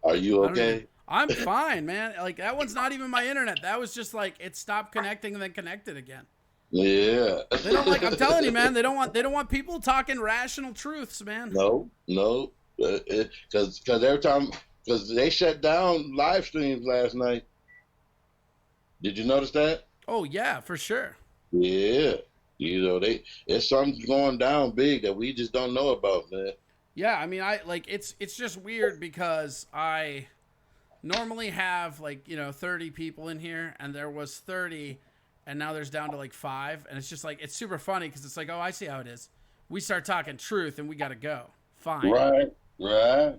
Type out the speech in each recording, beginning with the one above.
Are you I don't even. okay? I'm fine, man. Like that one's not even my internet. That was just like it stopped connecting and then connected again. Yeah. They don't like. I'm telling you, man. They don't want. They don't want people talking rational truths, man. No, no, because every time because they shut down live streams last night. Did you notice that? Oh yeah, for sure. Yeah. There's something going down big that we just don't know about, man. Yeah, I mean, I like it's just weird because I normally have like 30 people in here, and there was 30, and now there's down to like 5, and it's just like it's super funny because it's like, oh, I see how it is. We start talking truth, and we gotta go. Fine. Right, right.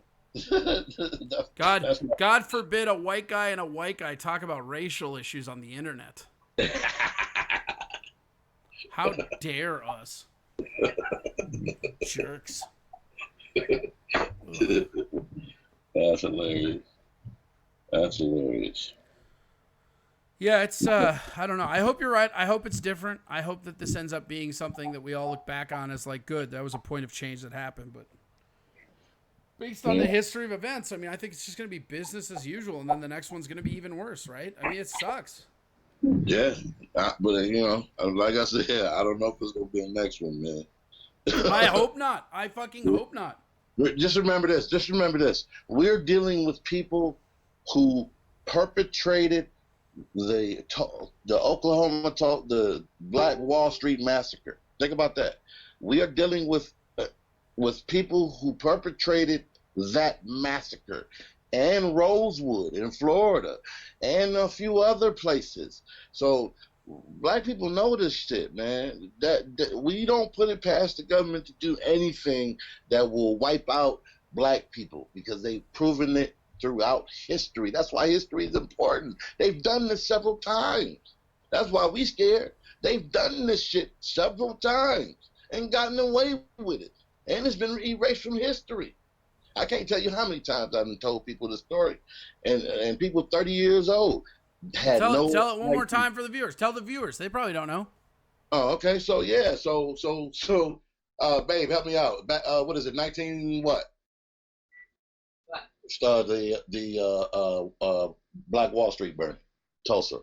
God, That's God forbid a white guy and a white guy talk about racial issues on the internet. How dare us, jerks? Ugh. that's hilarious. That's hilarious. Yeah, it's I don't know. I hope you're right. I hope it's different. I hope that this ends up being something that we all look back on as like good. That was a point of change that happened, but based on the Yeah, history of events, I mean, I think it's just going to be business as usual, and then the next one's going to be even worse, right? I mean, it sucks. yeah. But like I said, I don't know if it's gonna be the next one, man. I hope not. I fucking hope not. Just remember this. Just remember this. We're dealing with people who perpetrated the the Black Wall Street massacre. Think about that. We are dealing with people who perpetrated that massacre, and Rosewood in Florida, and a few other places. So black people know this shit, man. That we don't put it past the government to do anything that will wipe out black people because they've proven it throughout history. That's why history is important. They've done this several times. That's why we scared. They've done this shit several times and gotten away with it. And it's been erased from history. I can't tell you how many times I've told people the story. And people 30 years old Well, had no tell it one more idea. time for the viewers. Tell the viewers. They probably don't know. Oh, okay. So yeah, babe, help me out. What is it? 19 what? The Black Wall Street burning, Tulsa.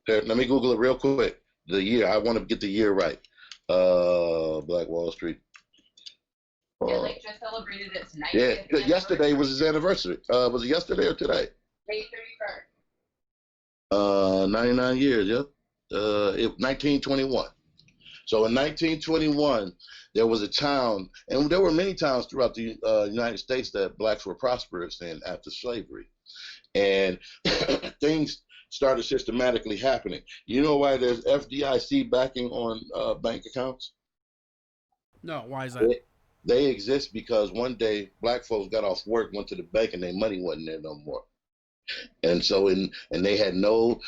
Here, let me Google it real quick. The year. I want to get the year right. Black Wall Street. Yeah, they just celebrated its Yeah, 90th yesterday was anniversary. his anniversary. Was it yesterday or today? May 31st. 99 years. Yep. 1921. So in 1921, there was a town, and there were many towns throughout the United States that blacks were prosperous in after slavery. And things started systematically happening. You know why there's FDIC backing on bank accounts? No, why is that? They, they exist because one day black folks got off work, went to the bank, and their money wasn't there no more. And so and they had no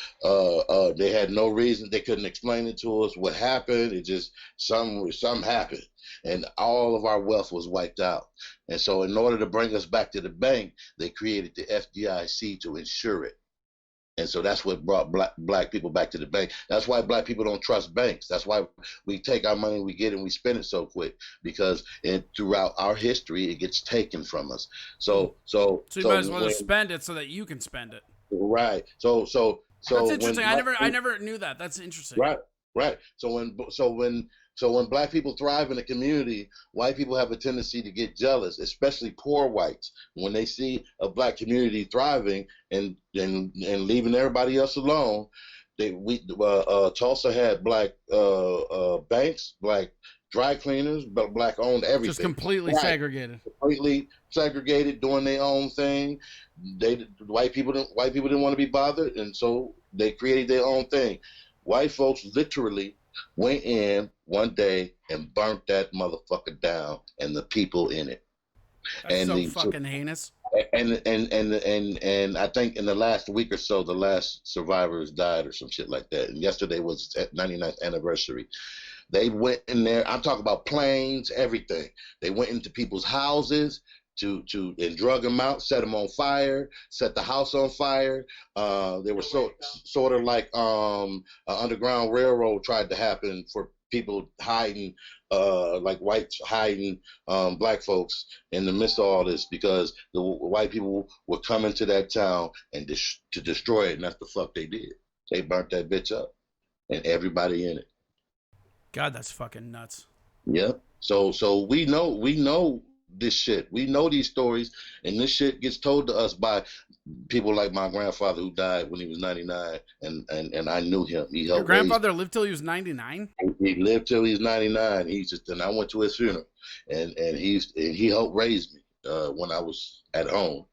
reason, they couldn't explain it to us what happened. It just some happened, and all of our wealth was wiped out. And so in order to bring us back to the bank, they created the FDIC to insure it. And so that's what brought black people back to the bank. That's why black people don't trust banks. That's why we take our money, we get it, and we spend it so quick, because throughout our history it gets taken from us. So so So you might so as well just when spend it so that you can spend it. right. That's So when interesting. I never knew that. That's interesting. right, right. So when black people thrive in a community, white people have a tendency to get jealous, especially poor whites, when they see a black community thriving and leaving everybody else alone. Tulsa had black banks, black dry cleaners, but black owned Just everything. completely Right, segregated. completely segregated, doing their own thing. White people didn't want to be bothered, and so they created their own thing. White folks literally went in one day and burnt that motherfucker down and the people in it. That's And so the fucking heinous. and I think in the last week or so, the last survivors died or some shit like that. And yesterday was its 99th anniversary. They went in there. I'm talking about planes, everything. They went into people's houses and drug them out, set them on fire, set the house on fire. They were sort of like an underground railroad tried to happen for people hiding, like whites hiding black folks in the midst of all this because the white people were coming to that town and to destroy it, and that's the fuck they did. They burnt that bitch up and everybody in it. God, that's fucking nuts. Yep. So we know this shit. We know these stories, and this shit gets told to us by people like my grandfather who died when he was 99, and I knew him. He helped. Your grandfather lived till he was 99. He lived till he was 99. And I went to his funeral, and he helped raise me when I was at home.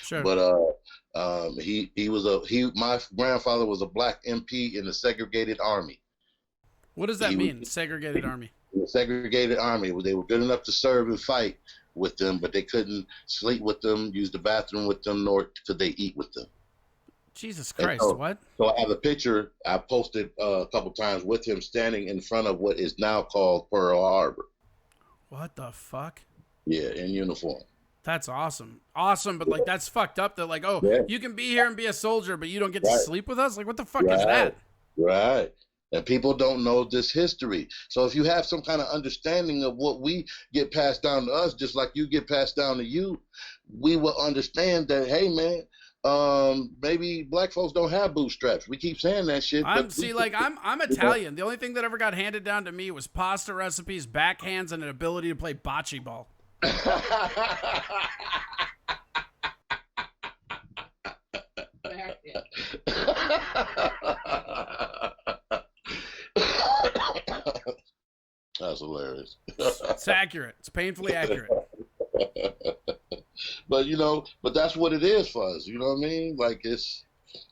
Sure. But my grandfather was a black MP in the segregated army. What does that mean? Segregated army. The segregated army. They were good enough to serve and fight with them, but they couldn't sleep with them, use the bathroom with them, nor could they eat with them. Jesus Christ, what? So I have a picture I posted a couple times with him standing in front of what is now called Pearl Harbor. What the fuck? Yeah, in uniform. That's awesome. Awesome, but like that's fucked up that like, you can be here and be a soldier, but you don't get to sleep with us? Like what the fuck is that? Right. And people don't know this history. So if you have some kind of understanding of what we get passed down to us, just like you get passed down to you, we will understand that, hey, man, maybe black folks don't have bootstraps. We keep saying that shit. I'm Italian. The only thing that ever got handed down to me was pasta recipes, backhands, and an ability to play bocce ball. That's hilarious. It's accurate. It's painfully accurate. But that's what it is for us. You know what I mean? Like it's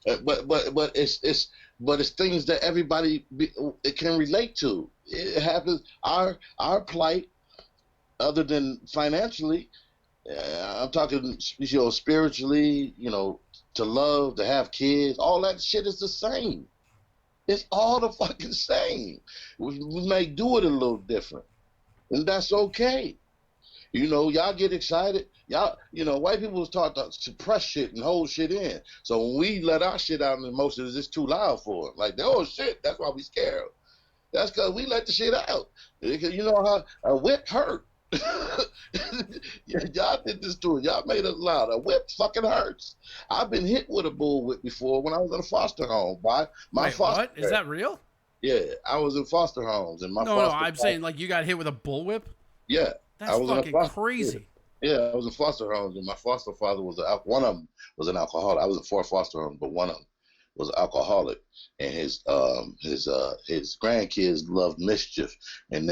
it's things that everybody it can relate to. It happens. Our plight, other than financially, I'm talking, spiritually, to love, to have kids, all that shit is the same. It's all the fucking same. We may do it a little different, and that's okay. Y'all get excited. White people was taught to suppress shit and hold shit in. So when we let our shit out in emotions, it's too loud for them. Like, oh shit, that's why we scared. That's because we let the shit out. Because you know how a whip hurt. Y'all did this to it. Y'all made us loud. A whip fucking hurts. I've been hit with a bullwhip before when I was in a foster home by my foster. What? Is that real? Yeah, I was in foster homes and I'm saying like you got hit with a bullwhip. Yeah, that's fucking crazy. Yeah, I was in foster homes and my foster father was one of them was an alcoholic. I was in 4 foster homes, but one of them was an alcoholic, and his grandkids loved mischief, and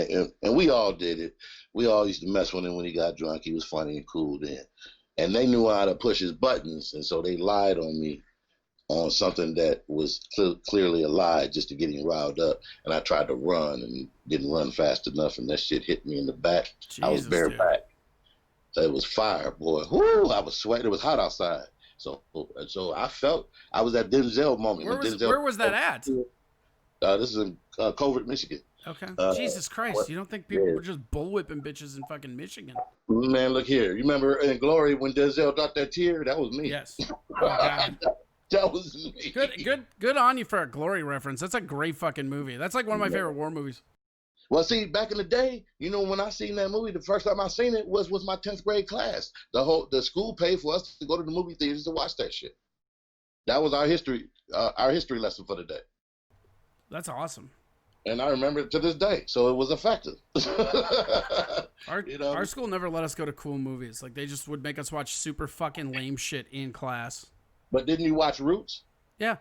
we all did it. We all used to mess with him when he got drunk. He was funny and cool then, and they knew how to push his buttons, and so they lied on me on something that was clearly a lie just to get him riled up. And I tried to run and didn't run fast enough, and that shit hit me in the back. Jesus, I was bareback. It was fire, boy. Whoo! I was sweating. It was hot outside. So I felt I was at Denzel moment. Where was that at? This is in Covert, Michigan. Okay. Jesus Christ! You don't think people were just bullwhipping bitches in fucking Michigan? Man, look here. You remember in Glory when Denzel dropped that tear? That was me. Yes. Oh, God. That was me. Good on you for a Glory reference. That's a great fucking movie. That's like one of my favorite war movies. Well, see, back in the day, when I seen that movie, the first time I seen it was with my 10th grade class. The school paid for us to go to the movie theaters to watch that shit. That was our history lesson for the day. That's awesome. And I remember it to this day, so it was effective. Our school never let us go to cool movies. Like, they just would make us watch super fucking lame shit in class. But didn't you watch Roots? Yeah.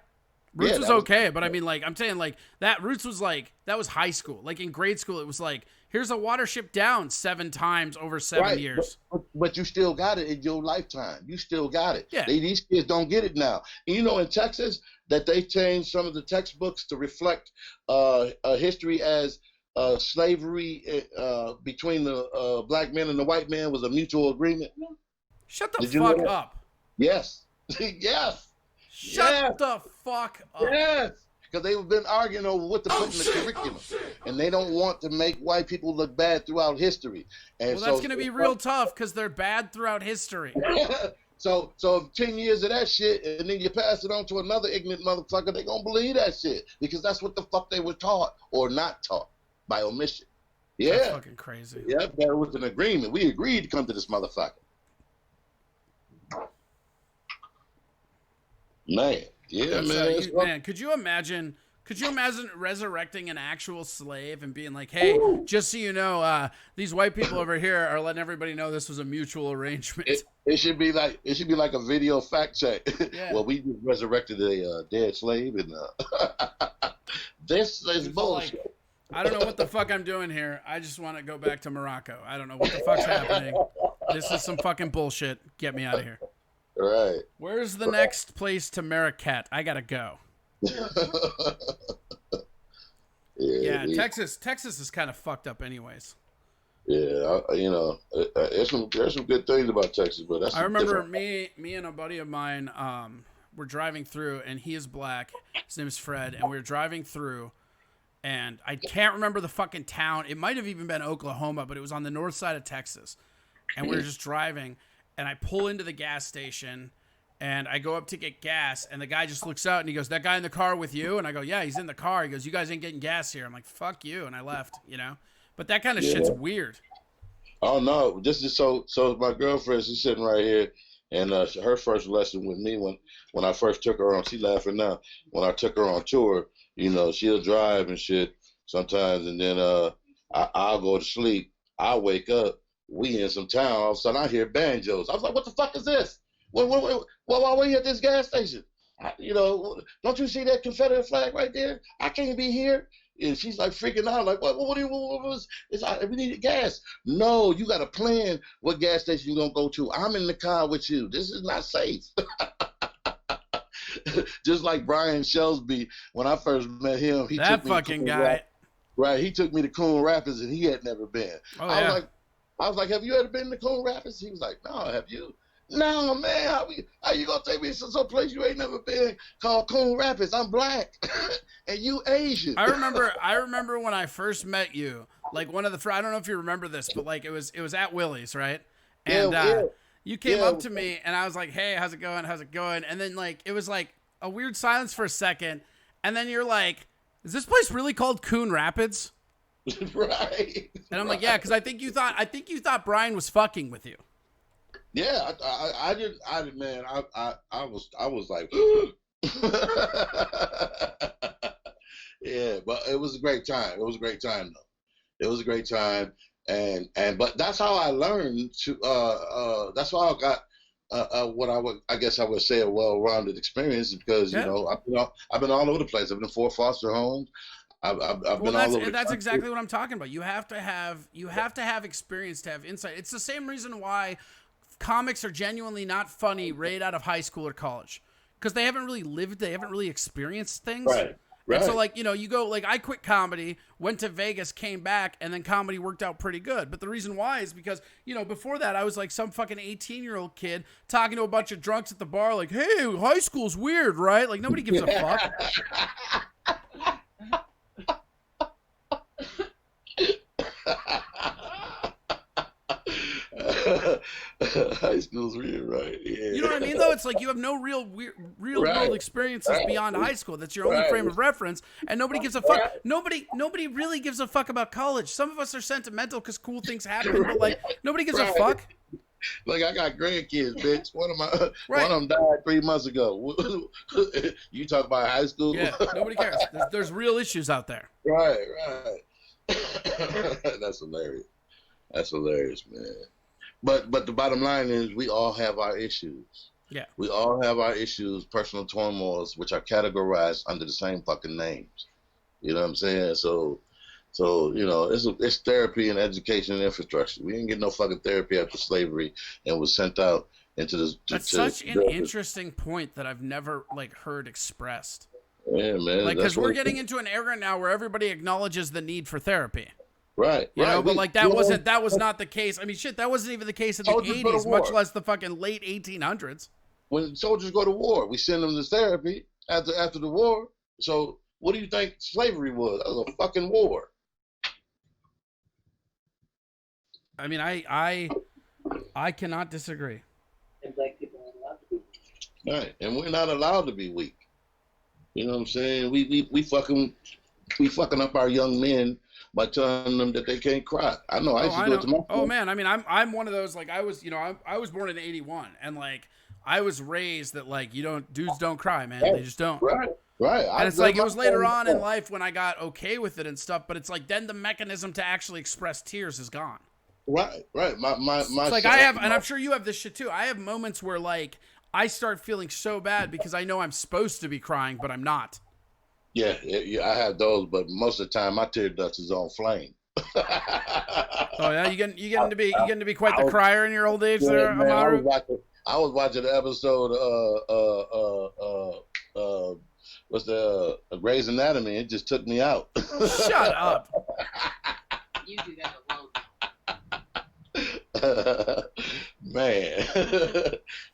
Roots was okay, but I mean, like, I'm saying, like, that Roots was like, that was high school. Like, in grade school, it was like, here's a watership down 7 times over 7 years. But you still got it in your lifetime. You still got it. Yeah. These kids don't get it now. And in Texas, that they changed some of the textbooks to reflect history as slavery between the black men and the white man was a mutual agreement. Shut the fuck up. Yes. Yes. Shut the fuck up. Yes. Because they've been arguing over what to put in the curriculum. And they don't want to make white people look bad throughout history. And that's going to be real tough because they're bad throughout history. So 10 years of that shit, and then you pass it on to another ignorant motherfucker, they going to believe that shit. Because that's what the fuck they were taught or not taught. by omission. That's Yeah. fucking crazy. Yeah, that was an agreement. We agreed to come to this motherfucker. Man. Yeah, That's, man. man, could you imagine resurrecting an actual slave and being like, hey, just so you know, these white people over here are letting everybody know this was a mutual arrangement. It should be like a video fact check. Yeah. Well, we just resurrected a dead slave, and this is bullshit. Like, I don't know what the fuck I'm doing here. I just want to go back to Morocco. I don't know what the fuck's happening. This is some fucking bullshit. Get me out of here. Right. Where's the next place to Marrakech? I gotta go. Yeah, Texas is kind of fucked up, anyways. Yeah, there's some good things about Texas, but that's. I remember me and a buddy of mine were driving through, and he is black. His name is Fred, and we were driving through, and I can't remember the fucking town. It might have even been Oklahoma, but it was on the north side of Texas, and we were just driving. And I pull into the gas station, and I go up to get gas, and the guy just looks out, and he goes, "That guy in the car with you?" And I go, "Yeah, he's in the car." He goes, "You guys ain't getting gas here." I'm like, "Fuck you," and I left, But that kind of shit's weird. Oh, no, this is so my girlfriend, she's sitting right here, and her first lesson with me when I first took her on, she laughing now, when I took her on tour, she'll drive and shit sometimes, and then I'll go to sleep, I'll wake up, we in some town, all of a sudden I hear banjos. I was like, what the fuck is this? Why are you at this gas station? Don't you see that Confederate flag right there? I can't be here. And she's like freaking out, like, what was we needed gas. No, you got to plan what gas station you're going to go to. I'm in the car with you. This is not safe. Just like Brian Shelsby, when I first met him, he that took me fucking guy. Right, he took me to Coon Rapids, and he had never been. Oh, I was like, have you ever been to Coon Rapids? He was like, no, have you? No, man, how you gonna take me to some place you ain't never been called Coon Rapids? I'm black, and you Asian. I remember when I first met you. Like one of the, I don't know if you remember this, but like it was at Willie's, right? And you came up to me, and I was like, "Hey, how's it going? How's it going?" And then like it was like a weird silence for a second, and then you're like, "Is this place really called Coon Rapids?" Right. And I'm like, "Yeah," because I think you thought Brian was fucking with you. Yeah, I did, man. I was like, yeah, but it was a great time. It was a great time, though. It was a great time, but that's how I learned to. That's how I got what I guess I would say a well-rounded experience, because I've been all over the place. I've been in 4 foster homes. I've been all over. That's exactly what I'm talking about. You have to have experience to have insight. It's the same reason why comics are genuinely not funny right out of high school or college, because they haven't really lived, they haven't really experienced things. Right. And so like, you go like, I quit comedy, went to Vegas, came back, and then comedy worked out pretty good. But the reason why is because, before that I was like some fucking 18-year-old kid talking to a bunch of drunks at the bar like, hey, high school's weird, right? Like nobody gives a fuck. High school's weird, right? Yeah. You know what I mean, though? It's like you have no real world experiences beyond high school. That's your only frame of reference, and nobody gives a fuck. Nobody really gives a fuck about college. Some of us are sentimental because cool things happen, but like nobody gives a fuck. Like I got grandkids, bitch. One of them died 3 months ago. You talk about high school? Yeah, nobody cares. There's real issues out there. Right. That's hilarious, man. But the bottom line is we all have our issues. Yeah. We all have our issues, personal turmoils, which are categorized under the same fucking names. You know what I'm saying? So it's therapy and education and infrastructure. We didn't get no fucking therapy after slavery and was sent out into this. That's such an interesting point that I've never heard expressed. Yeah, man. Because we're getting into an era now where everybody acknowledges the need for therapy. Right. But that was not the case. I mean, shit, that wasn't even the case in the 80s, much less the fucking late 1800s. When soldiers go to war, we send them to therapy after the war. So what do you think slavery was? That was a fucking war. I mean, I cannot disagree. And black people aren't allowed to be. Right, and we're not allowed to be weak. You know what I'm saying? We fucking We fucking up our young men by telling them that they can't cry. I know I used to do it to my Oh man, I mean, I'm one of those, like, I was, I was born in '81, and like I was raised that, like, dudes don't cry, man. They just don't. Right. And it's like, it was later on in life when I got okay with it and stuff, but it's like then the mechanism to actually express tears is gone. Right. It's like I have, and I'm sure you have this shit too. I have moments where, like, I start feeling so bad because I know I'm supposed to be crying, but I'm not. Yeah, I have those, but most of the time my tear ducts is on flame. Oh yeah, you getting to be quite the crier in your old age, there, man, Amaru. I was watching the episode what's the Grey's Anatomy. It just took me out. Shut up. You do that alone. Man,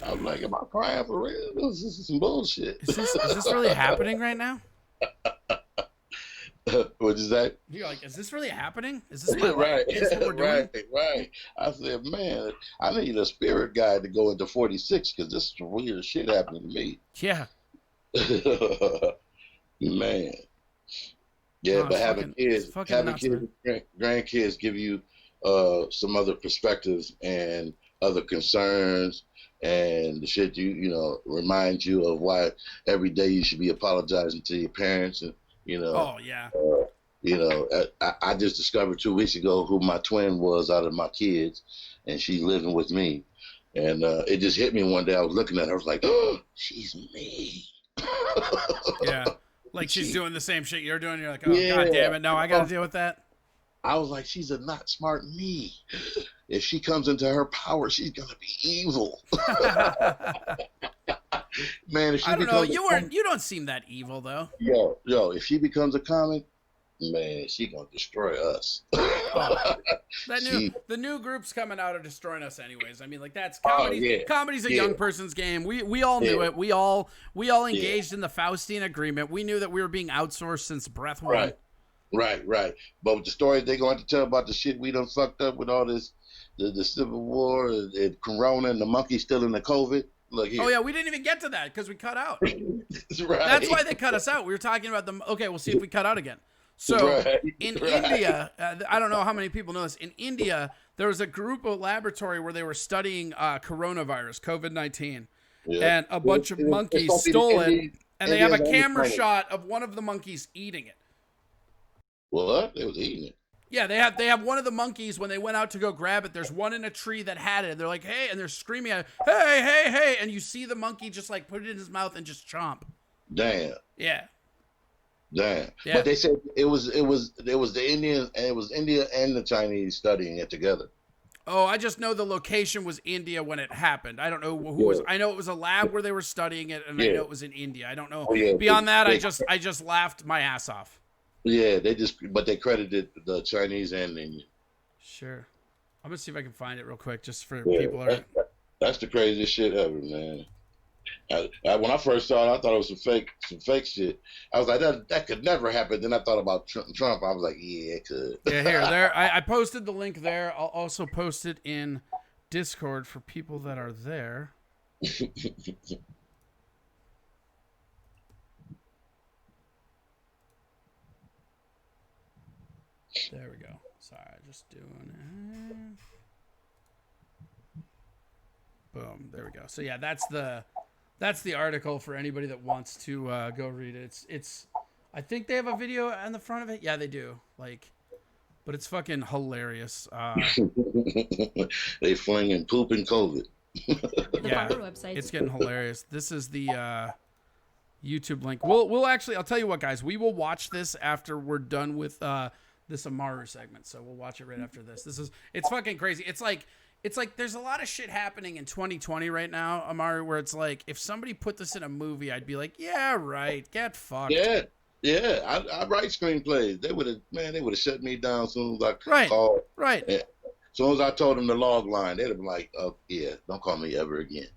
I'm like, am I crying for real? This is some bullshit. Is this really happening right now? What'd you say? You're like, is this really happening? Is this what right? Is this what we're doing? Right. I said, man, I need a spirit guide to go into 46 because this is weird shit happening to me. Yeah. Man. Yeah, but having kids, grandkids give you some other perspectives and other concerns, and the shit remind you of why every day you should be apologizing to your parents, and Oh yeah. I just discovered 2 weeks ago who my twin was out of my kids, and she's living with me, and it just hit me one day. I was looking at her, I was like, oh, she's me. Yeah, like she's doing the same shit you're doing. You're like, oh god damn it, no, I got to deal with that. I was like, she's a not smart me. If she comes into her power, she's gonna be evil. Man, if she I don't know. You don't seem that evil though. Yo, if she becomes a comic, man, she gonna destroy us. The new groups coming out are destroying us anyways. I mean, like, that's comedy. Comedy's a young person's game. We all knew it. We all engaged in the Faustian agreement. We knew that we were being outsourced since Breath One. Right. But with the stories they're going to tell about the shit we done fucked up with all this, the Civil War and Corona and the monkey still in the COVID. Look here. Oh yeah, we didn't even get to that because we cut out. Right. That's why they cut us out. We were talking about them. Okay, we'll see if we cut out again. So in India, I don't know how many people know this. In India, there was a group of laboratory where they were studying coronavirus, COVID-19, and a bunch of monkeys stole it, and they have a camera shot of one of the monkeys eating it. What? They was eating it. Yeah, they have one of the monkeys when they went out to go grab it. There's one in a tree that had it. And they're like, hey, and they're screaming at it, hey, and you see the monkey just like put it in his mouth and just chomp. Damn. Yeah. But they said it was the Indians, and it was India and the Chinese studying it together. Oh, I just know the location was India when it happened. I don't know who was. I know it was a lab where they were studying it, and I know it was in India. I don't know. Beyond that, I just laughed my ass off. Yeah, they credited the Chinese and the Indian. Sure. I'm gonna see if I can find it real quick, just for people. That's the craziest shit ever, man. When I first saw it, I thought it was some fake shit. I was like, that could never happen. Then I thought about Trump. I was like, yeah, it could. Yeah, there. I posted the link there. I'll also post it in Discord for people that are there. There we go. Sorry, just doing it. Boom. There we go. So yeah, that's the article for anybody that wants to go read it. It's I think they have a video on the front of it. Yeah, they do. But it's fucking hilarious. They flinging poop and COVID. Yeah, it's getting hilarious. This is the YouTube link. We'll actually, I'll tell you what, guys. We will watch this after we're done with this Amaru segment. So we'll watch it right after this. It's fucking crazy. It's like there's a lot of shit happening in 2020 right now, Amaru, where it's like, if somebody put this in a movie, I'd be like, yeah, right, get fucked. Yeah. I write screenplays. They would have shut me down as soon as I called. Right. As soon as I told them the log line, they'd have been like, oh, yeah, don't call me ever again.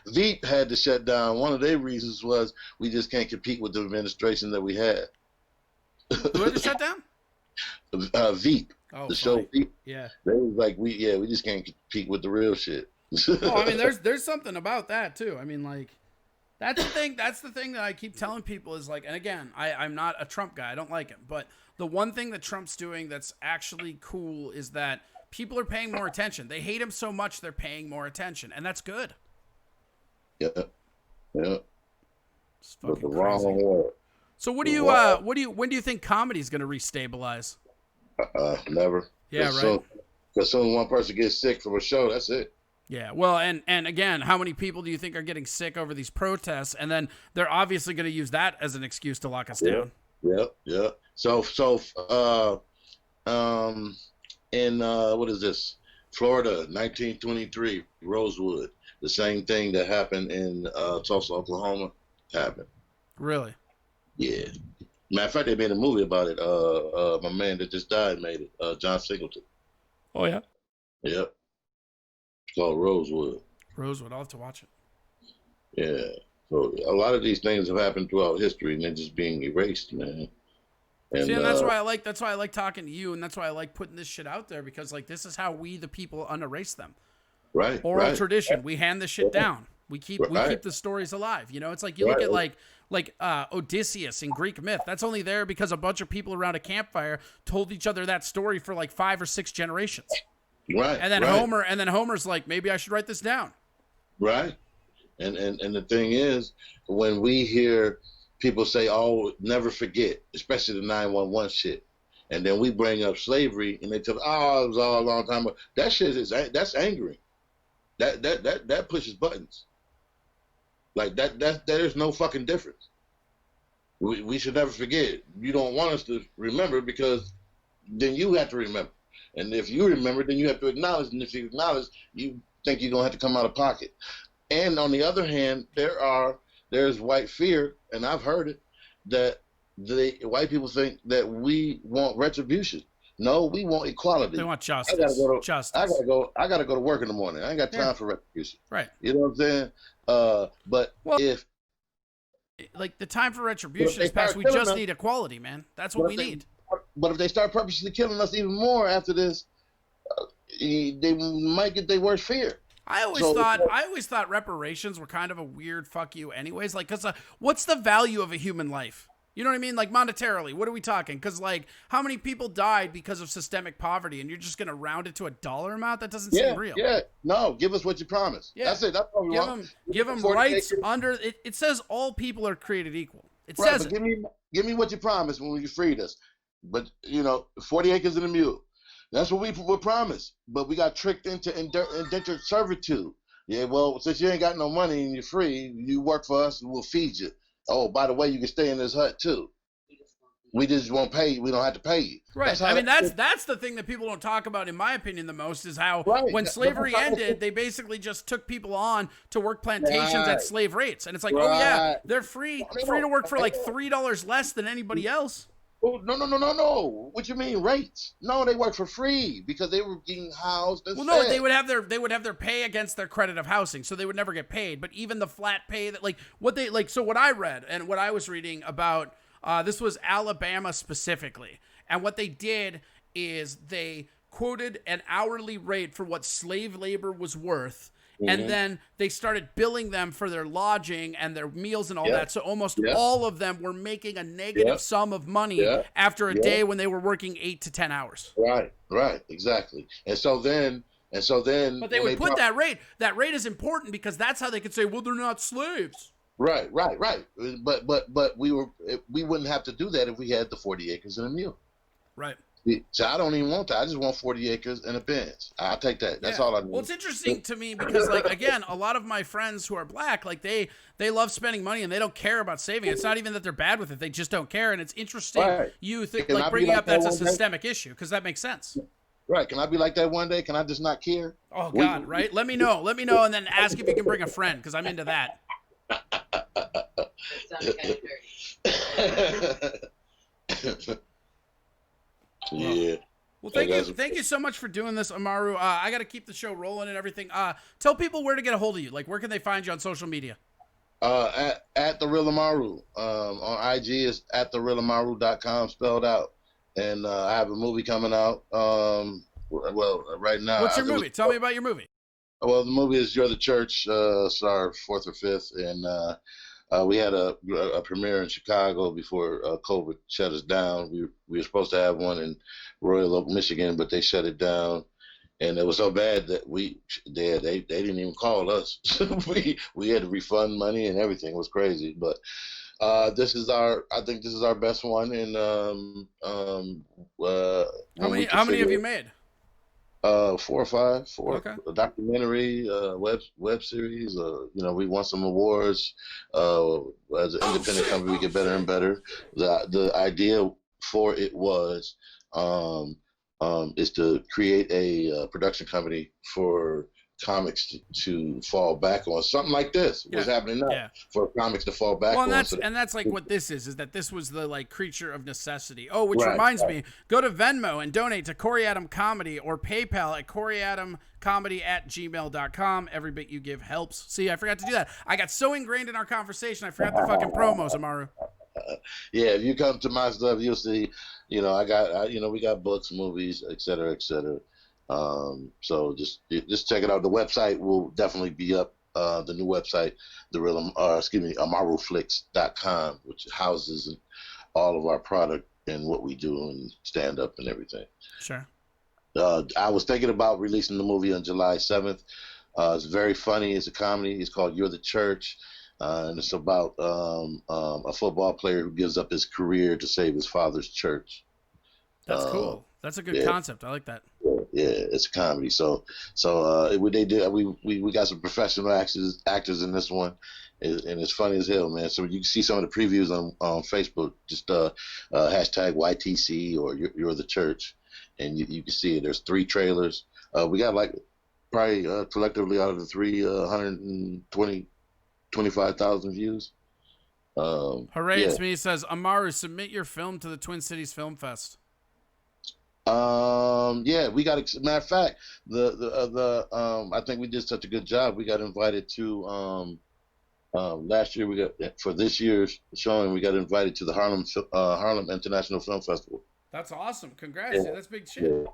Veep had to shut down. One of their reasons was we just can't compete with the administration that we had. Who had to shut down? Veep. Oh, the show Veep. Yeah. They was like, we just can't compete with the real shit. Oh, I mean, there's something about that too. I mean, like, That's the thing. That's the thing that I keep telling people is like, and again, I'm not a Trump guy. I don't like him. But the one thing that Trump's doing that's actually cool is that people are paying more attention. They hate him so much they're paying more attention, and that's good. Yeah, yeah. It's But fucking the wrong crazy. word. So when do you think comedy's gonna restabilize? Never. Yeah, As right. Because soon as one person gets sick from a show, that's it. Yeah, well, and again, how many people do you think are getting sick over these protests? And then they're obviously going to use that as an excuse to lock us down. Yeah. So, in what is this? Florida, 1923, Rosewood. The same thing that happened in Tulsa, Oklahoma, happened. Really? Yeah. Matter of fact, they made a movie about it. My man that just died made it. John Singleton. Oh yeah. Yep. It's called Rosewood. Rosewood. I'll have to watch it. Yeah. So a lot of these things have happened throughout history, and they're just being erased, man. See, and that's why I like talking to you, and that's why I like putting this shit out there, because like this is how we the people unerase them. Right. Oral tradition. We hand this shit down. We keep the stories alive. You know, it's like you look at like Odysseus in Greek myth. That's only there because a bunch of people around a campfire told each other that story for like 5 or 6 generations. Right. And then Homer's like, maybe I should write this down. Right. And the thing is, when we hear people say, "Oh, never forget," especially the 911 shit, and then we bring up slavery, and they tell, "Oh, it was all a long time ago." That shit that's angering. That pushes buttons. Like that there's no fucking difference. We should never forget. You don't want us to remember because then you have to remember. And if you remember, then you have to acknowledge. And if you acknowledge, you think you're gonna have to come out of pocket. And on the other hand, there's white fear, and I've heard it, that the white people think that we want retribution. No, we want equality. They want justice. I gotta go to work in the morning. I ain't got time for retribution. Right. You know what I'm saying? But if like the time for retribution is past, we just need equality, man. That's what we need. But if they start purposely killing us even more after this, they might get their worst fear. I always thought reparations were kind of a weird fuck you anyways. Like, cause what's the value of a human life? You know what I mean? Like monetarily, what are we talking? Cause like how many people died because of systemic poverty and you're just going to round it to a dollar amount? That doesn't seem real. Yeah. No, give us what you promised. Yeah. That's it. That's what we want. Give them rights under it. It says all people are created equal. It says it. Give me what you promised when you freed us. But 40 acres and a mule. That's what we were promised, but we got tricked into indentured servitude. Yeah, well, since you ain't got no money and you're free, you work for us and we'll feed you. Oh, by the way, you can stay in this hut too. We just won't pay you. We don't have to pay you. Right. That's the thing that people don't talk about, in my opinion, the most is how when slavery ended, they basically just took people on to work plantations at slave rates, and it's like, oh yeah, they're free to work for like $3 less than anybody else. Oh, no. What you mean rates? No, they work for free because they were getting housed and fed. No, they would have their pay against their credit of housing, so they would never get paid. But even the flat pay that so what I read and what I was reading about, this was Alabama specifically, and what they did is they quoted an hourly rate for what slave labor was worth. Mm-hmm. And then they started billing them for their lodging and their meals and all that. So almost all of them were making a negative sum of money after a day when they were working 8 to 10 hours. Right, exactly. And so then. But they would put that rate. That rate is important because that's how they could say, well, they're not slaves. Right. But we wouldn't have to do that if we had the 40 acres and a mule. Right. So I don't even want that. I just want 40 acres and a bench. I'll take that. That's all I need. Well, it's interesting to me because, like, again, a lot of my friends who are black, like, they love spending money and they don't care about saving. It's not even that they're bad with it. They just don't care. And it's interesting you think, like, bringing up that's a systemic issue because that makes sense. Right. Can I be like that one day? Can I just not care? Oh, God, right? Let me know. And then ask if you can bring a friend because I'm into that. That sounded kind of dirty. Yeah. Well, thank you so much for doing this, Amaru. I got to keep the show rolling and everything. Tell people where to get a hold of you. Like, where can they find you on social media? At the real Amaru. On IG is at therealamaru.com spelled out. And I have a movie coming out. Right now. What's your movie? Tell me about your movie. Well, the movie is You're the Church, star 4th or 5th, and We had a premiere in Chicago before COVID shut us down. We were supposed to have one in Royal Oak, Michigan, but they shut it down. And it was so bad that they didn't even call us. We had to refund money and everything. It was crazy. But I think this is our best one. And How many have you made? 4 or 5, Okay. a documentary, web series. We won some awards. As an independent company, we get better and better. The idea for it was is to create a production company for comics to fall back on. Something like this was happening now for comics to fall back on. And that's like what this is that this was the like creature of necessity. Oh, which reminds me, go to Venmo and donate to Corey Adam Comedy or PayPal at CoreyAdamComedy@gmail.com. Every bit you give helps. See, I forgot to do that. I got so ingrained in our conversation, I forgot the fucking promos, Amaru. Yeah, if you come to my stuff, you'll see, we got books, movies, et cetera, et cetera. So just check it out. The website will definitely be up. The new website, AmaruFlix.com, which houses all of our product and what we do and stand up and everything. Sure. I was thinking about releasing the movie on July 7th. It's very funny. It's a comedy. It's called You're the Church. And it's about a football player who gives up his career to save his father's church. That's cool. That's a good concept. I like that. Yeah, it's a comedy. So we got some professional actors in this one, and it's funny as hell, man. So you can see some of the previews on Facebook. Just hashtag YTC or You're the Church, and you can see it. There's 3 trailers. We got like probably collectively out of the 3, 25,000 views. Hooray! It's me. It says, Amaru, submit your film to the Twin Cities Film Fest. Yeah, we got. Matter of fact, I think we did such a good job. We got invited to last year. We got for this year's showing. We got invited to the Harlem International Film Festival. That's awesome! Congrats! Yeah. That's big shit.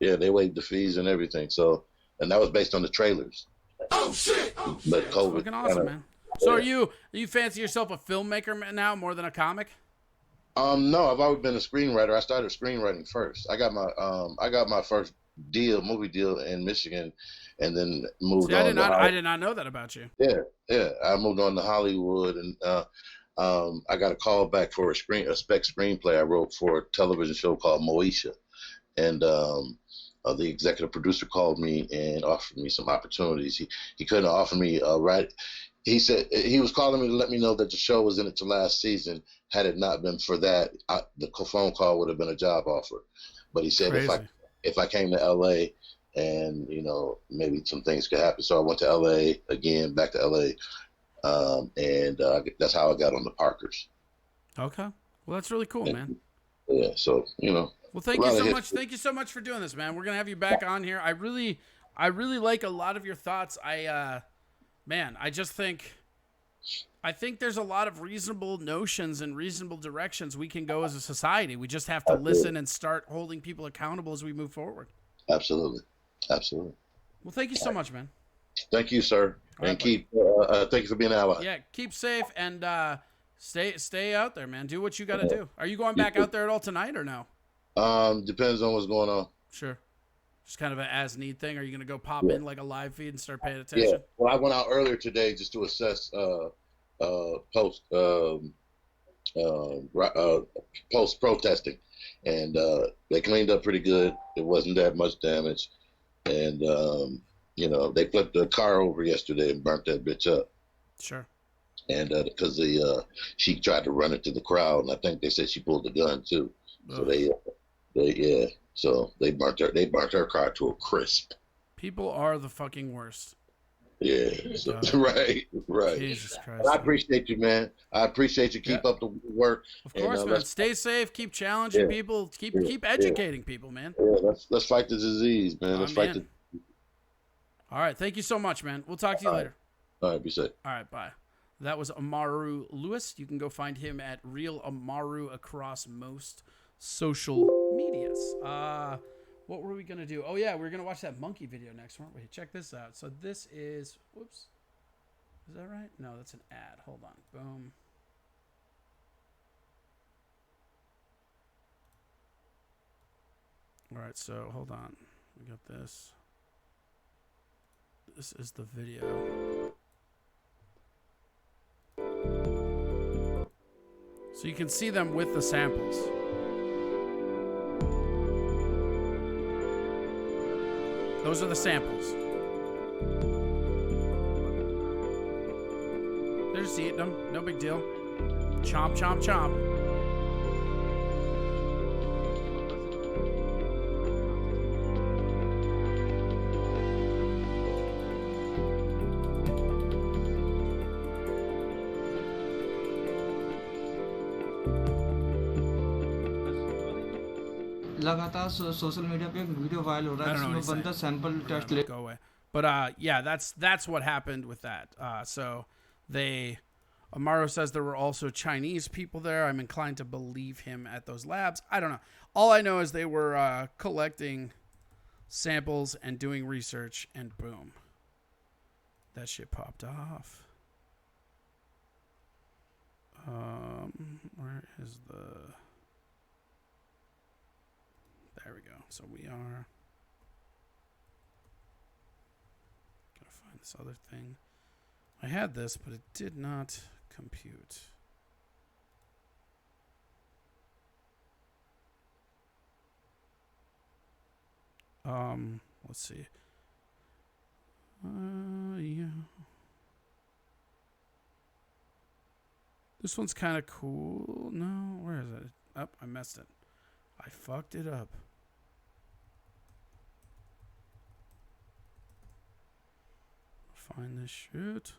Yeah, they waived the fees and everything. So, and that was based on the trailers. Oh shit! But COVID. Fucking awesome, man. So are you fancy yourself a filmmaker now more than a comic? No, I've always been a screenwriter. I started screenwriting first. I got my first movie deal in Michigan, and then moved on. I did not know that about you. Yeah. I moved on to Hollywood, and I got a call back for a spec screenplay I wrote for a television show called Moesha, and the executive producer called me and offered me some opportunities. He couldn't offer me He said he was calling me to let me know that the show was in its last season. Had it not been for that, the phone call would have been a job offer. But he said if I came to LA, and maybe some things could happen. So I went to LA again, back to LA, and that's how I got on the Parkers. Okay, well that's really cool, man. Yeah, so Well, thank you so much. Thank you so much for doing this, man. We're gonna have you back on here. I really like a lot of your thoughts. I think there's a lot of reasonable notions and reasonable directions we can go as a society. We just have to listen and start holding people accountable as we move forward. Absolutely. Well, thank you so much, man. Thank you, sir. And thank you for being an ally. Yeah, keep safe and stay out there, man. Do what you got to do. Are you going back out there at all tonight or no? Depends on what's going on. Sure. Just kind of an as-need thing? Are you going to go pop in like a live feed and start paying attention? Yeah. Well, I went out earlier today just to assess post protesting, and they cleaned up pretty good. There wasn't that much damage, and they flipped the car over yesterday and burnt that bitch up. Sure. And because she tried to run into the crowd, and I think they said she pulled the gun too. So So they burnt her car to a crisp. People are the fucking worst. Yeah. So, right. Jesus Christ. I appreciate you, man. I appreciate you. Keep up the work. Of course, man. Stay safe. Keep challenging people. Keep educating people, man. Yeah. Let's fight the disease, man. Let's fight the. All right. Thank you so much, man. We'll talk to you later. All right. Be safe. All right. Bye. That was Amaru Lewis. You can go find him at Real Amaru across most social medias. What were we gonna do? Oh yeah, we were gonna watch that monkey video next, weren't we? Check this out. So this is Is that right? No, that's an ad. Hold on. Boom. All right, so hold on. We got this. This is the video. So you can see them with the samples. Those are the samples. They're just eating them. No big deal. Chomp, chomp, chomp. लगातार social media पे एक video viral हो रहा है जिसमें बंदा sample test ले go away. But yeah, that's what happened with that. So Amaru says there were also Chinese people there. I'm inclined to believe him at those labs. I don't know. All I know is they were collecting samples and doing research, and boom, that shit popped off. Where is the... There we go. So we are... Gotta find this other thing. I had this, but it did not compute. Let's see. Yeah. This one's kind of cool. No, where is it? Oh, I messed it. I fucked it up. Find this shit.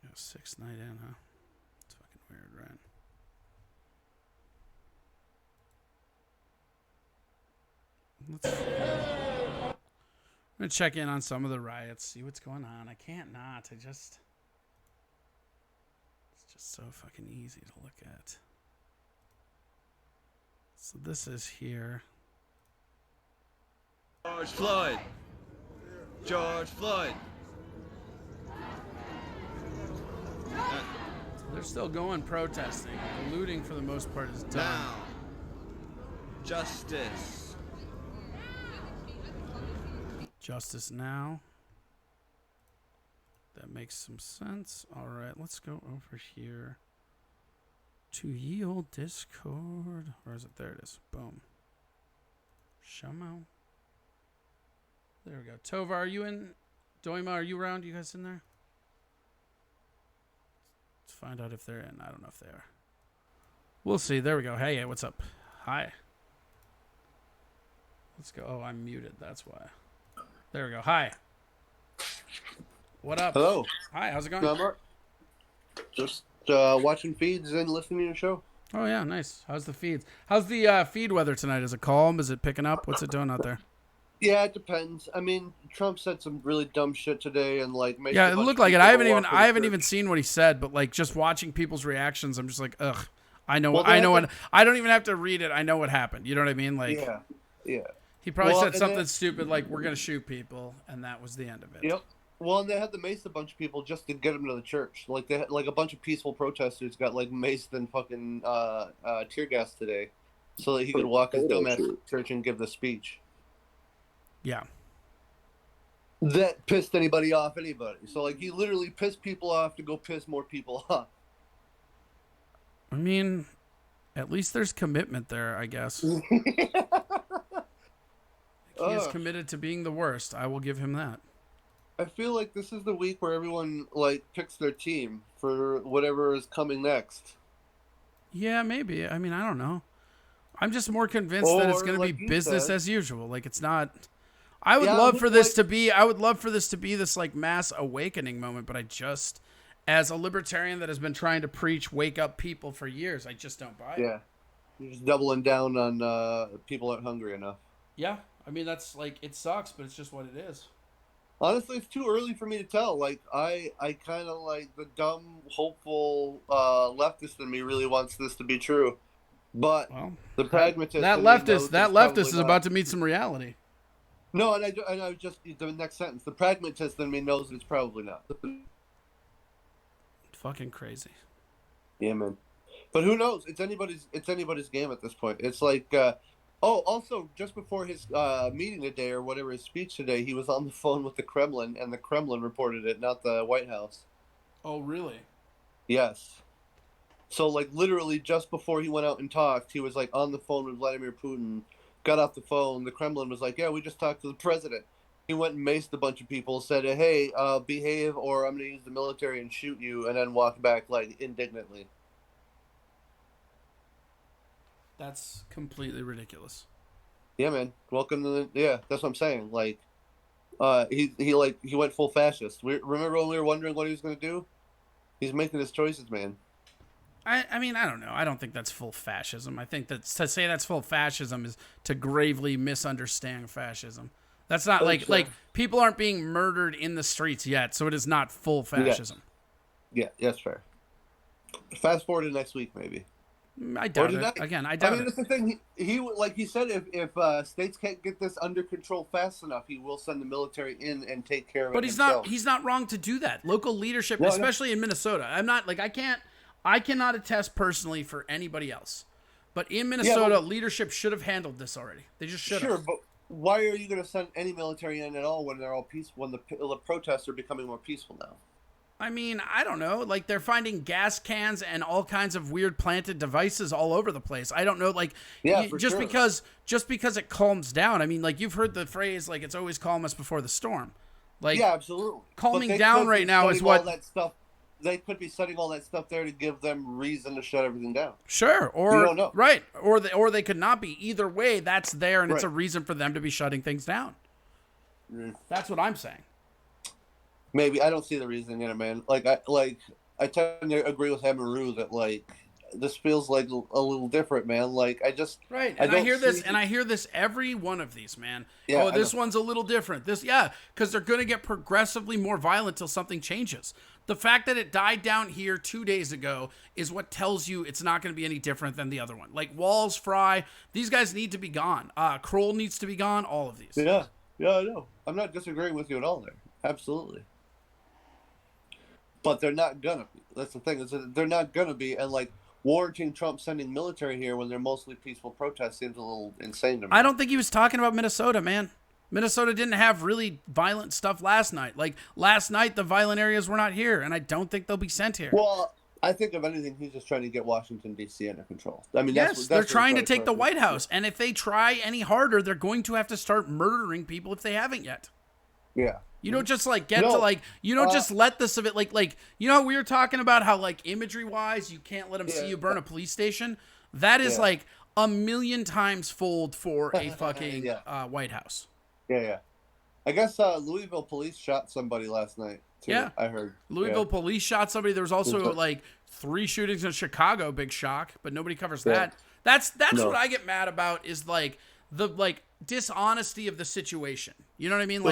Yeah, 6th night in, huh? It's fucking weird, right? I'm gonna check in on some of the riots, see what's going on. I can't not. It's just so fucking easy to look at. So this is here. George Floyd. George Floyd. So they're still going protesting. The looting for the most part is done. Now. Justice. Justice now. That makes some sense. All right, let's go over here to ye old Discord. Where is it? There it is. Boom. Shamo. There we go. Tova, are you in? Doima, are you around? You guys in there? Let's find out if they're in. I don't know if they are. We'll see. There we go. Hey, what's up? Hi. Let's go. Oh, I'm muted. That's why. There we go. Hi. What up? Hello. Hi, how's it going? Just watching feeds and listening to the show. Oh, yeah, nice. How's the feeds? How's the feed weather tonight? Is it calm? Is it picking up? What's it doing out there? Yeah, it depends. I mean, Trump said some really dumb shit today, and like, yeah, it looked like it. I haven't even seen what he said, but like just watching people's reactions, I'm just like, ugh. I know, I don't even have to read it. I know what happened. You know what I mean? Like, yeah. He probably said something stupid like, "We're gonna shoot people," and that was the end of it. Yep. Well, and they had to mace a bunch of people just to get them to the church. Like they had, like a bunch of peaceful protesters got like maced and fucking tear gas today, so that he could walk his dumbass to church and give the speech. Yeah. That pissed anybody off. So like he literally pissed people off to go piss more people off. I mean, at least there's commitment there, I guess. He is committed to being the worst. I will give him that. I feel like this is the week where everyone like picks their team for whatever is coming next. Yeah, maybe. I mean, I don't know. I'm just more convinced that it's going to be business as usual. Like it's not. I would love for this to be. I would love for this to be this like mass awakening moment. But I just, as a libertarian that has been trying to preach wake up people for years, I just don't buy it. Yeah, you're just doubling down on people aren't hungry enough. Yeah. I mean, that's like, it sucks, but it's just what it is. Honestly, it's too early for me to tell. Like, I kind of like the dumb, hopeful leftist in me really wants this to be true. But Well, the pragmatist that in me knows leftist it's probably is not. about to meet some reality. No, and I just the next sentence. The pragmatist in me knows it's probably not. Fucking crazy. Yeah, man. But who knows? It's anybody's game at this point. It's like, also just before his meeting today or whatever his speech today, he was on the phone with the Kremlin, and the Kremlin reported it, not the White House. Oh, really? Yes. So like literally just before he went out and talked, he was like on the phone with Vladimir Putin. Got off the phone. The Kremlin was like, "Yeah, we just talked to the president." He went and maced a bunch of people, said, "Hey, behave, or I'm going to use the military and shoot you," and then walked back like indignantly. That's completely ridiculous. Yeah, man. Welcome to the. Yeah, that's what I'm saying. Like, he went full fascist. Remember when we were wondering what he was going to do? He's making his choices, man. I mean, I don't know. I don't think that's full fascism. I think that to say that's full fascism is to gravely misunderstand fascism. That's not like people aren't being murdered in the streets yet, so it is not full fascism. Yeah, that's fair. Fast forward to next week, maybe. I doubt it. Again, I doubt I mean, it. that's the thing. He like he said, if states can't get this under control fast enough, he will send the military in and take care of it. But himself. he's not wrong to do that. Local leadership, especially in Minnesota. I'm not like I cannot attest personally for anybody else. But in Minnesota, leadership should have handled this already. They just should have. Sure, but why are you going to send any military in at all when they're all peaceful? When the protests are becoming more peaceful now? I mean, I don't know. Like, they're finding gas cans and all kinds of weird planted devices all over the place. I don't know. Like, because it calms down. I mean, like, you've heard the phrase, like, it's always calmest before the storm. Like, yeah, absolutely. Calming down right now is what. All that stuff. They could be setting all that stuff there to give them reason to shut everything down. Sure, or you don't know. Right, or they could not be. Either way, that's there, and it's a Right. reason for them to be shutting things down. That's what I'm saying. Maybe I don't see the reasoning in it, man. I tend to agree with Amaru that like this feels like a little different, man. Like I hear this every one of these, man. Yeah, this one's a little different. Because they're gonna get progressively more violent till something changes. The fact that it died down here 2 days ago is what tells you it's not going to be any different than the other one. Like Walls, Fry, these guys need to be gone. Kroll needs to be gone. All of these. Yeah, I know. I'm not disagreeing with you at all there. Absolutely. But they're not gonna be. That's the thing. Is that they're not gonna be. And like warranting Trump sending military here when they're mostly peaceful protests seems a little insane to me. I don't think he was talking about Minnesota, man. Minnesota didn't have really violent stuff last night. Like, last night, the violent areas were not here, and I don't think they'll be sent here. Well, I think, if anything, he's just trying to get Washington, D.C. under control. I mean, yes, they're trying to take the White House, and if they try any harder, they're going to have to start murdering people if they haven't yet. Yeah. You don't just, you don't just let this of it, you know, we were talking about how, like, imagery-wise, you can't let them see you burn a police station. That is, like, a million times fold for a fucking White House. Yeah. I guess Louisville police shot somebody last night, too. Yeah. I heard. Louisville police shot somebody. There was also, 3 shootings in Chicago. Big shock, but nobody covers that. That's what I get mad about is, the dishonesty of the situation. You know what I mean?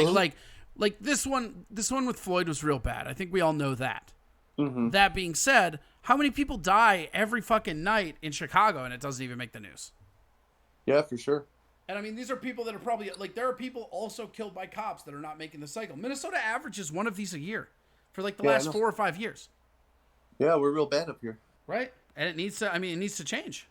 Like this one with Floyd was real bad. I think we all know that. Mm-hmm. That being said, how many people die every fucking night in Chicago and it doesn't even make the news? Yeah, for sure. And I mean, these are people that are probably, there are people also killed by cops that are not making the cycle. Minnesota averages one of these a year for the last 4 or 5 years. Yeah, we're real bad up here. Right? And it needs to change.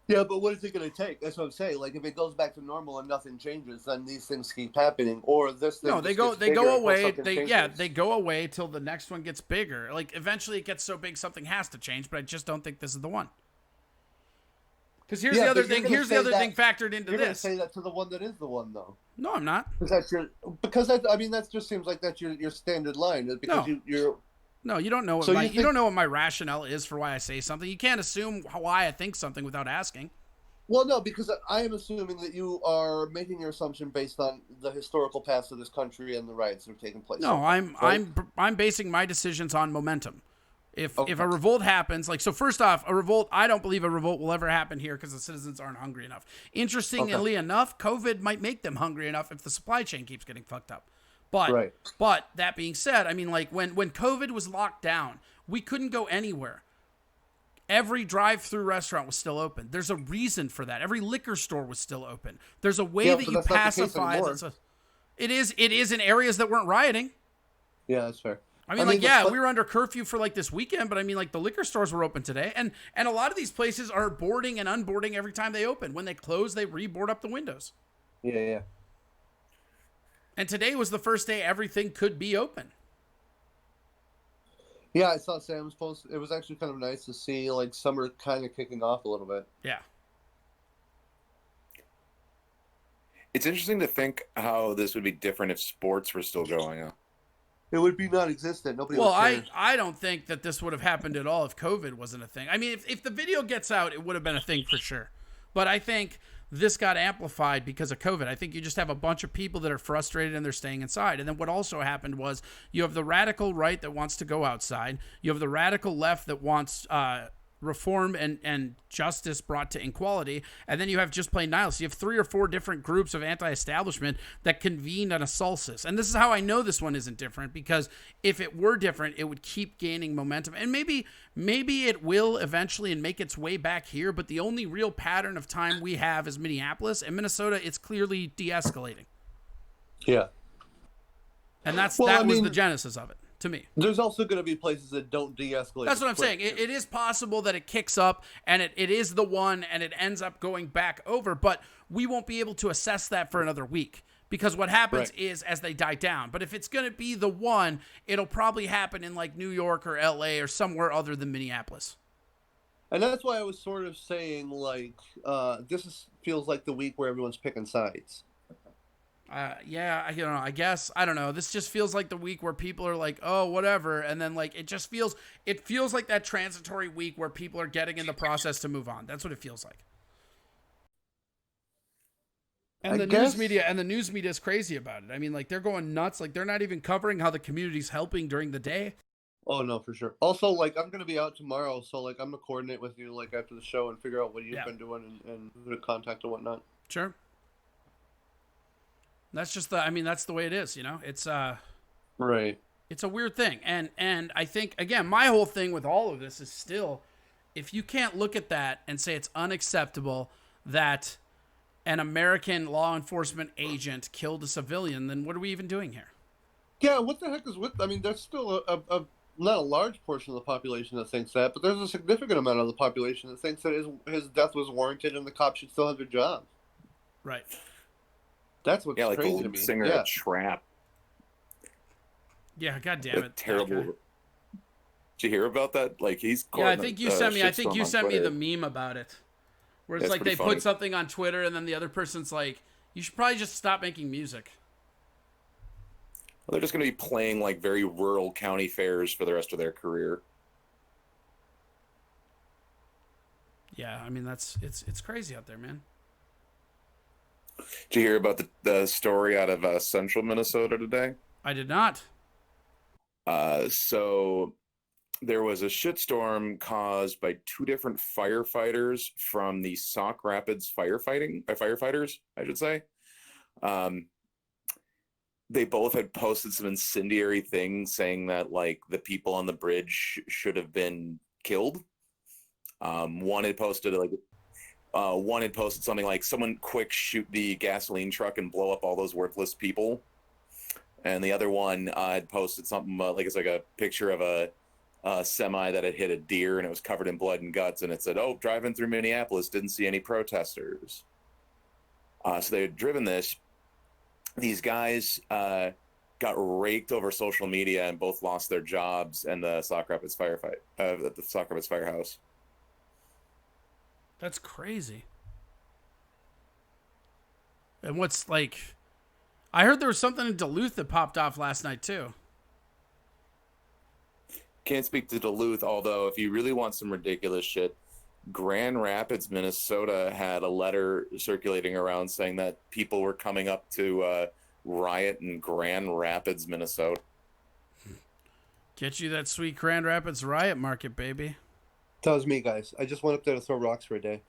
Yeah, but what is it going to take? That's what I'm saying. Like, if it goes back to normal and nothing changes, then these things keep happening. Or this thing they go away. They go away till the next one gets bigger. Like, eventually it gets so big something has to change, but I just don't think this is the one. Because here's the other thing. Here's the other thing factored into this. You're going to this. say that to the one that is the one, though. No, I'm not. That just seems like that's your standard line. Because you're. No, you don't know what you don't know what my rationale is for why I say something. You can't assume why I think something without asking. Well, no, because I am assuming that you are making your assumption based on the historical past of this country and the riots that have taken place. No, I'm basing my decisions on momentum. If a revolt happens, first off, I don't believe a revolt will ever happen here because the citizens aren't hungry enough. Interestingly enough, COVID might make them hungry enough if the supply chain keeps getting fucked up. But that being said, I mean, when COVID was locked down, we couldn't go anywhere. Every drive-through restaurant was still open. There's a reason for that. Every liquor store was still open. There's a way that you pacify. It is in areas that weren't rioting. Yeah, that's fair. I mean, we were under curfew for like this weekend, but I mean, like the liquor stores were open today, and a lot of these places are boarding and unboarding every time they open. When they close, they reboard up the windows. Yeah. And today was the first day everything could be open. Yeah, I saw Sam's post. It was actually kind of nice to see like summer kind of kicking off a little bit. Yeah. It's interesting to think how this would be different if sports were still going on. It would be non-existent. Nobody. Well, would care. I don't think that this would have happened at all if COVID wasn't a thing. I mean, if the video gets out, it would have been a thing for sure. But I think this got amplified because of COVID. I think you just have a bunch of people that are frustrated and they're staying inside. And then what also happened was you have the radical right that wants to go outside. You have the radical left that wants reform and justice brought to equality. And then you have just plain nihilists. You have 3 or 4 different groups of anti-establishment that convened on a solstice. And this is how I know this one isn't different, because if it were different, it would keep gaining momentum. And maybe it will eventually and make its way back here. But the only real pattern of time we have is Minneapolis. And Minnesota, it's clearly de-escalating. Yeah. And that was the genesis of it, to me. There's also going to be places that don't de-escalate. That's what I'm saying. It is possible that it kicks up and it is the one and it ends up going back over, but we won't be able to assess that for another week, because what happens is as they die down. But if it's going to be the one, it'll probably happen in like New York or LA or somewhere other than Minneapolis. And that's why I was sort of saying, like, feels like the week where everyone's picking sides. Yeah, I don't know. I guess, I don't know. This just feels like the week where people are like, oh, whatever. And then like, it feels like that transitory week where people are getting in the process to move on. That's what it feels like. And the news media is crazy about it. I mean, like, they're going nuts. Like, they're not even covering how the community's helping during the day. Oh, no, for sure. Also, like, I'm going to be out tomorrow, so, like, I'm going to coordinate with you, like, after the show and figure out what you've been doing and who to contact and whatnot. Sure. That's just that's the way it is, you know? It's, right. It's a weird thing. And I think, again, my whole thing with all of this is still, if you can't look at that and say it's unacceptable that an American law enforcement agent killed a civilian, then what are we even doing here? Yeah, what the heck is with... I mean, there's still a not a large portion of the population that thinks that, but there's a significant amount of the population that thinks that his death was warranted and the cops should still have their job. Right. That's what's like crazy the to me. Singer of Trap. Yeah, god damn it. Terrible. Did you hear about that? Like, he's I think you sent me the meme about it. Where it's like they put something on Twitter and then the other person's like, you should probably just stop making music. Well, they're just going to be playing like very rural county fairs for the rest of their career. Yeah, I mean, it's crazy out there, man. Did you hear about the story out of central Minnesota today? I did not. So there was a shitstorm caused by 2 different firefighters from the Sauk Rapids firefighters, I should say. They both had posted some incendiary things saying that like the people on the bridge should have been killed. One had posted something like, someone quick shoot the gasoline truck and blow up all those worthless people. And the other one had posted something like, it's like a picture of a semi that had hit a deer and it was covered in blood and guts. And it said, oh, driving through Minneapolis, didn't see any protesters. So they had driven this. These guys got raked over social media and both lost their jobs in the Sauk Rapids the Sauk Rapids firehouse. That's crazy. And what's like, I heard there was something in Duluth that popped off last night too. Can't speak to Duluth, although if you really want some ridiculous shit, Grand Rapids, Minnesota had a letter circulating around saying that people were coming up to riot in Grand Rapids, Minnesota. Get you that sweet Grand Rapids riot market, baby. That was me, guys. I just went up there to throw rocks for a day.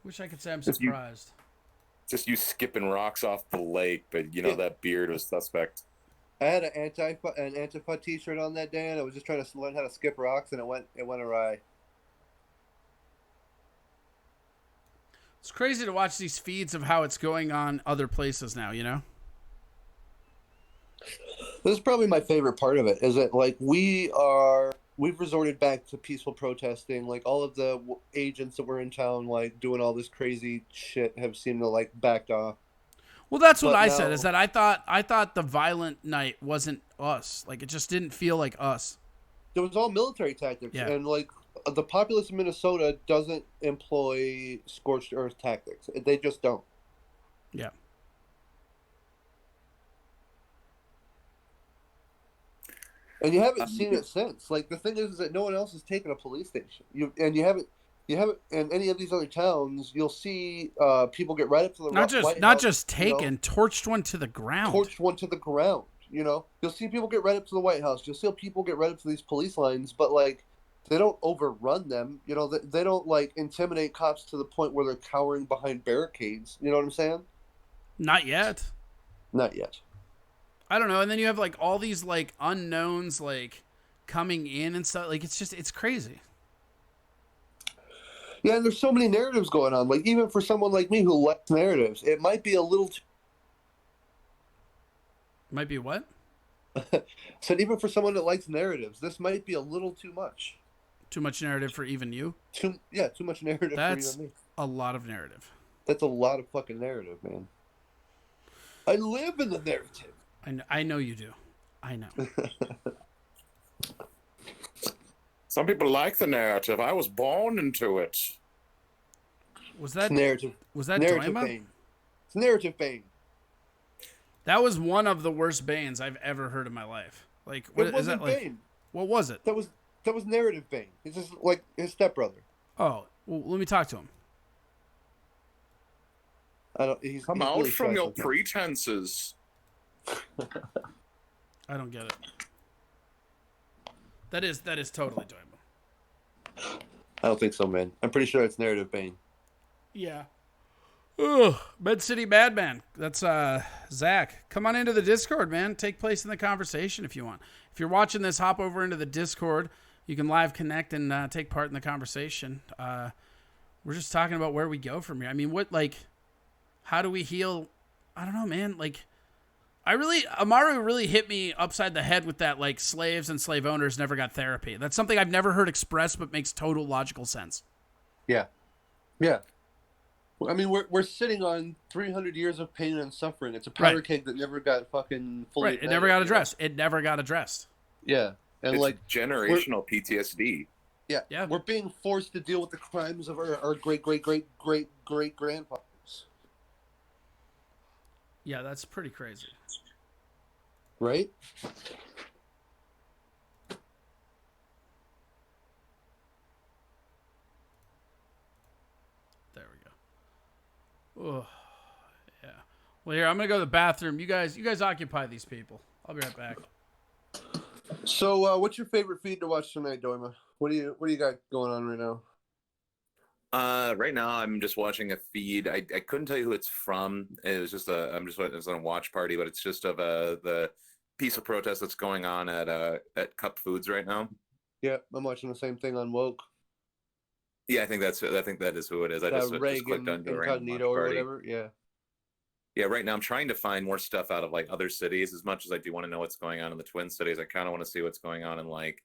Wish I could say I'm surprised. Just you skipping rocks off the lake, but you know that beard was suspect. I had an Antifa T-shirt on that day, and I was just trying to learn how to skip rocks, and it went awry. It's crazy to watch these feeds of how it's going on other places now, you know? This is probably my favorite part of it, is that like we've resorted back to peaceful protesting. Like all of the agents that were in town, like doing all this crazy shit, have seemed to like backed off. Well, that's what I said, is that I thought the violent night wasn't us. Like, it just didn't feel like us. It was all military tactics. Yeah. And, like, the populace of Minnesota doesn't employ scorched earth tactics. They just don't. Yeah. And you haven't seen it since. Like, the thing is that no one else has taken a police station. You haven't in any of these other towns. You'll see people get right up to the White House, not just taken, you know, torched one to the ground. You know, you'll see people get right up to the White House. You'll see people get right up to these police lines, but like they don't overrun them. You know, they don't like intimidate cops to the point where they're cowering behind barricades. You know what I'm saying? Not yet. Not yet. I don't know. And then you have like all these like unknowns like coming in and stuff. Like it's crazy. Yeah, and there's so many narratives going on. Like, even for someone like me who likes narratives, it might be a little Might be what? So even for someone that likes narratives, this might be a little too much. Too much narrative for even you? Too much narrative for even me. A lot of narrative. That's a lot of fucking narrative, man. I live in the narrative. I know you do. I know. Some people like the narrative. I was born into it. Was that narrative? Was that narrative Doima? Bane? It's narrative Bane. That was one of the worst Banes I've ever heard in my life. Like, what It is that wasn't like? Bane. What was it? That was narrative Bane. It's just like his stepbrother. Oh, well, let me talk to him. He's Come out really from your something. pretenses. I don't get it. That is totally Doima. I don't think so, man. I'm pretty sure it's narrative Bane. Yeah. Ugh, Med City Madman. That's Zach. Come on into the Discord, man. Take place in the conversation if you want. If you're watching this, hop over into the Discord. You can live connect and take part in the conversation. We're just talking about where we go from here. I mean, how do we heal? I don't know, man. Like, Amaru really hit me upside the head with that, like, slaves and slave owners never got therapy. That's something I've never heard expressed, but makes total logical sense. Yeah. Yeah. I mean, we're sitting on 300 years of pain and suffering. It's a powder keg that never got fucking fully. Right. It never got addressed. It never got addressed. Yeah. And it's like generational PTSD. Yeah. Yeah. We're being forced to deal with the crimes of our great grandfathers. Yeah, that's pretty crazy. Right? There we go. Oh, yeah. Well, here, I'm going to go to the bathroom. You guys occupy these people. I'll be right back. So, what's your favorite feed to watch tonight, Doima? What do you got going on right now? Right now I'm just watching a feed. I couldn't tell you who it's from. It was just it's on a watch party, but it's just of the peaceful protest that's going on at Cup Foods right now. Yeah, I'm watching the same thing on Woke. Yeah, I think that is who it is. I just clicked on Incognito or whatever. Yeah. Yeah, right now I'm trying to find more stuff out of like other cities. As much as I do want to know what's going on in the Twin Cities, I kind of want to see what's going on in like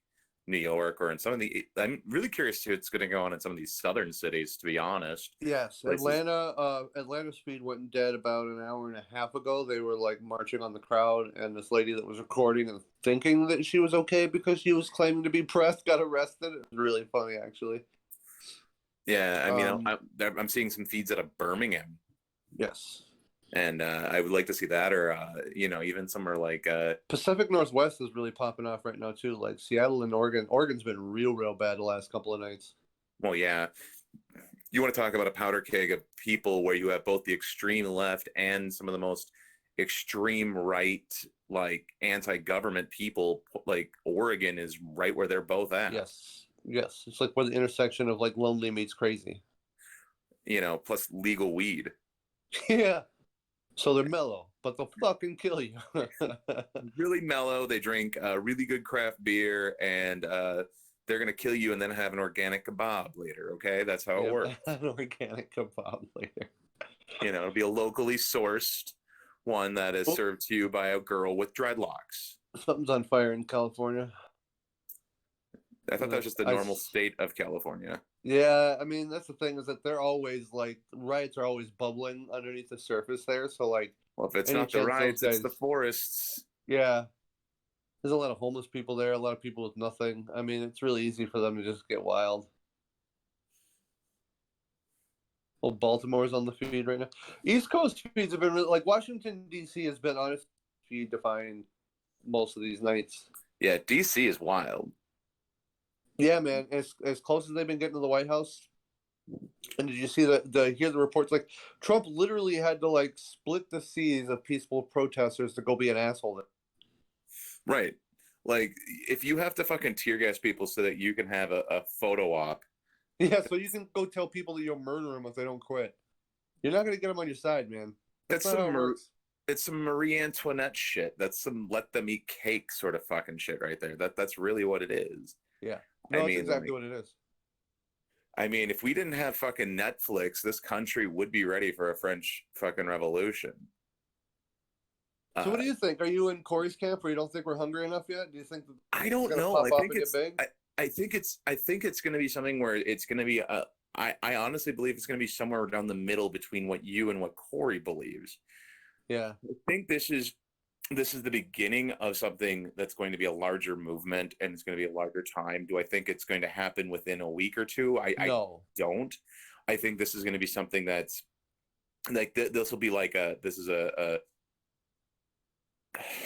New York or in some of the. I'm really curious to what's going to go on in some of these southern cities. To be honest. Yes, Atlanta's feed went dead about an hour and a half ago. They were like marching on the crowd, and this lady that was recording and thinking that she was okay because she was claiming to be pressed got arrested. It was really funny, actually. Yeah, I mean, I'm seeing some feeds out of Birmingham. Yes. And I would like to see that, or even somewhere like Pacific Northwest is really popping off right now too. Like Seattle and Oregon. Oregon's been real bad the last couple of nights. Well, yeah. You want to talk about a powder keg of people where you have both the extreme left and some of the most extreme right, like anti-government people. Like Oregon is right where they're both at. Yes. It's like where the intersection of like lonely meets crazy. Plus legal weed. Yeah. So they're mellow. but they'll fucking kill you. Really mellow. They drink really good craft beer, and they're gonna kill you and then have an organic kebab later. Okay, that's how it works. An organic kebab later. You know, it'll be a locally sourced one that is served to you by a girl with dreadlocks. Something's on fire in California. I thought that was just the normal state of California. Yeah, I mean, that's the thing, is that they're always like, riots are always bubbling underneath the surface there. So like, well, if it's not the riots, it's the forests. Yeah, there's a lot of homeless people there, a lot of people with nothing. I mean, it's really easy for them to just get wild. Well, Baltimore's on the feed right now. East Coast feeds have been really, like, Washington D.C. has been on its feed to find most of these nights. Yeah, D.C. is wild. Yeah, man, as close as they've been getting to the White House. And did you see hear the reports? Like, Trump literally had to like split the seas of peaceful protesters to go be an asshole. Right. Like, if you have to fucking tear gas people so that you can have a photo op. Yeah, so you can go tell people that you'll murder them if they don't quit. You're not gonna get them on your side, man. It's some Marie Antoinette shit. That's some let them eat cake sort of fucking shit right there. That's really what it is. Yeah. No, that's exactly what it is. I mean, if we didn't have fucking Netflix, this country would be ready for a French fucking revolution. So what do you think? Are you in Corey's camp, or you don't think we're hungry enough yet? Do you think I don't know. I think it's going to be something where it's going to be I honestly believe it's going to be somewhere down the middle between what you and what Corey believes. Yeah. I think this is the beginning of something that's going to be a larger movement, and it's going to be a larger time. Do I think it's going to happen within a week or two? No. I don't. I think this is going to be something that's like this will be like this is a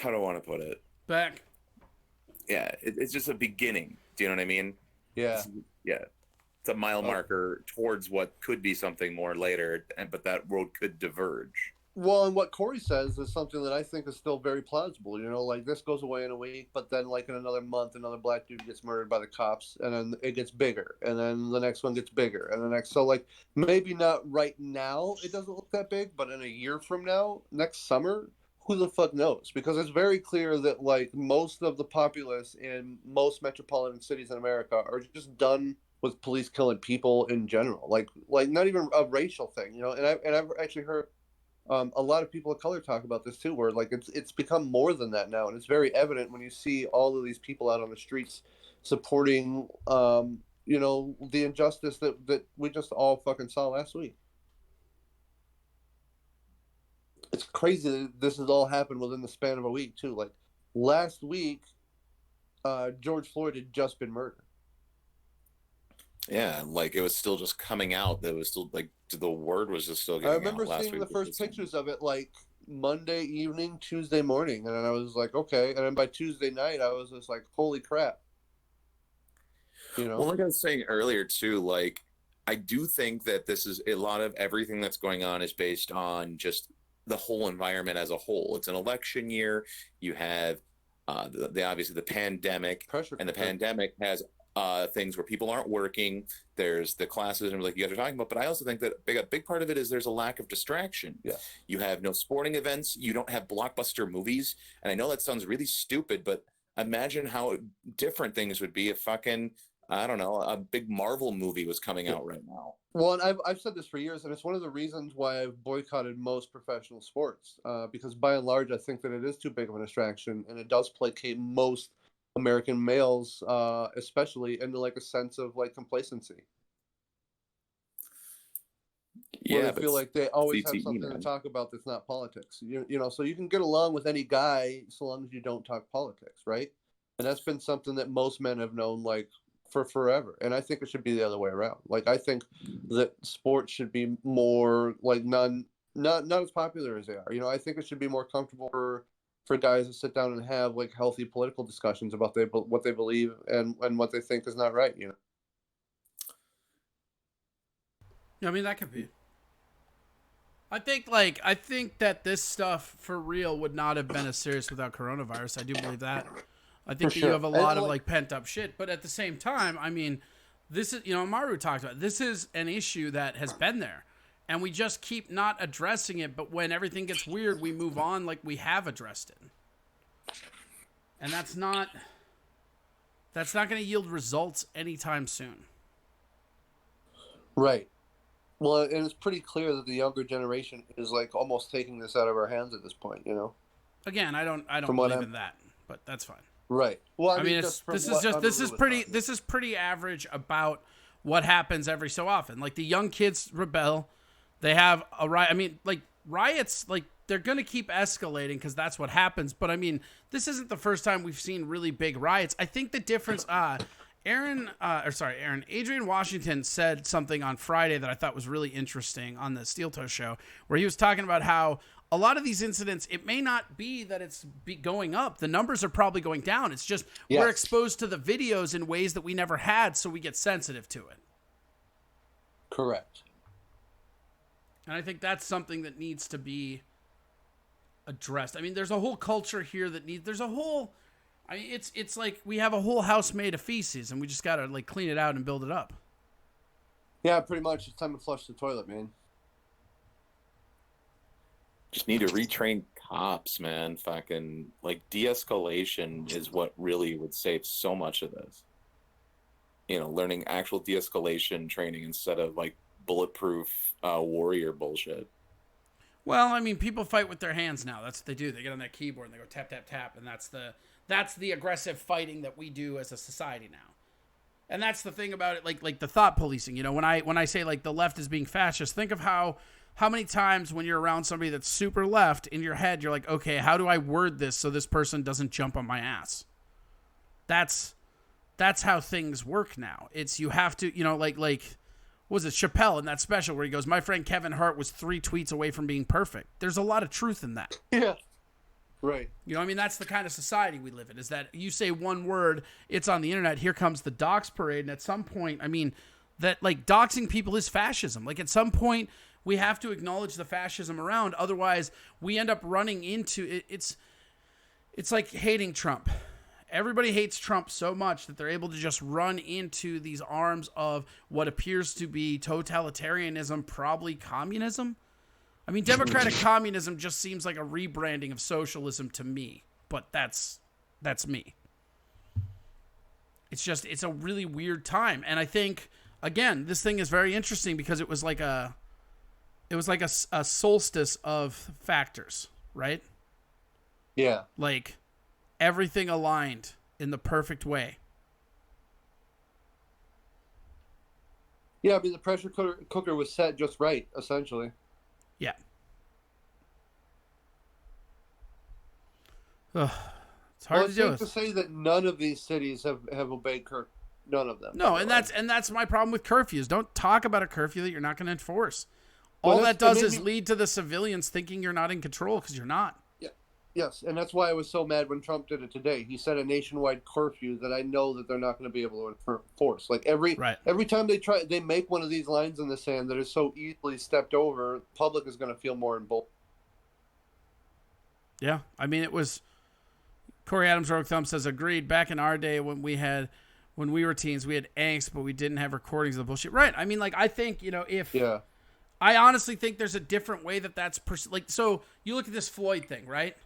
how do I want to put it? Back. Yeah, it's just a beginning. Do you know what I mean? Yeah. Yeah. It's a mile marker towards what could be something more later, but that road could diverge. Well, and what Corey says is something that I think is still very plausible. You know, like, this goes away in a week, but then like in another month, another black dude gets murdered by the cops, and then it gets bigger, and then the next one gets bigger, and the next. So like, maybe not right now, it doesn't look that big, but in a year from now, next summer, who the fuck knows? Because it's very clear that like most of the populace in most metropolitan cities in America are just done with police killing people in general. Like not even a racial thing, you know. And I've actually heard a lot of people of color talk about this too, where like it's become more than that now, and it's very evident when you see all of these people out on the streets supporting you know, the injustice that we just all fucking saw last week. It's crazy that this has all happened within the span of a week too. Like, last week George Floyd had just been murdered. Yeah, like, it was still just coming out. That was still like the word was just still getting out. I remember seeing the first pictures of it like Monday evening, Tuesday morning, and I was like, okay. And then by Tuesday night, I was just like, holy crap. You know? Well, like I was saying earlier too, like, I do think that this is a lot of everything that's going on is based on just the whole environment as a whole. It's an election year. You have the obviously the pandemic, and the pandemic has things where people aren't working. There's the classism, like you guys are talking about, but I also think that a big part of it is there's a lack of distraction. Yeah. You have no sporting events. You don't have blockbuster movies. And I know that sounds really stupid, but imagine how different things would be if fucking, I don't know, a big Marvel movie was coming out right now. Well, and I've said this for years, and it's one of the reasons why I've boycotted most professional sports, because by and large, I think that it is too big of a distraction, and it does placate most American males, especially, into like a sense of like complacency. Yeah, I feel like they always have something to talk about that's not politics. You know, so you can get along with any guy so long as you don't talk politics, right? And that's been something that most men have known like for forever. And I think it should be the other way around. Like, I think that sports should be more like not as popular as they are. You know, I think it should be more comfortable for guys to sit down and have like healthy political discussions about what they believe and what they think is not right, you know. Yeah, I mean, that could be. I think that this stuff for real would not have been as serious without coronavirus. I do believe that. I think that you have a lot of like pent up shit, but at the same time, I mean, this is, you know, Amaru talked about, this is an issue that has been there. And we just keep not addressing it, but when everything gets weird, we move on like we have addressed it. And that's not going to yield results anytime soon. Right. Well, and it's pretty clear that the younger generation is like almost taking this out of our hands at this point, you know. Again, I don't believe in that, but that's fine. Right. Well, I mean, this is pretty average about what happens every so often. Like the young kids rebel, they have a riot. I mean, like riots, like they're going to keep escalating because that's what happens. But I mean, this isn't the first time we've seen really big riots. I think the difference, Adrian Washington said something on Friday that I thought was really interesting on the Steel Toe show, where he was talking about how a lot of these incidents, it may not be that it's going up. The numbers are probably going down. It's just we're exposed to the videos in ways that we never had, so we get sensitive to it. Correct. And I think that's something that needs to be addressed. I mean, there's a whole culture here that it's like we have a whole house made of feces, and we just got to like clean it out and build it up. Yeah, pretty much. It's time to flush the toilet, man. Just need to retrain cops, man. Fucking like de-escalation is what really would save so much of this. You know, learning actual de-escalation training instead of like bulletproof warrior bullshit. Well, I mean, people fight with their hands now. That's what they do. They get on that keyboard and they go tap, tap, tap, and that's the aggressive fighting that we do as a society now. And that's the thing about it, like the thought policing. You know, when I say like the left is being fascist, think of how many times when you're around somebody that's super left, in your head you're like, okay, how do I word this so this person doesn't jump on my ass? That's how things work now. It's you have to, you know, like what was it, Chappelle in that special where he goes, my friend Kevin Hart was 3 tweets away from being perfect. There's a lot of truth in that. Yeah. Right. You know, I mean, that's the kind of society we live in, is that you say one word, it's on the internet, here comes the dox parade, and at some point, I mean, that, like, doxing people is fascism. Like, at some point, we have to acknowledge the fascism around, otherwise, we end up running into, it's like hating Trump. Everybody hates Trump so much that they're able to just run into these arms of what appears to be totalitarianism, probably communism. I mean, democratic communism just seems like a rebranding of socialism to me, but that's me. It's a really weird time. And I think, again, this thing is very interesting because it was like a solstice of factors, right? Yeah. Like everything aligned in the perfect way. Yeah, I mean, the pressure cooker was set just right, essentially. Yeah. Ugh, it's hard to do. It's safe to say that none of these cities have obeyed curfew. None of them. No, and that's my problem with curfews. Don't talk about a curfew that you're not going to enforce. All that does is lead to the civilians thinking you're not in control because you're not. Yeah. Yes, and that's why I was so mad when Trump did it today. He set a nationwide curfew that I know that they're not going to be able to enforce. Like every time they make one of these lines in the sand that is so easily stepped over, the public is going to feel more emboldened. Yeah, I mean, it was. Corey Adams Rogue Thumb says, agreed. Back in our day when we were teens, we had angst, but we didn't have recordings of the bullshit. Right. I mean, like, I think, you know, I honestly think there's a different way that's so you look at this Floyd thing, right?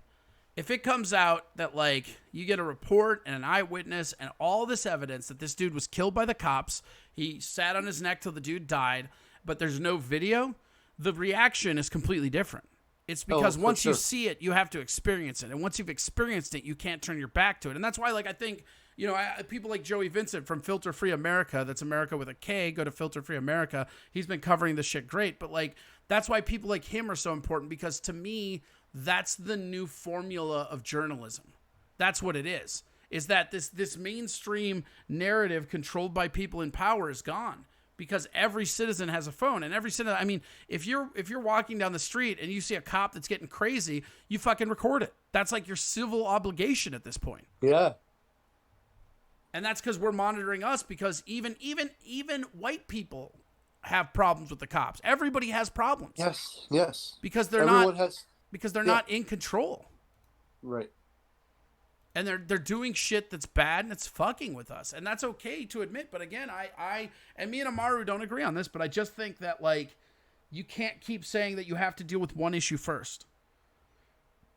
If it comes out that, like, you get a report and an eyewitness and all this evidence that this dude was killed by the cops, he sat on his neck till the dude died, but there's no video, the reaction is completely different. It's because once you see it, you have to experience it. And once you've experienced it, you can't turn your back to it. And that's why, like, I think, you know, people like Joey Vincent from Filter Free America, that's America with a K, go to Filter Free America. He's been covering this shit great. But, like, that's why people like him are so important, because to me, that's the new formula of journalism. That's what it is that this mainstream narrative controlled by people in power is gone. Because every citizen has a phone, and every citizen, I mean, if you're walking down the street and you see a cop that's getting crazy, you fucking record it. That's like your civil obligation at this point. Yeah. And that's because we're monitoring us, because even white people have problems with the cops. Everybody has problems. Yes. Because they're not in control. Right. And they're doing shit that's bad, and it's fucking with us. And that's okay to admit. But again, I and me and Amaru don't agree on this, but I just think that, like, you can't keep saying that you have to deal with one issue first.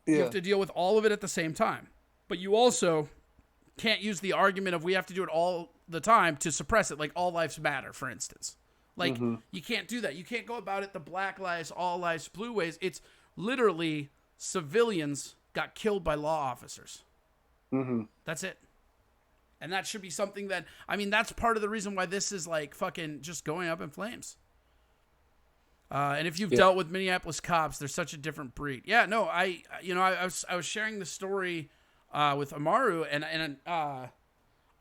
Yeah. You have to deal with all of it at the same time. But you also can't use the argument of we have to do it all the time to suppress it, like all lives matter, for instance. Like, you can't do that. You can't go about it the black lives, all lives, blue ways. It's literally civilians got killed by law officers. That's it. And that should be something that, I mean, that's part of the reason why this is like fucking just going up in flames. And if you've dealt with Minneapolis cops, they're such a different breed. Yeah, no, I was sharing the story with Amaru, and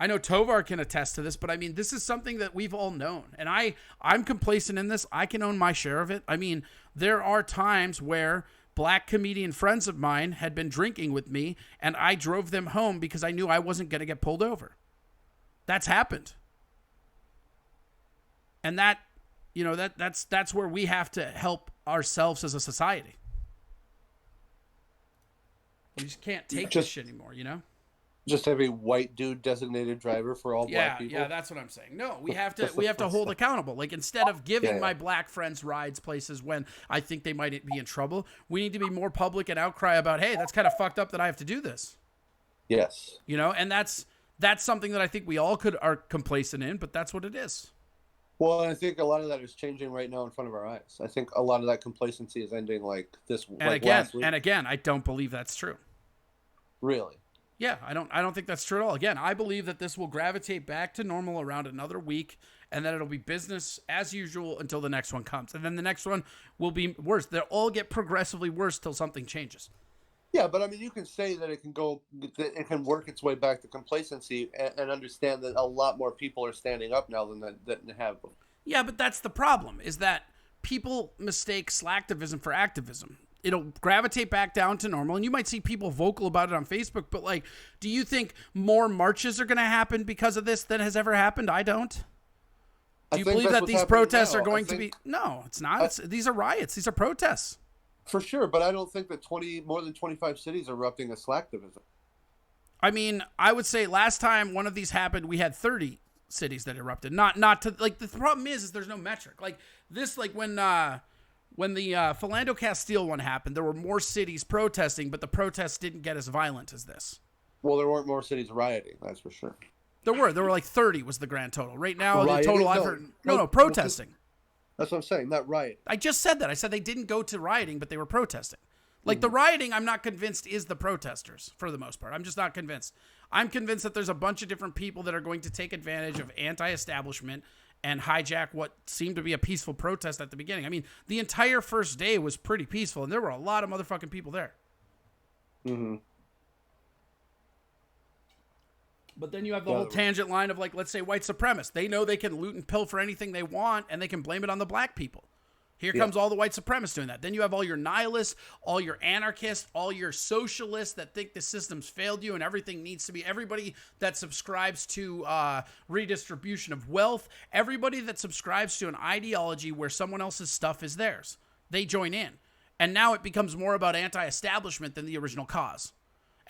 I know Tovar can attest to this, but I mean, this is something that we've all known. And I'm complacent in this. I can own my share of it. I mean, there are times where black comedian friends of mine had been drinking with me, and I drove them home because I knew I wasn't going to get pulled over. That's happened. And that, you know, that's where we have to help ourselves as a society. We just can't take this shit anymore, you know? Just have a white dude designated driver for all black people. Yeah, that's what I'm saying. No, we have to hold accountable. Like, instead of giving my black friends rides places when I think they might be in trouble, we need to be more public and outcry about, hey, that's kind of fucked up that I have to do this. Yes. You know, and that's something that I think we all are complacent in, but that's what it is. Well, I think a lot of that is changing right now in front of our eyes. I think a lot of that complacency is ending like this. Last week. And again, I don't believe that's true. Really? Yeah, I don't think that's true at all. Again, I believe that this will gravitate back to normal around another week, and then it'll be business as usual until the next one comes. And then the next one will be worse. They'll all get progressively worse till something changes. Yeah, but I mean, you can say that it can work its way back to complacency and understand that a lot more people are standing up now than have. Yeah, but that's the problem, is that people mistake slacktivism for activism. It'll gravitate back down to normal, and you might see people vocal about it on Facebook, but like, do you think more marches are going to happen because of this than has ever happened? I don't. Do you believe that these protests are going to be... No, it's not. These are riots. These are protests. For sure, but I don't think that more than 25 cities are erupting as slacktivism. I mean, I would say last time one of these happened, we had 30 cities that erupted. Not to... Like, the problem is there's no metric. Like, this, like, when the Philando Castile one happened, there were more cities protesting, but the protests didn't get as violent as this. Well, there weren't more cities rioting, that's for sure. There were like 30 was the grand total. Right now, rioting? The total I've heard... No, protesting. That's what I'm saying, not riot. I just said that. I said they didn't go to rioting, but they were protesting. Like, the rioting, I'm not convinced is the protesters, for the most part. I'm just not convinced. I'm convinced that there's a bunch of different people that are going to take advantage of anti-establishment and hijack what seemed to be a peaceful protest at the beginning. I mean, the entire first day was pretty peaceful, and there were a lot of motherfucking people there. Mm-hmm. But then you have the whole tangent line of, like, let's say white supremacists. They know they can loot and pilfer anything they want, and they can blame it on the black people. Here comes all the white supremacists doing that. Then you have all your nihilists, all your anarchists, all your socialists that think the system's failed you and everything needs to be... Everybody that subscribes to redistribution of wealth, everybody that subscribes to an ideology where someone else's stuff is theirs. They join in. And now it becomes more about anti-establishment than the original cause.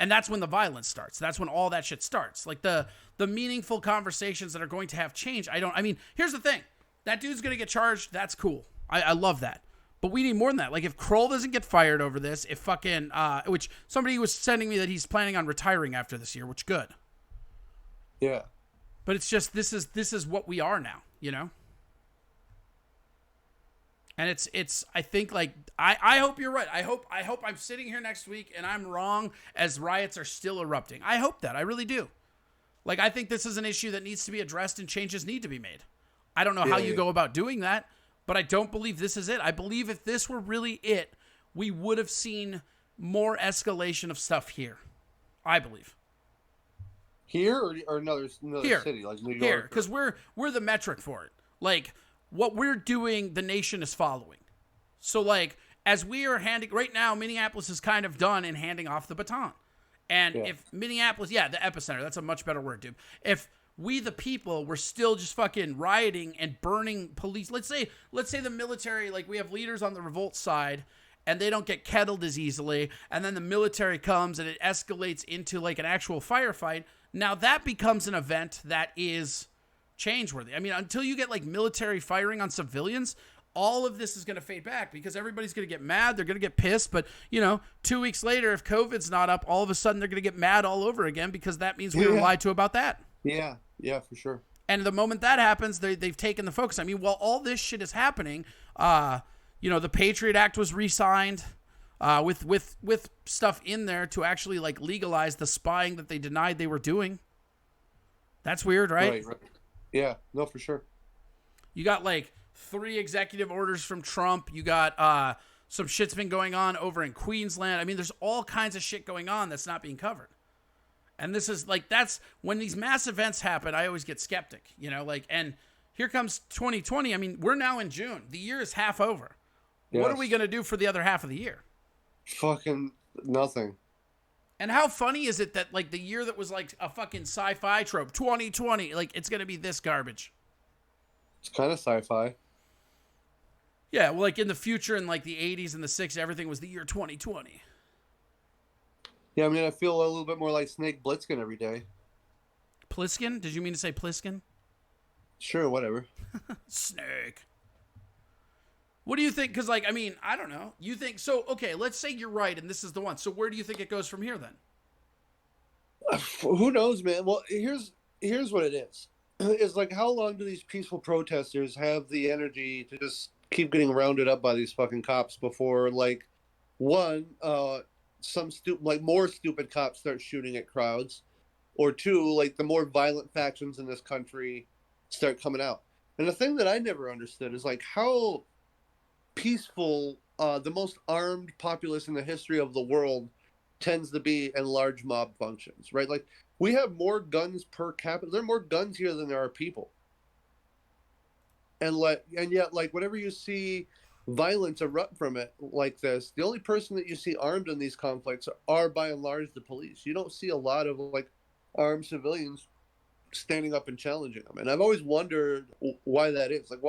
And that's when the violence starts. That's when all that shit starts. Like, the meaningful conversations that are going to have change. I mean, here's the thing. That dude's going to get charged. That's cool. I love that. But we need more than that. Like, if Kroll doesn't get fired over this, if fucking, which somebody was sending me that he's planning on retiring after this year, which good. Yeah. But it's just, this is what we are now, you know? And it's I think, like, I hope you're right. I hope I'm sitting here next week and I'm wrong as riots are still erupting. I hope that. I really do. Like, I think this is an issue that needs to be addressed and changes need to be made. I don't know how you go about doing that, but I don't believe this is it. I believe if this were really it, we would have seen more escalation of stuff here. I believe. Here or another city, like New York? Here, because we're the metric for it. Like, what we're doing, the nation is following. So, like, as we are handing... Right now, Minneapolis is kind of done in handing off the baton. And if Minneapolis... Yeah, the epicenter. That's a much better word, dude. If we, the people, were still just fucking rioting and burning police... Let's say the military... Like, we have leaders on the revolt side, and they don't get kettled as easily, and then the military comes, and it escalates into, like, an actual firefight. Now, that becomes an event that is... change-worthy. I mean, until you get, like, military firing on civilians, all of this is going to fade back because everybody's going to get mad. They're going to get pissed. But, 2 weeks later, if COVID's not up, all of a sudden they're going to get mad all over again because that means we were lied to about that. Yeah, for sure. And the moment that happens, they've taken the focus. I mean, while all this shit is happening, the Patriot Act was re-signed with stuff in there to actually like legalize the spying that they denied they were doing. That's weird, right? Right. Yeah, no, for sure. You got like 3 executive orders from Trump. You got some shit's been going on over in Queensland. I mean, there's all kinds of shit going on that's not being covered. And this is like, that's when these mass events happen, I always get skeptic, and here comes 2020. I mean, we're now in June. The year is half over. Yes. What are we going to do for the other half of the year? Fucking nothing. And how funny is it that like the year that was like a fucking sci-fi trope, 2020, like it's going to be this garbage? It's kind of sci-fi. Yeah, well, like in the future, in like the 80s and the 60s, everything was the year 2020. Yeah, I mean, I feel a little bit more like Snake Plissken every day. Plissken? Did you mean to say Plissken? Sure, whatever. Snake. What do you think? Because, like, I mean, I don't know. You think so? Okay, let's say you're right, and this is the one. So where do you think it goes from here then? Who knows, man? Well, here's what it is. It's like, how long do these peaceful protesters have the energy to just keep getting rounded up by these fucking cops before, like, one, more stupid cops start shooting at crowds, or 2, like the more violent factions in this country start coming out. And the thing that I never understood is like how peaceful the most armed populace in the history of the world tends to be in large mob functions, right? Like we have more guns per capita. There are more guns here than there are people. And yet, like whenever you see violence erupt from it like this, the only person that you see armed in these conflicts are by and large the police. You don't see a lot of like armed civilians standing up and challenging them. And I've always wondered why that is. Like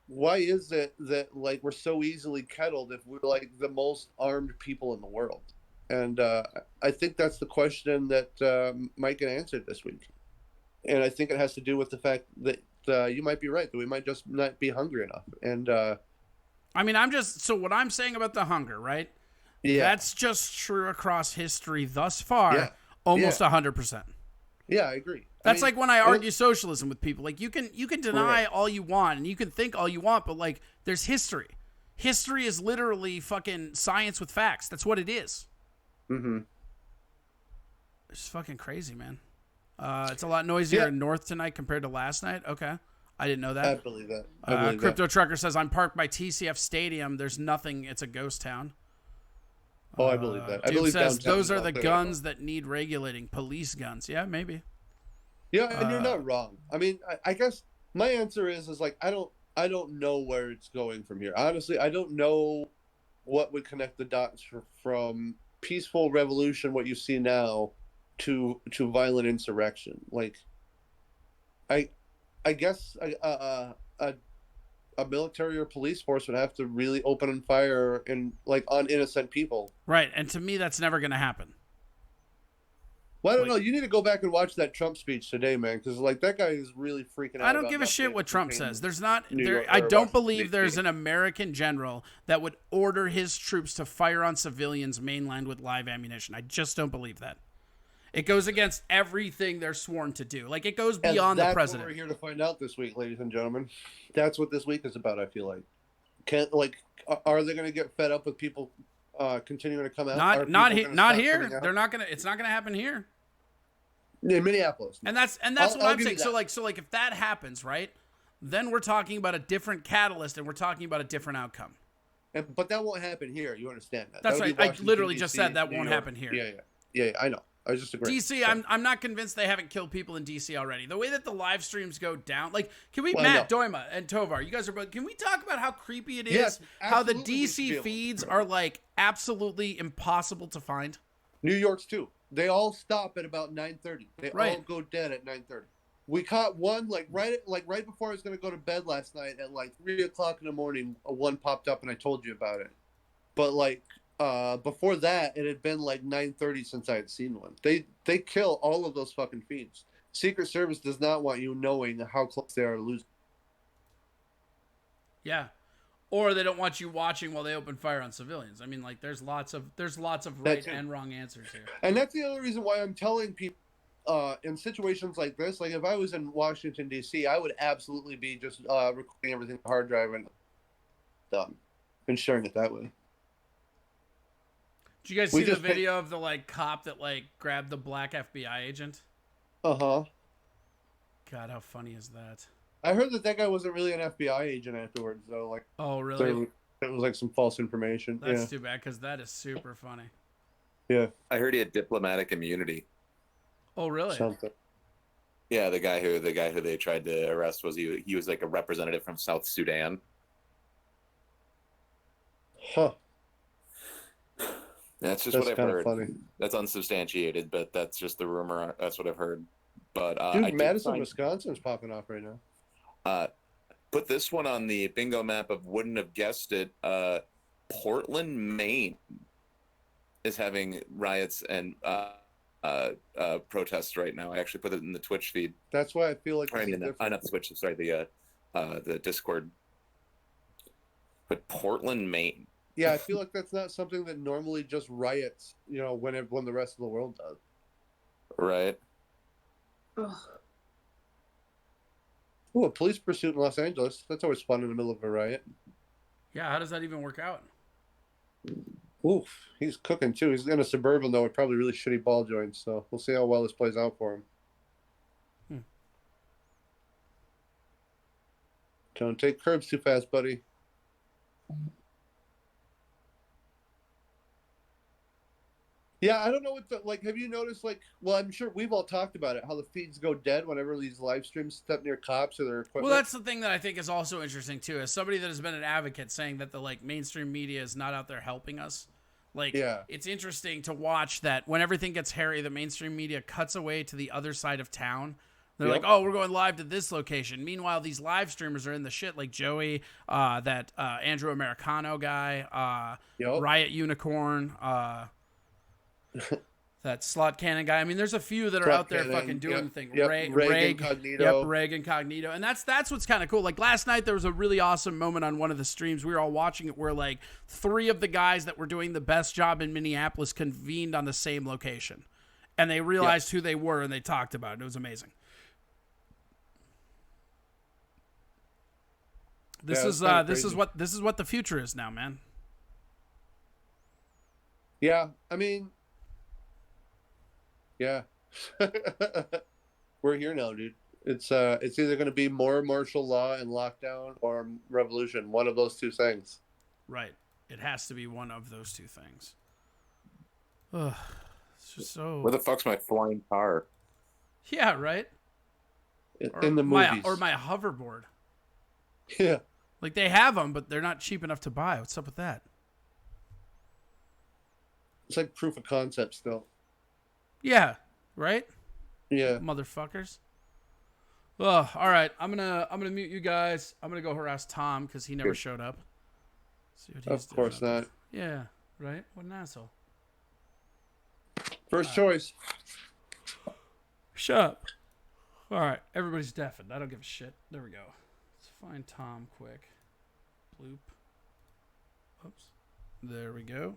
why is it that like we're so easily kettled if we're like the most armed people in the world? And I think that's the question that might get answered this week. And I think it has to do with the fact that you might be right, that we might just not be hungry enough. And I mean, so what I'm saying about the hunger, right? Yeah. That's just true across history thus far, almost 100%. Yeah, I agree. That's like when I argue socialism with people. Like you can deny all you want and you can think all you want, but like there's history. History is literally fucking science with facts. That's what it is. Mm-hmm. It's fucking crazy, man. It's a lot noisier in North tonight compared to last night. Okay. I didn't know that. I believe that. Crypto Trucker says, I'm parked by TCF Stadium. There's nothing. It's a ghost town. Oh, I believe that. Dude says, those are the guns that need regulating. Police guns. Yeah, maybe. Yeah, and you're not wrong. I mean, I guess my answer is like, I don't know where it's going from here. Honestly, I don't know what would connect the dots from peaceful revolution, what you see now, to violent insurrection. Like, I guess a military or police force would have to really open fire on innocent people. Right, and to me, that's never going to happen. Well, I don't know. You need to go back and watch that Trump speech today, man, because like that guy is really freaking out. I don't give a shit what Trump says. There's not. I don't believe there's an American general that would order his troops to fire on civilians mainland with live ammunition. I just don't believe that. It goes against everything they're sworn to do. Like it goes beyond the president. That's what we're here to find out this week, ladies and gentlemen. That's what this week is about. I feel like. Are they going to get fed up with people continuing to come out? Not here. They're not gonna. It's not gonna happen here. In Minneapolis. And that's what I'm saying. So like if that happens, right, then we're talking about a different catalyst and we're talking about a different outcome. But that won't happen here. You understand that? That's right. I literally just said that won't happen here. Yeah. I know. I was just agreeing. DC, so. I'm not convinced they haven't killed people in DC already. The way that the live streams go down, like, can we, Matt, Doima, and Tovar, you guys are both, can we talk about how creepy it is? Yes, how the DC feeds are, like, absolutely impossible to find? New York's too. They all stop at about 9:30. They all go dead at 9:30. We caught one, right before I was going to go to bed last night at, 3 o'clock in the morning, one popped up and I told you about it. But, before that, it had been 9:30 since I had seen one. They kill all of those fucking feeds. Secret Service does not want you knowing how close they are to losing. Yeah. Or they don't want you watching while they open fire on civilians. I mean, like, there's lots of right and wrong answers here. And that's the other reason why I'm telling people, in situations like this, like if I was in Washington D.C., I would absolutely be just recording everything on the hard drive and done, and sharing it that way. Did you guys see the video of the like cop that like grabbed the black FBI agent? Uh-huh. God, how funny is that? I heard that guy wasn't really an FBI agent afterwards, though. Like, oh, really? It was like some false information. That's too bad, because that is super funny. Yeah. I heard he had diplomatic immunity. Oh, really? Something. Yeah, the guy who they tried to arrest was he was like a representative from South Sudan. Huh. That's just what I've heard. Funny. That's unsubstantiated, but that's just the rumor. That's what I've heard. But dude, Madison, Wisconsin's popping off right now. Put this one on the bingo map of wouldn't have guessed it. Portland, Maine is having riots and protests right now. I actually put it in the Twitch feed. That's why I feel like not the Twitch. Sorry, the Discord. But Portland, Maine. Yeah, I feel like that's not something that normally just riots. You know, when the rest of the world does. Right. Oh, a police pursuit in Los Angeles. That's always fun in the middle of a riot. Yeah, how does that even work out? Oof, he's cooking too. He's in a Suburban, though, with probably really shitty ball joints, so we'll see how well this plays out for him. Don't take curbs too fast, buddy. Yeah, I don't know what have you noticed, well, I'm sure we've all talked about it, how the feeds go dead whenever these live streams step near cops or their equipment? Well, that's the thing that I think is also interesting, too, as somebody that has been an advocate saying that the, mainstream media is not out there helping us. It's interesting to watch that when everything gets hairy, the mainstream media cuts away to the other side of town. They're like, oh, we're going live to this location. Meanwhile, these live streamers are in the shit, like Joey, that Andrew Americano guy, Riot Unicorn, that Slot Cannon guy. I mean, there's a few that are out there fucking doing things. Reg Incognito. Reg Incognito. And that's what's kind of cool. Like last night, there was a really awesome moment on one of the streams. We were all watching it where like 3 of the guys that were doing the best job in Minneapolis convened on the same location. And they realized who they were and they talked about it. It was amazing. This is what the future is now, man. Yeah, I mean, yeah, we're here now, dude. It's either going to be more martial law and lockdown or revolution. One of those two things. Right. It has to be one of those two things. Ugh, it's just so. Where the fuck's my flying car? Yeah, right. In the movies. Or my hoverboard. Yeah. Like they have them, but they're not cheap enough to buy. What's up with that? It's like proof of concept still. Yeah, right? Yeah. Motherfuckers. Oh, all right. I'm gonna mute you guys. I'm gonna go harass Tom because he never showed up. See what he's of course doing. not. Yeah, right? What an asshole. First choice. Shut up. All right, everybody's deafened. I don't give a shit. There we go. Let's find Tom quick. Bloop. Oops. There we go.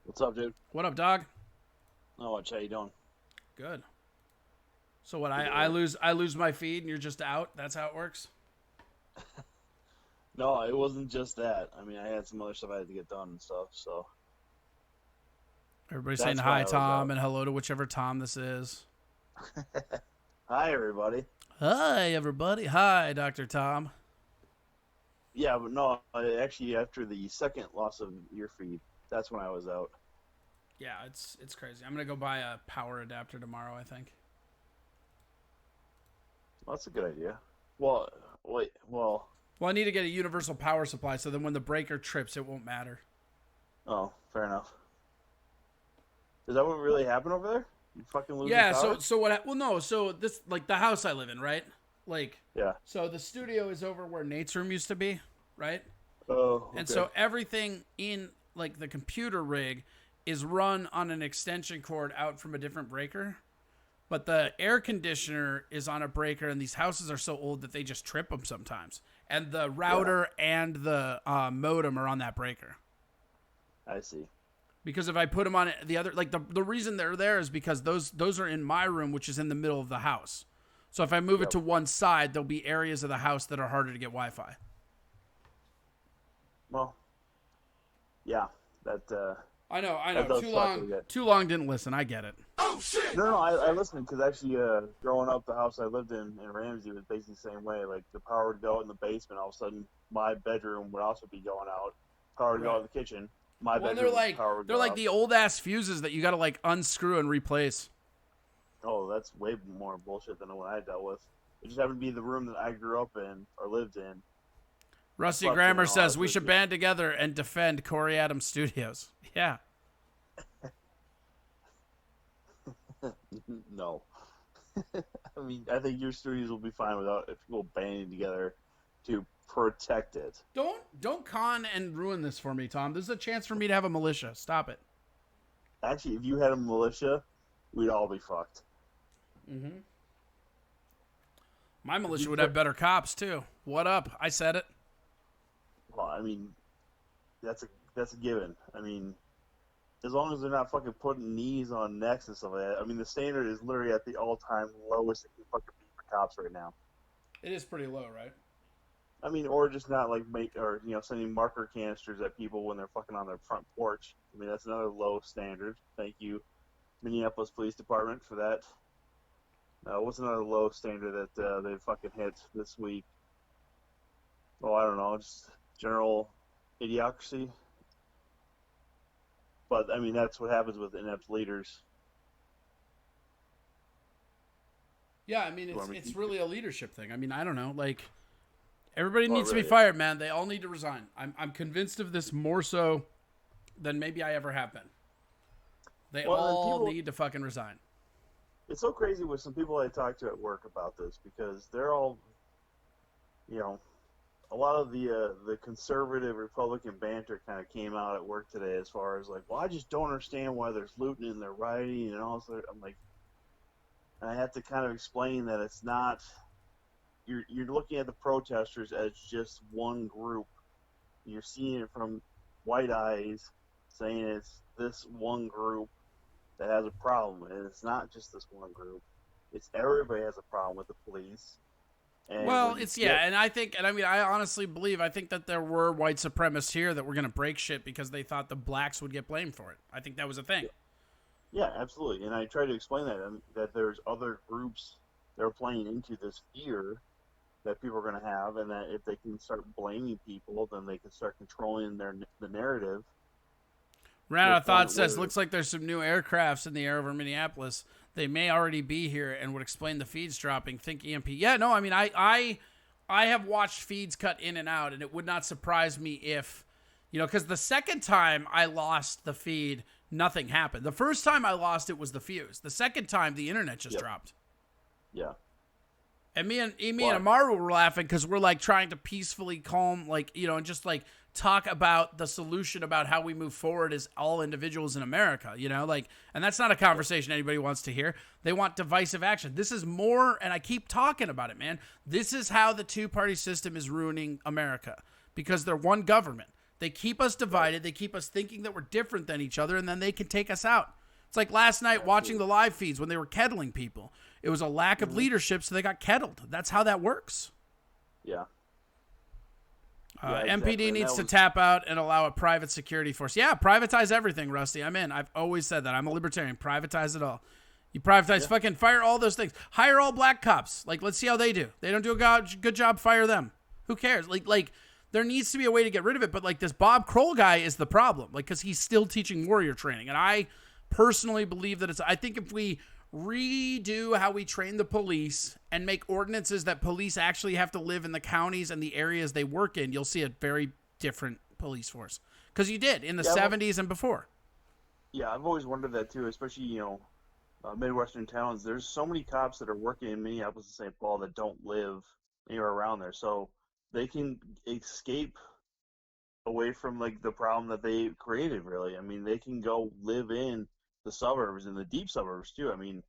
What's up, dude? What up, dog? Not much. How you doing? Good. So what? I lose my feed and you're just out. That's how it works. No, it wasn't just that. I mean, I had some other stuff I had to get done and stuff. So everybody's saying hi, Tom, and hello to whichever Tom this is. Hi, everybody. Hi, everybody. Hi, Dr. Tom. Yeah, but no, actually, after the second loss of your feed, that's when I was out. Yeah, it's crazy. I'm gonna go buy a power adapter tomorrow, I think. Well, that's a good idea. Well, wait. Well, Well, I need to get a universal power supply so then when the breaker trips, it won't matter. Oh, fair enough. Is that what really happened over there? You fucking losing Yeah, power? so what? Well, no, so this, like, the house I live in, right? Like, Yeah. so the studio is over where Nate's room used to be, right? Oh, okay. And so everything in, like, the computer rig is run on an extension cord out from a different breaker. But the air conditioner is on a breaker, and these houses are so old that they just trip them sometimes. And the router and the modem are on that breaker. I see. Because if I put them on the other, like, the reason they're there is because those are in my room, which is in the middle of the house. So if I move it to one side, there'll be areas of the house that are harder to get Wi-Fi. Well, yeah, that. I know. That does Too long didn't listen. I get it. Oh shit! No, I listened because actually, growing up, the house I lived in Ramsey was basically the same way. Like the power would go out in the basement, all of a sudden my bedroom would also be going out. Power would go out in the kitchen. My bedroom. They're like the old ass fuses that you got to like unscrew and replace. Oh, that's way more bullshit than the one I dealt with. It just happened to be the room that I grew up in or lived in. Rusty Grammer says we should band together and defend Corey Adams Studios. Yeah. No. I mean, I think your studios will be fine without people banding together to protect it. Don't con and ruin this for me, Tom. This is a chance for me to have a militia. Stop it. Actually, if you had a militia, we'd all be fucked. Mm-hmm. My militia would have better cops too. What up? I said it. Well, I mean, that's a given. I mean, as long as they're not fucking putting knees on necks and stuff like that. I mean, the standard is literally at the all-time lowest it can fucking be for cops right now. It is pretty low, right? I mean, or just not like sending marker canisters at people when they're fucking on their front porch. I mean, that's another low standard. Thank you, Minneapolis Police Department, for that. What's another low standard that they fucking hit this week? Oh, I don't know, just general idiocracy. But, I mean, that's what happens with inept leaders. Yeah, I mean, it's really a leadership thing. I mean, I don't know. Like, everybody needs to be fired, man. They all need to resign. I'm convinced of this more so than maybe I ever have been. They all need to fucking resign. It's so crazy with some people I talk to at work about this because they're all, a lot of the conservative Republican banter kind of came out at work today as far as like, well, I just don't understand why there's looting and they're rioting and all this. I'm like, and I have to kind of explain that it's not, you're looking at the protesters as just one group. You're seeing it from white eyes saying it's this one group that has a problem, and it's not just this one group. It's everybody has a problem with the police. And I honestly believe, I think that there were white supremacists here that were going to break shit because they thought the blacks would get blamed for it. I think that was a thing. Yeah, absolutely. And I try to explain that there's other groups that are playing into this fear that people are going to have, and that if they can start blaming people, then they can start controlling the narrative. Rana Thought says, looks like there's some new aircrafts in the air over Minneapolis. They may already be here and would explain the feeds dropping. Think EMP. Yeah, no, I mean, I have watched feeds cut in and out, and it would not surprise me if, because the second time I lost the feed, nothing happened. The first time I lost it was the fuse. The second time, the internet just dropped. Yeah. And me and Amaru were laughing because we're like trying to peacefully calm, and just like talk about the solution about how we move forward as all individuals in America, and that's not a conversation anybody wants to hear. They want divisive action. This is more, and I keep talking about it, man. This is how the two-party system is ruining America because they're one government. They keep us divided. They keep us thinking that we're different than each other, and then they can take us out. It's like last night watching the live feeds when they were kettling people. It was a lack of leadership, so they got kettled. That's how that works. Yeah. MPD needs to tap out and allow a private security force. Yeah, privatize everything, Rusty. I'm in. I've always said that. I'm a libertarian. Privatize it all. You privatize, fucking fire all those things. Hire all black cops. Like, let's see how they do. They don't do a good job, fire them. Who cares? Like there needs to be a way to get rid of it. But, like, this Bob Kroll guy is the problem. Like, because he's still teaching warrior training. And I personally believe that I think if we redo how we train the police and make ordinances that police actually have to live in the counties and the areas they work in, you'll see a very different police force. Because you did in the 70s and before. Yeah, I've always wondered that too, especially, Midwestern towns. There's so many cops that are working in Minneapolis and St. Paul that don't live anywhere around there. So they can escape away from like the problem that they created, really. I mean, they can go live in the suburbs, in the deep suburbs too. I mean,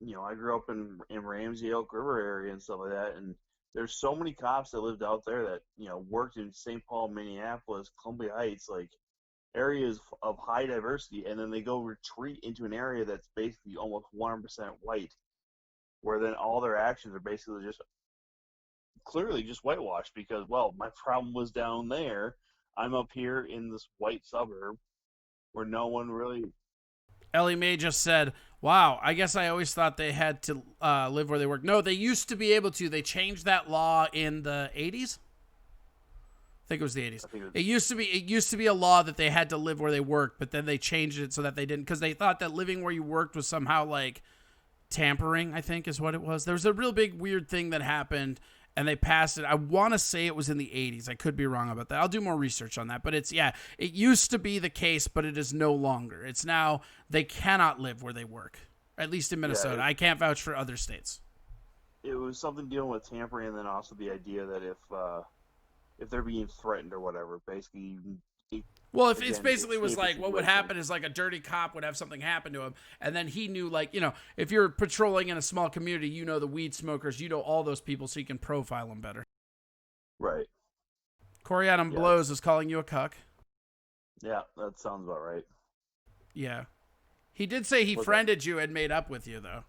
I grew up in Ramsey, Elk River area and stuff like that, and there's so many cops that lived out there that, worked in St. Paul, Minneapolis, Columbia Heights, like areas of high diversity, and then they go retreat into an area that's basically almost 100% white, where then all their actions are basically just clearly just whitewashed because, well, my problem was down there. I'm up here in this white suburb where no one really... Ellie Mae just said, wow, I guess I always thought they had to live where they work. No, they used to be able to. They changed that law in the 80s. I think it was the 80s. It used to be a law that they had to live where they worked, but then they changed it so that they didn't, because they thought that living where you worked was somehow like tampering, I think is what it was. There was a real big weird thing that happened, and they passed it. I want to say it was in the 80s. I could be wrong about that. I'll do more research on that. But it used to be the case, but it is no longer. It's now they cannot live where they work, at least in Minnesota. Yeah, I can't vouch for other states. It was something dealing with tampering, and then also the idea that if they're being threatened or whatever, basically... Well, if it's basically was like, what would happen is like a dirty cop would have something happen to him, and then he knew, like, if you're patrolling in a small community, the weed smokers, all those people, so you can profile them better. Right. Corey Adam Blows is calling you a cuck. Yeah, that sounds about right. Yeah. He did say he friended you and made up with you, though.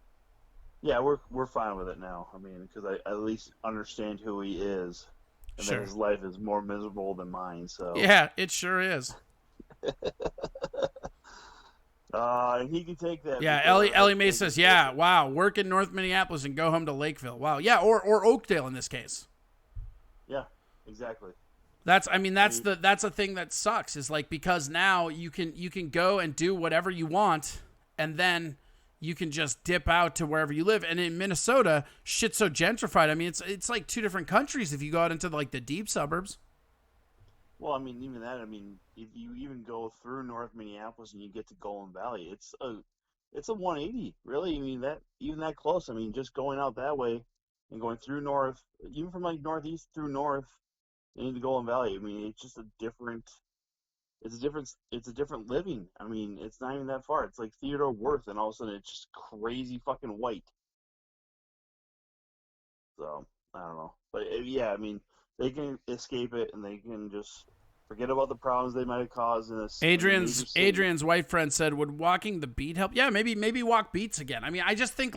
Yeah, we're fine with it now. I mean, because I at least understand who he is. And that his life is more miserable than mine, so... Yeah, it sure is. And he can take that. Yeah, Ellie Mae says, yeah, wow, work in North Minneapolis and go home to Lakeville. Wow, yeah, or Oakdale in this case. Yeah, exactly. That's a thing that sucks, is like, because now you can go and do whatever you want, and then you can just dip out to wherever you live. And in Minnesota, shit's so gentrified. I mean, it's like two different countries if you go out into like the deep suburbs. Well, I mean, even that, if you even go through North Minneapolis and you get to Golden Valley, it's a 180, really. I mean, even that close. I mean, just going out that way and going through north, even from like northeast through north and into Golden Valley. I mean, it's just a different living. I mean, it's not even that far. It's like Theodore Wirth, and all of a sudden it's just crazy fucking white. So, I don't know. But, yeah, I mean, they can escape it, and they can just forget about the problems they might have caused in this. Adrian's white friend said, would walking the beat help? Yeah, maybe walk beats again. I mean, I just think,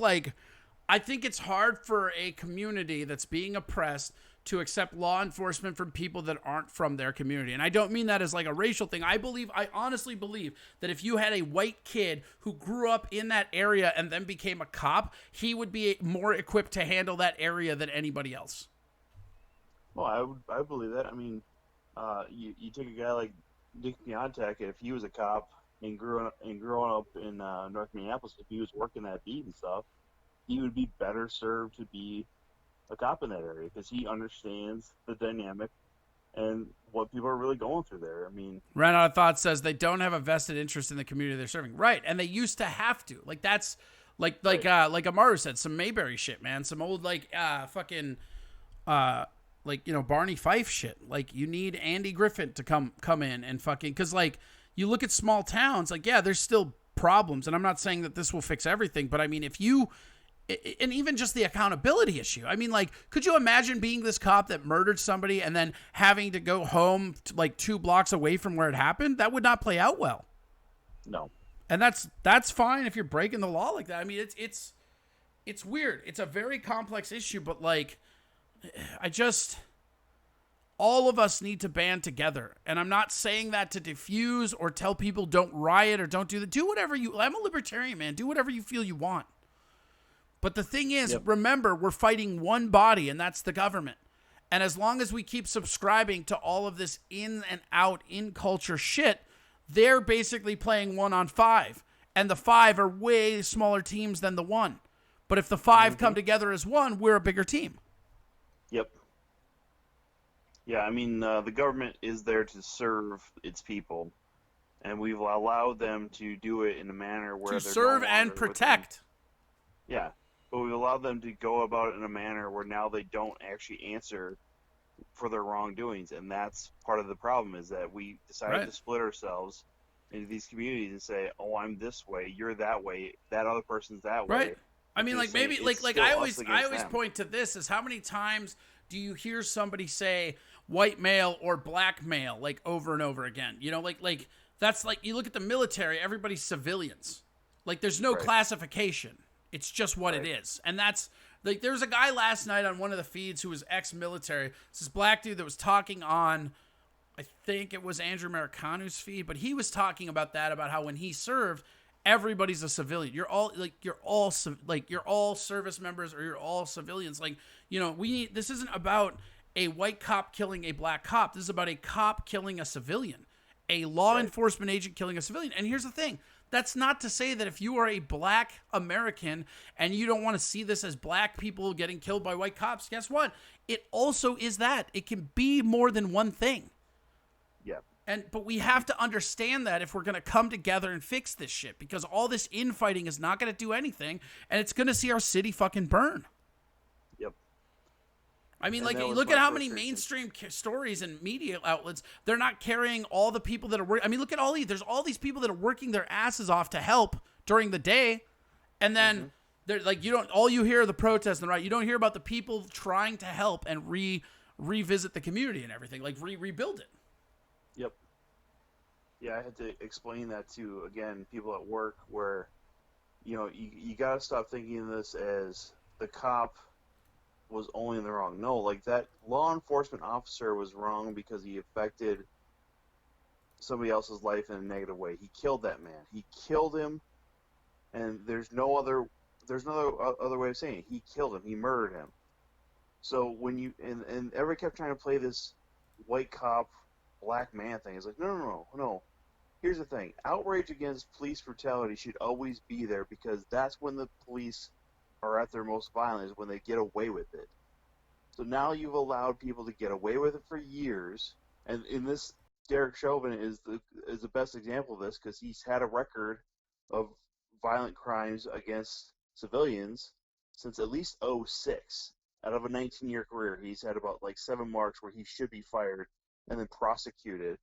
I think it's hard for a community that's being oppressed to accept law enforcement from people that aren't from their community. And I don't mean that as like a racial thing. I honestly believe that if you had a white kid who grew up in that area and then became a cop, he would be more equipped to handle that area than anybody else. Well, I believe that. I mean, you take a guy like Dick Piontek, if he was a cop and growing up in North Minneapolis, if he was working that beat and stuff, he would be better served to be a cop in that area because he understands the dynamic and what people are really going through there. I mean, Ran Out of Thought says they don't have a vested interest in the community they're serving. Right, and they used to have to. Like, that's like Amaru said, some Mayberry shit, man. Some old fucking Barney Fife shit. Like, you need Andy Griffin to come in and fucking, because like you look at small towns, like, yeah, there's still problems, and I'm not saying that this will fix everything, but I mean, and even just the accountability issue. I mean, like, could you imagine being this cop that murdered somebody and then having to go home like 2 blocks away from where it happened? That would not play out well. No. And that's fine if you're breaking the law like that. I mean, it's weird. It's a very complex issue, but like, all of us need to band together. And I'm not saying that to diffuse or tell people don't riot or don't do whatever I'm a libertarian, man. Do whatever you feel you want. But the thing is, remember, we're fighting one body, and that's the government. And as long as we keep subscribing to all of this in and out in culture shit, they're basically playing 1 on 5. and the 5 are way smaller teams than the 1. But if the 5 come together as one, we're a bigger team. Yep. Yeah, I mean, the government is there to serve its people, and we've allowed them to do it in a manner where to they're serve no and longer protect. Yeah, but we've allowed them to go about it in a manner where now they don't actually answer for their wrongdoings, and that's part of the problem, is that we decided to split ourselves into these communities and say, oh, I'm this way, you're that way, that other person's that way. Right. I mean, like, maybe, like I always point to this, is how many times do you hear somebody say white male or black male, like, over and over again? You know, like that's like, you look at the military, everybody's civilians. Like, there's no classification. It's just what it is. And that's, like, there was a guy last night on one of the feeds who was ex-military. It's this black dude that was talking on, I think it was Andrew Americanu's feed, but he was talking about that, about how when he served, everybody's a civilian. You're all service members, or you're all civilians. Like, you know, this isn't about a white cop killing a black cop. This is about a cop killing a civilian, a law enforcement agent killing a civilian. And here's the thing. That's not to say that if you are a black American and you don't want to see this as black people getting killed by white cops, guess what? It also is that. It can be more than one thing. Yeah. But we have to understand that if we're going to come together and fix this shit, because all this infighting is not going to do anything, and it's going to see our city fucking burn. Yep. I mean, like, look at how many mainstream stories and media outlets, they're not carrying all the people that are working. I mean, look at there's all these people that are working their asses off to help during the day, and then they're like, all you hear are the protests, and you don't hear about the people trying to help and revisit the community and everything, like rebuild it. Yep. Yeah, I had to explain that to, again, people at work, where, you know, you got to stop thinking of this as the cop was only in the wrong. No, like, that law enforcement officer was wrong because he affected somebody else's life in a negative way. He killed that man. He killed him, and there's no other way of saying it. He killed him. He murdered him. So when you and everybody kept trying to play this white cop, black man thing. It's like, no. Here's the thing. Outrage against police brutality should always be there, because that's when the police are at their most violent, is when they get away with it. So now you've allowed people to get away with it for years, and in this, Derek Chauvin is the best example of this, because he's had a record of violent crimes against civilians since at least 2006. Out of a 19-year career, he's had about like 7 marks where he should be fired and then prosecuted,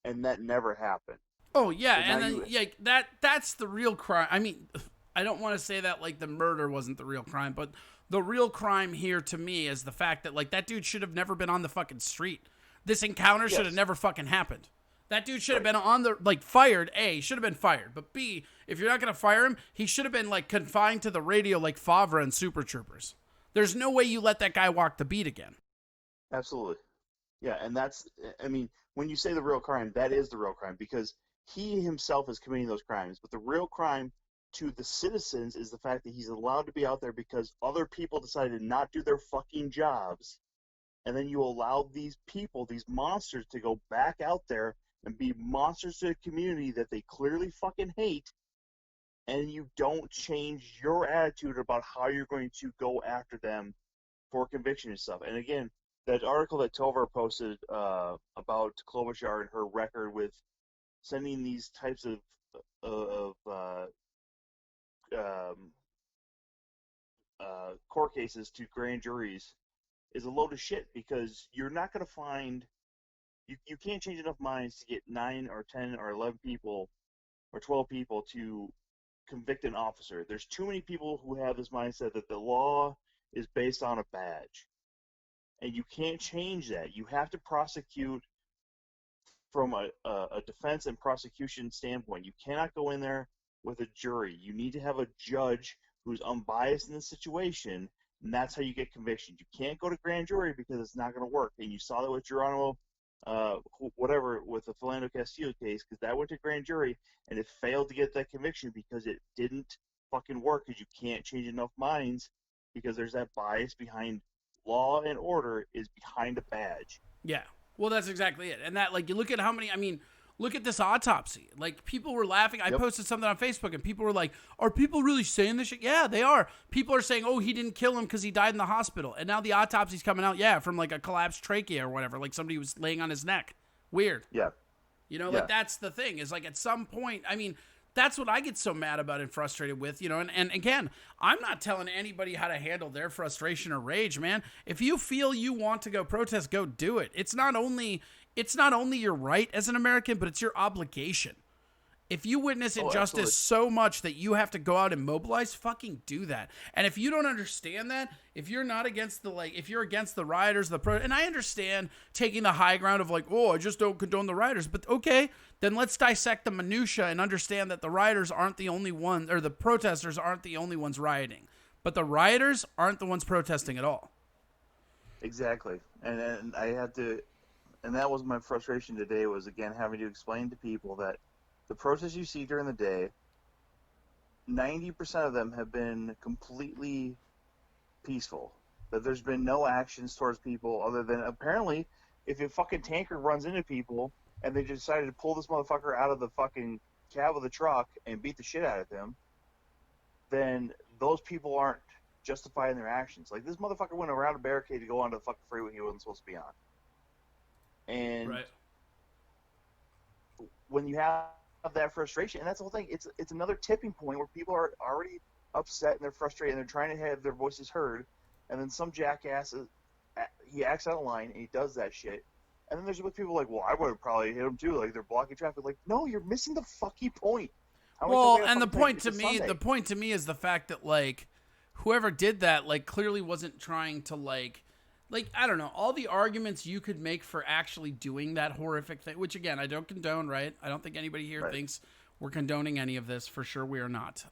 and that never happened. Oh yeah, so and then that's the real crime. I mean, I don't want to say that like the murder wasn't the real crime, but the real crime here to me is the fact that, like, that dude should have never been on the fucking street. This encounter should have never fucking happened. That dude should have been on the, like, fired. A, should have been fired. But B, if you're not going to fire him, he should have been, like, confined to the radio like Favre and Super Troopers. There's no way you let that guy walk the beat again. Absolutely. Yeah, and that's, I mean, when you say the real crime, that is the real crime, because he himself is committing those crimes. But the real crime to the citizens is the fact that he's allowed to be out there because other people decided to not do their fucking jobs. And then you allow these people, these monsters, to go back out there and be monsters to the community that they clearly fucking hate. And you don't change your attitude about how you're going to go after them for conviction and stuff. And again, that article that Tovar posted about Klobuchar and her record with sending these types of court cases to grand juries is a load of shit, because you're not going to find, you can't change enough minds to get 9 or 10 or 11 people or 12 people to convict an officer. There's too many people who have this mindset that the law is based on a badge. And you can't change that. You have to prosecute from a defense and prosecution standpoint. You cannot go in there with a jury. You need to have a judge who's unbiased in the situation, and that's how you get convictions. You can't go to grand jury because it's not going to work. And you saw that with Geronimo, with the Philando Castillo case, because that went to grand jury, and it failed to get that conviction because it didn't fucking work, because you can't change enough minds, because there's that bias behind law and order is behind a badge. Yeah. Well, that's exactly it. And that, like, you look at how many, I mean, look at this autopsy. Like, people were laughing. I Yep. posted something on Facebook, and people were like, are people really saying this shit? Yeah, they are. People are saying, oh, he didn't kill him because he died in the hospital. And now the autopsy's coming out, yeah, from like a collapsed trachea or whatever. Like somebody was laying on his neck. Weird. Yeah. You know, Yeah. like, that's the thing, is like, at some point, I mean, that's what I get so mad about and frustrated with, you know, and again, I'm not telling anybody how to handle their frustration or rage, man. If you feel you want to go protest, go do it. It's not only your right as an American, but it's your obligation. If you witness injustice so much that you have to go out and mobilize, fucking do that. And if you don't understand that, if you're not against if you're against the rioters, and I understand taking the high ground of like, oh, I just don't condone the rioters, but okay, then let's dissect the minutia and understand that the rioters aren't the only ones, or the protesters aren't the only ones rioting, but the rioters aren't the ones protesting at all. Exactly. And I had to, and that was my frustration today, was again having to explain to people that the protests you see during the day, 90% of them have been completely peaceful. That there's been no actions towards people other than, apparently, if a fucking tanker runs into people and they decided to pull this motherfucker out of the fucking cab of the truck and beat the shit out of him, then those people aren't justified in their actions. Like, this motherfucker went around a barricade to go onto the fucking freeway he wasn't supposed to be on. And Right. when you have that frustration, and that's the whole thing, it's another tipping point where people are already upset and they're frustrated and they're trying to have their voices heard, and then some jackass he acts out of line and he does that shit, and then there's people like, well, I would have probably hit him too, like they're blocking traffic. Like, no, you're missing the fucking point. Well, and the point to me is the fact that, like, whoever did that, like, clearly wasn't trying to, like, I don't know, all the arguments you could make for actually doing that horrific thing, which, again, I don't condone, right? I don't think anybody here thinks we're condoning any of this. For sure we are not.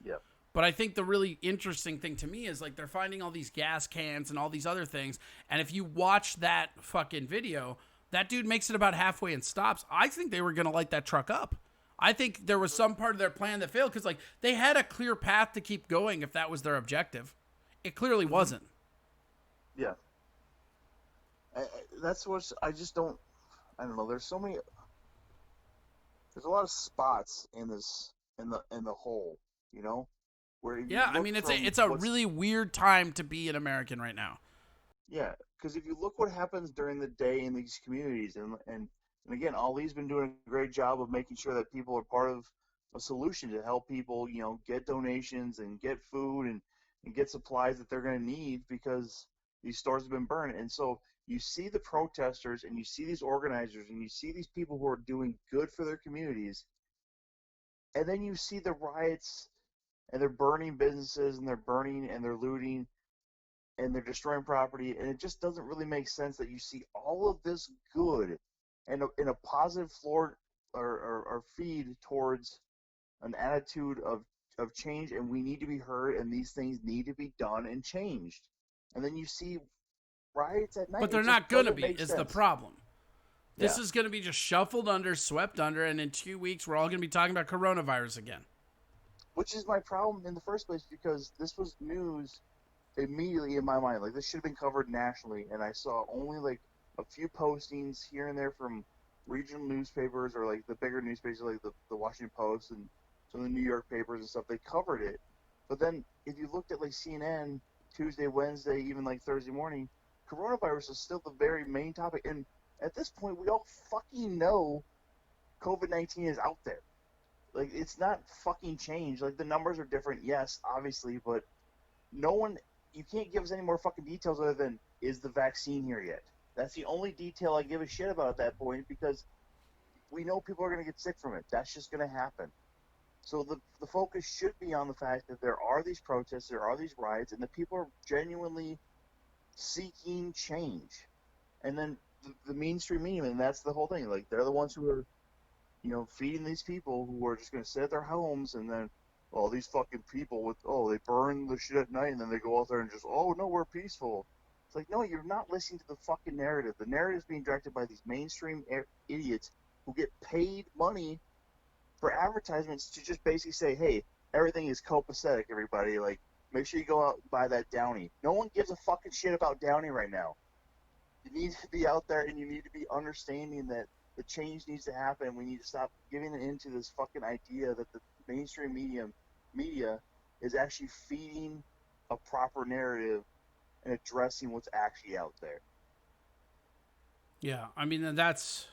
Yep. But I think the really interesting thing to me is, like, they're finding all these gas cans and all these other things, and if you watch that fucking video, that dude makes it about halfway and stops. I think they were going to light that truck up. I think there was some part of their plan that failed, because, like, they had a clear path to keep going if that was their objective. It clearly wasn't. Yeah. That's what I just don't. I don't know. There's so many. There's a lot of spots in this in the hole. You know, where yeah. I mean, it's a really weird time to be an American right now. Yeah, because if you look what happens during the day in these communities, and again, Ali's been doing a great job of making sure that people are part of a solution to help people, you know, get donations and get food and get supplies that they're going to need, because these stores have been burned. And so you see the protesters and you see these organizers and you see these people who are doing good for their communities, and then you see the riots and they're burning businesses and they're burning and they're looting and they're destroying property, and it just doesn't really make sense that you see all of this good and in a positive floor or feed towards an attitude of change, and we need to be heard, and these things need to be done and changed. And then you see riots at night. But they're not going to be, is the problem. This is going to be just shuffled under, swept under, and in 2 weeks, we're all going to be talking about coronavirus again. Which is my problem in the first place, because this was news immediately in my mind. Like, this should have been covered nationally, and I saw only, like, a few postings here and there from regional newspapers or, like, the bigger newspapers, like the Washington Post and some of the New York papers and stuff. They covered it. But then if you looked at, like, CNN Tuesday, Wednesday, even, like, Thursday morning, coronavirus is still the very main topic. And at this point, we all fucking know COVID-19 is out there. Like, it's not fucking changed. Like, the numbers are different, yes, obviously, but you can't give us any more fucking details other than, is the vaccine here yet? That's the only detail I give a shit about at that point, because we know people are going to get sick from it. That's just going to happen. So the focus should be on the fact that there are these protests, there are these riots, and the people are genuinely seeking change. And then the mainstream media, and that's the whole thing. Like, they're the ones who are, you know, feeding these people who are just going to sit at their homes, and then, oh, these fucking people they burn the shit at night, and then they go out there and just, oh, no, we're peaceful. It's like, no, you're not listening to the fucking narrative. The narrative is being directed by these mainstream idiots who get paid money for advertisements to just basically say, hey, everything is copacetic, everybody. Like, make sure you go out and buy that Downy. No one gives a fucking shit about Downy right now. You need to be out there, and you need to be understanding that the change needs to happen. We need to stop giving into this fucking idea that the mainstream media is actually feeding a proper narrative and addressing what's actually out there. Yeah, I mean, that's...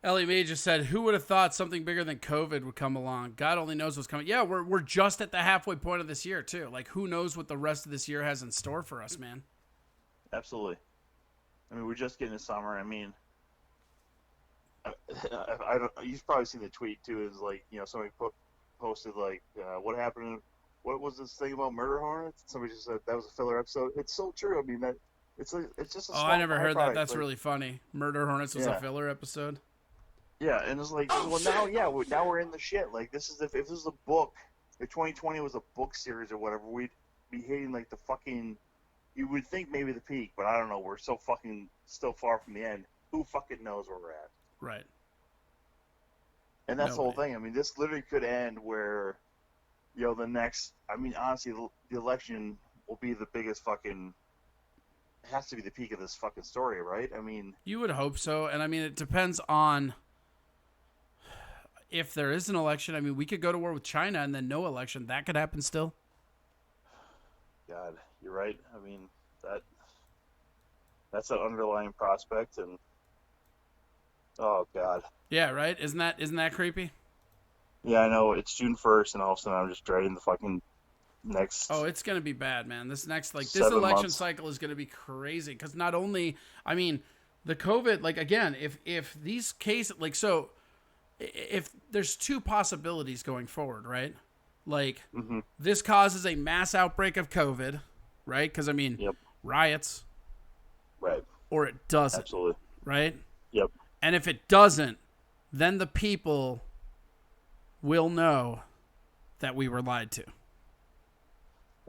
Ellie Mae just said, who would have thought something bigger than COVID would come along? God only knows what's coming. Yeah, we're just at the halfway point of this year, too. Like, who knows what the rest of this year has in store for us, man? Absolutely. I mean, we're just getting to summer. I mean, I don't. You've probably seen the tweet too. Is like, you know, somebody posted like, what happened? What was this thing about murder hornets? Somebody just said that was a filler episode. It's so true. I mean, that it's just a small I never heard that. byproduct. That's like, really funny. Murder Hornets was a filler episode. Yeah, and it's like, well, now we're in the shit. Like, this is if this was a book, if 2020 was a book series or whatever, we'd be hitting like the fucking. You would think maybe the peak, but I don't know. We're so fucking still far from the end. Who fucking knows where we're at? Right. And that's the whole thing. I mean, this literally could end where, you know, the next. I mean, honestly, the election will be the biggest fucking. It has to be the peak of this fucking story, right? I mean, you would hope so, and I mean, it depends on if there is an election. I mean, we could go to war with China and then no election. That could happen still. God, you're right. I mean, that's an underlying prospect, and oh God. Yeah, right. Isn't that creepy? Yeah, I know. It's June 1st, and all of a sudden I'm just dreading the fucking next. Oh, it's gonna be bad, man. This next this 7 election months. cycle is gonna be crazy because not only, I mean, the COVID. Like again, if these cases, like, so, if there's two possibilities going forward, right? Like, this causes a mass outbreak of COVID, right? Because I mean, riots, right? Or it doesn't, absolutely, right? Yep. And if it doesn't, then the people will know that we were lied to.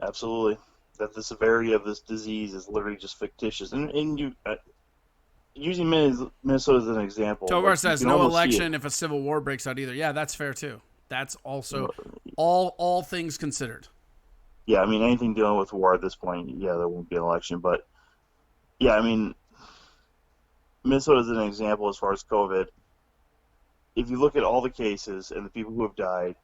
Absolutely, that the severity of this disease is literally just fictitious. And you using Minnesota as an example. Tovar like, says no election if a civil war breaks out either. Yeah, that's fair too. That's also all things considered. Yeah, I mean, anything dealing with war at this point, yeah, there won't be an election. But yeah, I mean, Minnesota is an example as far as COVID. If you look at all the cases and the people who have died,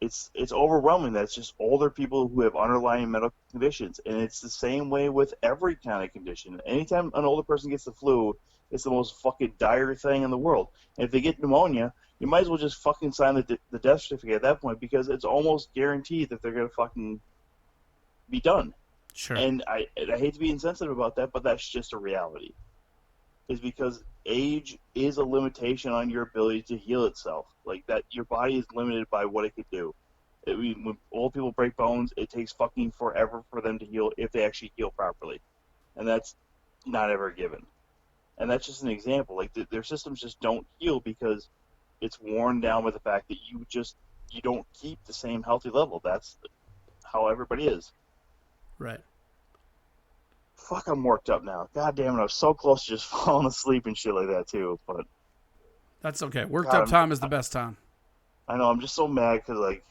it's overwhelming. That's just older people who have underlying medical conditions, and it's the same way with every kind of condition. Anytime an older person gets the flu, it's the most fucking dire thing in the world. And if they get pneumonia, you might as well just fucking sign the death certificate at that point, because it's almost guaranteed that they're gonna fucking be done. Sure. And I hate to be insensitive about that, but that's just a reality. Is because age is a limitation on your ability to heal itself. Like that, your body is limited by what it could do. When old people break bones, it takes fucking forever for them to heal if they actually heal properly, and that's not ever given. And that's just an example. Like their systems just don't heal because it's worn down by the fact that you don't keep the same healthy level. That's how everybody is. Right. Fuck, I'm worked up now. God damn it, I was so close to just falling asleep and shit like that too. But that's okay. Worked up time is the best time. I know. I'm just so mad because like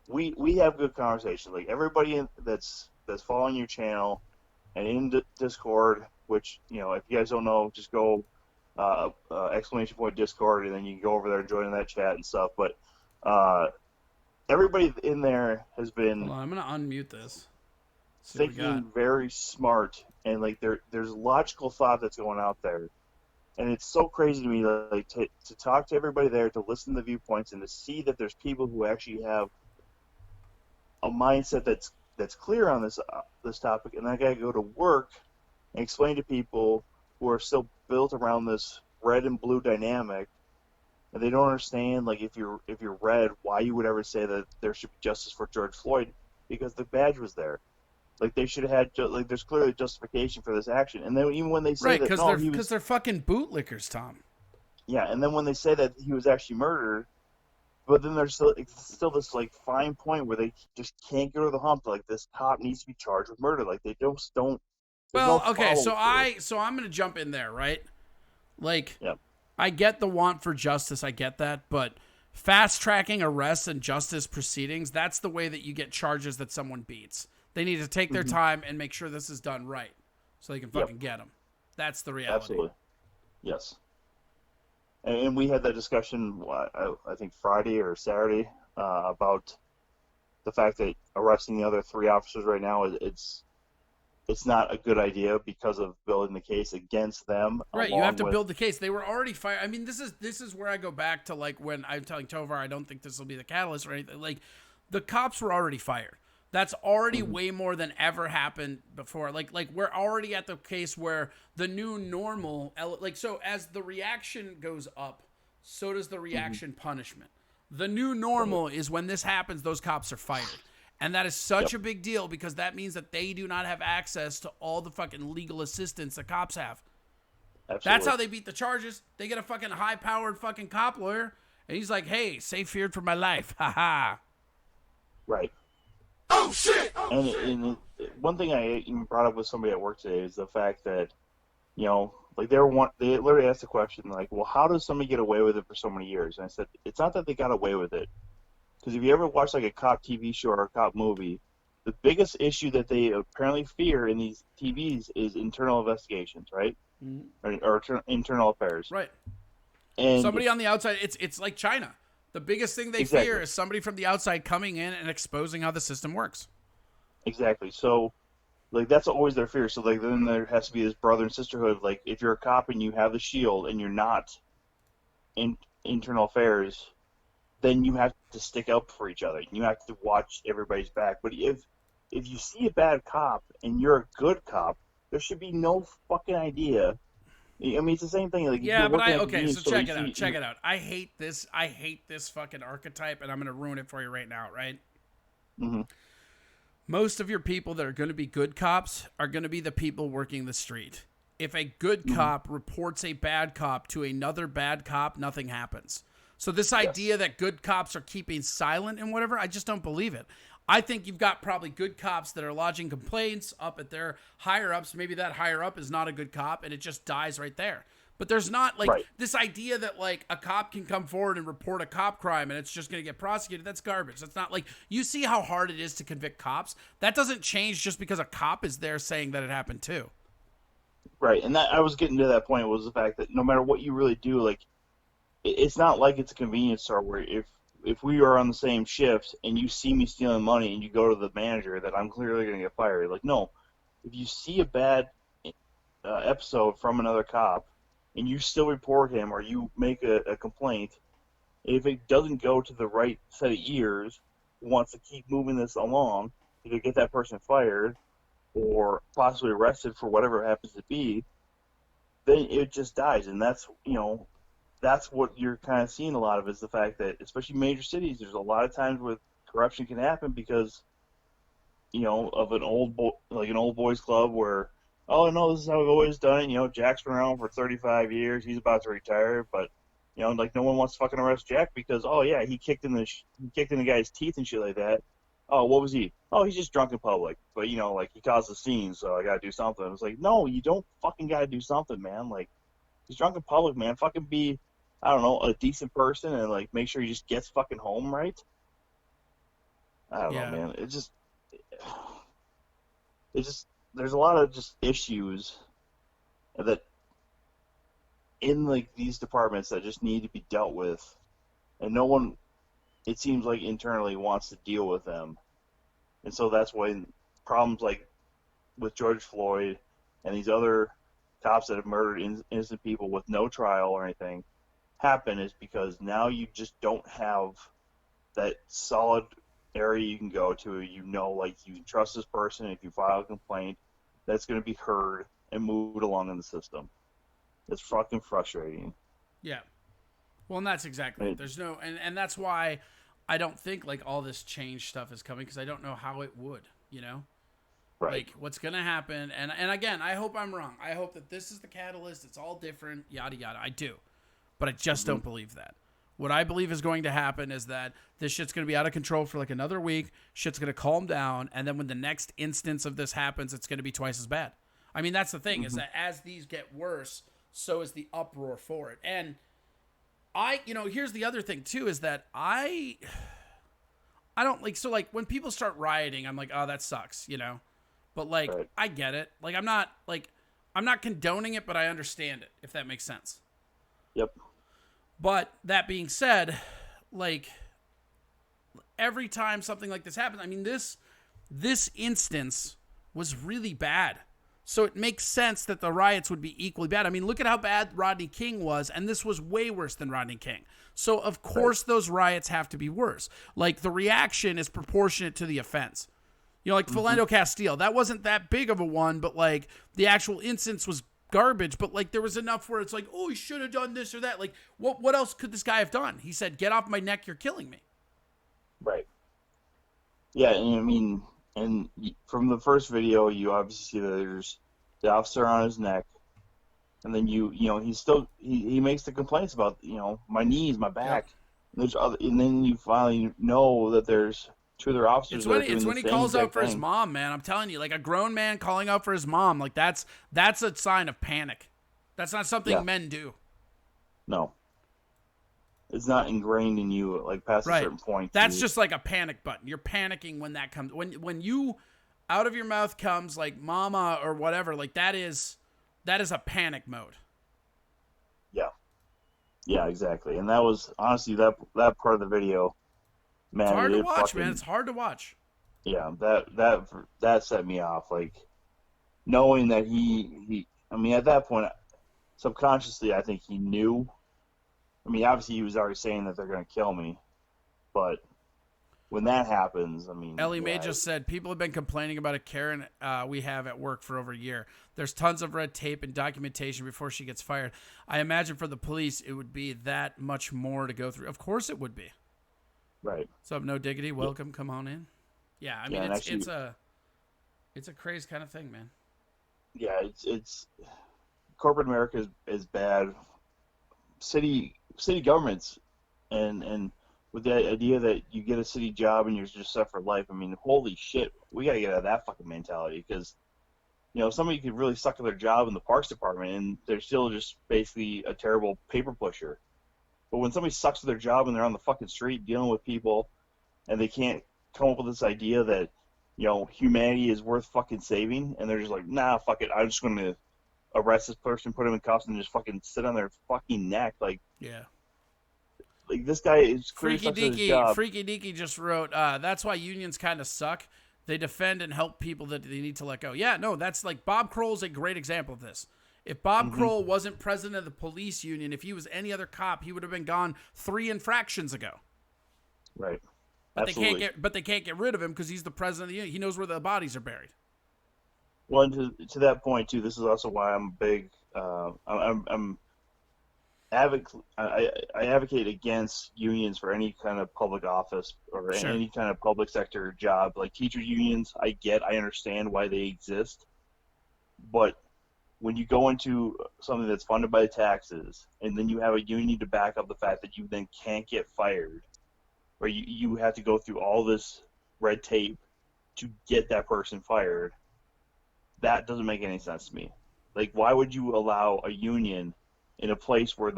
we have good conversations. Like everybody that's following your channel and in Discord, which, you know, if you guys don't know, just go ! Discord, and then you can go over there and join in that chat and stuff. But everybody in there has been. Hold on, I'm gonna unmute this. Thinking very smart, and like there's logical thought that's going out there, and it's so crazy to me, like to talk to everybody there, to listen to the viewpoints, and to see that there's people who actually have a mindset that's clear on this topic, and I gotta go to work and explain to people who are still built around this red and blue dynamic, and they don't understand, like, if you're red, why you would ever say that there should be justice for George Floyd, because the badge was there. Like, they should have had, like, there's clearly justification for this action. And then even when they say that, no, because they're fucking bootlickers, Tom. Yeah, and then when they say that he was actually murdered, but then there's still this, like, fine point where they just can't go to the hump. Like, this cop needs to be charged with murder. Like, they just don't. Well, okay, so I'm going to jump in there, right? Like, I get the want for justice. I get that. But fast-tracking arrests and justice proceedings, that's the way that you get charges that someone beats. They need to take their time and make sure this is done right so they can fucking get them. That's the reality. Absolutely. Yes. And we had that discussion, I think Friday or Saturday, about the fact that arresting the other 3 officers right now it's not a good idea because of building the case against them. Right, you have to build the case. They were already fired. I mean, this is where I go back to like when I'm telling Tovar I don't think this will be the catalyst or anything. Like, the cops were already fired. That's already way more than ever happened before. Like we're already at the case where the new normal, like, so as the reaction goes up, so does the reaction punishment. The new normal is when this happens, those cops are fired. And that is such a big deal because that means that they do not have access to all the fucking legal assistance that cops have. Absolutely. That's how they beat the charges. They get a fucking high-powered fucking cop lawyer, and he's like, hey, say feared for my life. Ha ha. Right. Oh, shit! And one thing I even brought up with somebody at work today is the fact that, you know, like they literally asked the question, like, well, how does somebody get away with it for so many years? And I said, it's not that they got away with it. Because if you ever watch like a cop TV show or a cop movie, the biggest issue that they apparently fear in these TVs is internal investigations, right? Or internal affairs. Right. And somebody on the outside, it's like China. The biggest thing they fear is somebody from the outside coming in and exposing how the system works. Exactly. So, like, that's always their fear. So, like, then there has to be this brother and sisterhood. Like, if you're a cop and you have the shield and you're not in internal affairs, then you have to stick up for each other. You have to watch everybody's back. But if you see a bad cop and you're a good cop, there should be no fucking idea. I mean, it's the same thing. Like, yeah, but so check it out. Check it out. I hate this fucking archetype, and I'm going to ruin it for you right now, right? Mm-hmm. Most of your people that are going to be good cops are going to be the people working the street. If a good cop reports a bad cop to another bad cop, nothing happens. So this idea that good cops are keeping silent and whatever, I just don't believe it. I think you've got probably good cops that are lodging complaints up at their higher-ups. Maybe that higher-up is not a good cop, and it just dies right there. But there's not, like, this idea that, like, a cop can come forward and report a cop crime and it's just going to get prosecuted. That's garbage. That's not, like, you see how hard it is to convict cops? That doesn't change just because a cop is there saying that it happened too. Right, and that I was getting to that point was the fact that no matter what you really do, like, it's not like it's a convenience store where if we are on the same shift and you see me stealing money and you go to the manager that I'm clearly going to get fired. Like, no. If you see a bad episode from another cop and you still report him or you make a complaint, if it doesn't go to the right set of ears who wants to keep moving this along, either get that person fired or possibly arrested for whatever it happens to be, then it just dies. And that's, you know, that's what you're kind of seeing a lot of is the fact that, especially major cities, there's a lot of times where corruption can happen because, you know, of an old boys club where, oh no, this is how we've always done it. You know, Jack's been around for 35 years. He's about to retire, but you know, like no one wants to fucking arrest Jack because, oh yeah, he kicked in the guy's teeth and shit like that. Oh, what was he? Oh, he's just drunk in public. But you know, like he caused a scene, so I gotta do something. It's like, no, you don't fucking gotta do something, man. Like he's drunk in public, man. Fucking be, I don't know, a decent person and like make sure he just gets fucking home right. I don't know, man. It just there's a lot of just issues that in like these departments that just need to be dealt with, and no one, it seems like internally wants to deal with them, and so that's why problems like with George Floyd and these other cops that have murdered innocent people with no trial or anything happen is because now you just don't have that solid area you can go to. You know, like you can trust this person. If you file a complaint, that's going to be heard and moved along in the system. It's fucking frustrating. Yeah. Well, and that's exactly it. There's no, and that's why I don't think like all this change stuff is coming because I don't know how it would, you know? Right. Like what's going to happen. And again, I hope I'm wrong. I hope that this is the catalyst. It's all different, yada, yada. I do. But I just don't believe that. What I believe is going to happen is that this shit's going to be out of control for like another week. Shit's going to calm down. And then when the next instance of this happens, it's going to be twice as bad. I mean, that's the thing is that as these get worse, so is the uproar for it. And here's the other thing too, is that I don't like, so like when people start rioting, I'm like, oh, that sucks, you know? But like, I get it. Like, I'm not like, I'm not condoning it, but I understand it, if that makes sense. Yep. But that being said, like, every time something like this happens, I mean, this instance was really bad. So it makes sense that the riots would be equally bad. I mean, look at how bad Rodney King was, and this was way worse than Rodney King. So, of course, those riots have to be worse. Like, the reaction is proportionate to the offense. You know, like Philando Castile, that wasn't that big of a one, but, like, the actual instance was garbage. But, like, there was enough where it's like, oh, he should have done this or that. Like, what else could this guy have done? He said, get off my neck, you're killing me. Right. Yeah, and I mean, and from the first video, you obviously see that there's the officer on his neck, and then you know, he makes the complaints about, you know, my knees, my back. And there's other, and then you finally know that there's two other officers. It's when he calls out for his mom, man. I'm telling you, like, a grown man calling out for his mom, like, that's a sign of panic. That's not something men do. No. It's not ingrained in you, like, past a certain point. That's just like a panic button. You're panicking when that comes. When you, out of your mouth comes, like, mama or whatever, like, that is a panic mode. Yeah. Yeah, exactly. And that was, honestly, that part of the video, man. It's hard to watch, man. It's hard to watch. Yeah, that set me off. Like, knowing that he I mean, at that point, subconsciously, I think he knew. I mean, obviously, he was already saying that they're going to kill me, but when that happens, I mean... Ellie Mae just said, people have been complaining about a Karen we have at work for over a year. There's tons of red tape and documentation before she gets fired. I imagine for the police, it would be that much more to go through. Of course it would be. Right. What's up, No Diggity? Welcome. Come on in. Yeah, I mean, it's a crazy kind of thing, man. Yeah, it's corporate America is bad. City governments and with the idea that you get a city job and you're just set for life, I mean, holy shit, we got to get out of that fucking mentality, because, you know, somebody could really suck at their job in the parks department and they're still just basically a terrible paper pusher. But when somebody sucks at their job and they're on the fucking street dealing with people and they can't come up with this idea that, you know, humanity is worth fucking saving, and they're just like, nah, fuck it, I'm just going to arrest this person, put him in cuffs, and just fucking sit on their fucking neck. Like, yeah. Like, this guy is Freaky Deaky just wrote, that's why unions kind of suck. They defend and help people that they need to let go. Yeah, no, that's like, Bob Kroll's a great example of this. If Bob Kroll wasn't president of the police union, if he was any other cop, he would have been gone 3 infractions ago. Right. But they can't get rid of him because he's the president of the union. He knows where the bodies are buried. Well, and to that point too, this is also why I'm big. I advocate against unions for any kind of public office or any kind of public sector job. Like teachers unions, I understand why they exist, but when you go into something that's funded by the taxes, and then you have a union to back up the fact that you then can't get fired, or you have to go through all this red tape to get that person fired, that doesn't make any sense to me. Like, why would you allow a union in a place where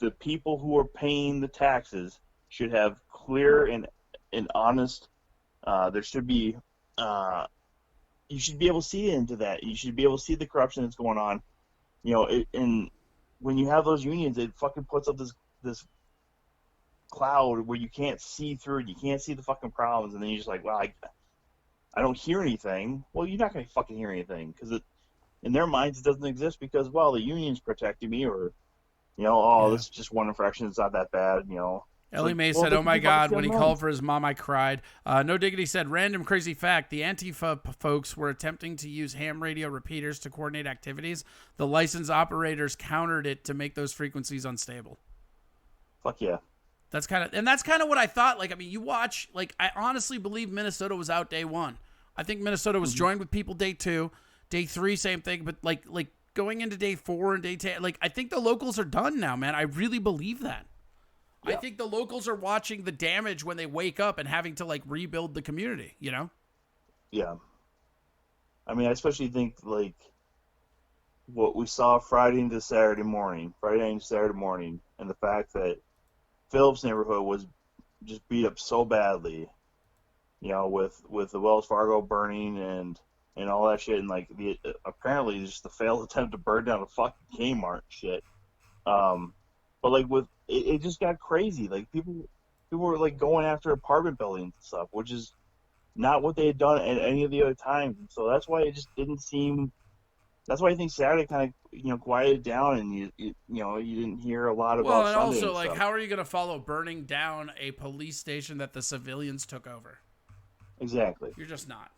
the people who are paying the taxes should have clear and honest, there should be, you should be able to see into that. You should be able to see the corruption that's going on. You know, and when you have those unions, it fucking puts up this cloud where you can't see through it. You can't see the fucking problems, and then you're just like, well, I don't hear anything. Well, you're not going to fucking hear anything, because in their minds it doesn't exist, because, well, the union's protecting me, or, you know, this is just one infraction, it's not that bad, you know. Ellie Mae said, oh my God, when he called for his mom, I cried. No Diggity said, random crazy fact, the Antifa folks were attempting to use ham radio repeaters to coordinate activities. The licensed operators countered it to make those frequencies unstable. Fuck yeah. That's kind of what I thought. Like, I mean, you watch, like, I honestly believe Minnesota was out day 1. I think Minnesota was joined with people day 2. Day 3, same thing. But, like going into day 4 and day 10, like, I think the locals are done now, man. I really believe that. Yeah. I think the locals are watching the damage when they wake up and having to, like, rebuild the community, you know? Yeah. I mean, I especially think, like, what we saw Friday into Saturday morning, and the fact that Phillips neighborhood was just beat up so badly, you know, with the Wells Fargo burning and and all that shit, and like apparently just the failed attempt to burn down a fucking Kmart and shit. But like with it just got crazy. Like people were like going after apartment buildings and stuff, which is not what they had done at any of the other times. And so that's why it just didn't seem. That's why I think Saturday kind of quieted down, and you didn't hear a lot about. Well, and Sunday also and like, stuff. how are you going to follow burning down a police station that the civilians took over? Exactly. You're just not.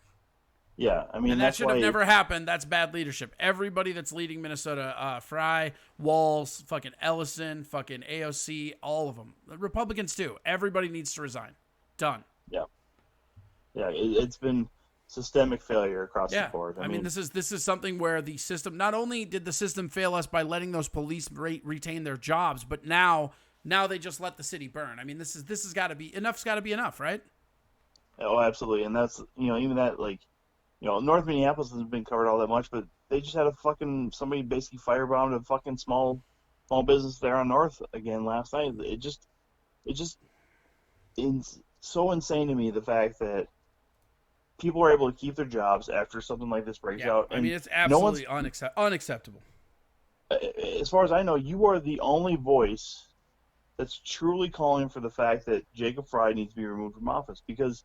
Yeah, I mean, and that that's should why have never happened. That's bad leadership. Everybody that's leading Minnesota, Fry, Walls, fucking Ellison, fucking AOC, all of them. The Republicans too. Everybody needs to resign. Done. Yeah. Yeah, it's been systemic failure across the board. I mean, this is something where the system, not only did the system fail us by letting those police retain their jobs, but now they just let the city burn. I mean, this has got to be enough's got to be enough, right? Oh, absolutely. And that's, even that, like, North Minneapolis hasn't been covered all that much, but they just had somebody basically firebombed a fucking small business there on North again last night. It just is so insane to me, the fact that people are able to keep their jobs after something like this breaks out. I mean, it's absolutely unacceptable. As far as I know, you are the only voice that's truly calling for the fact that Jacob Fry needs to be removed from office, because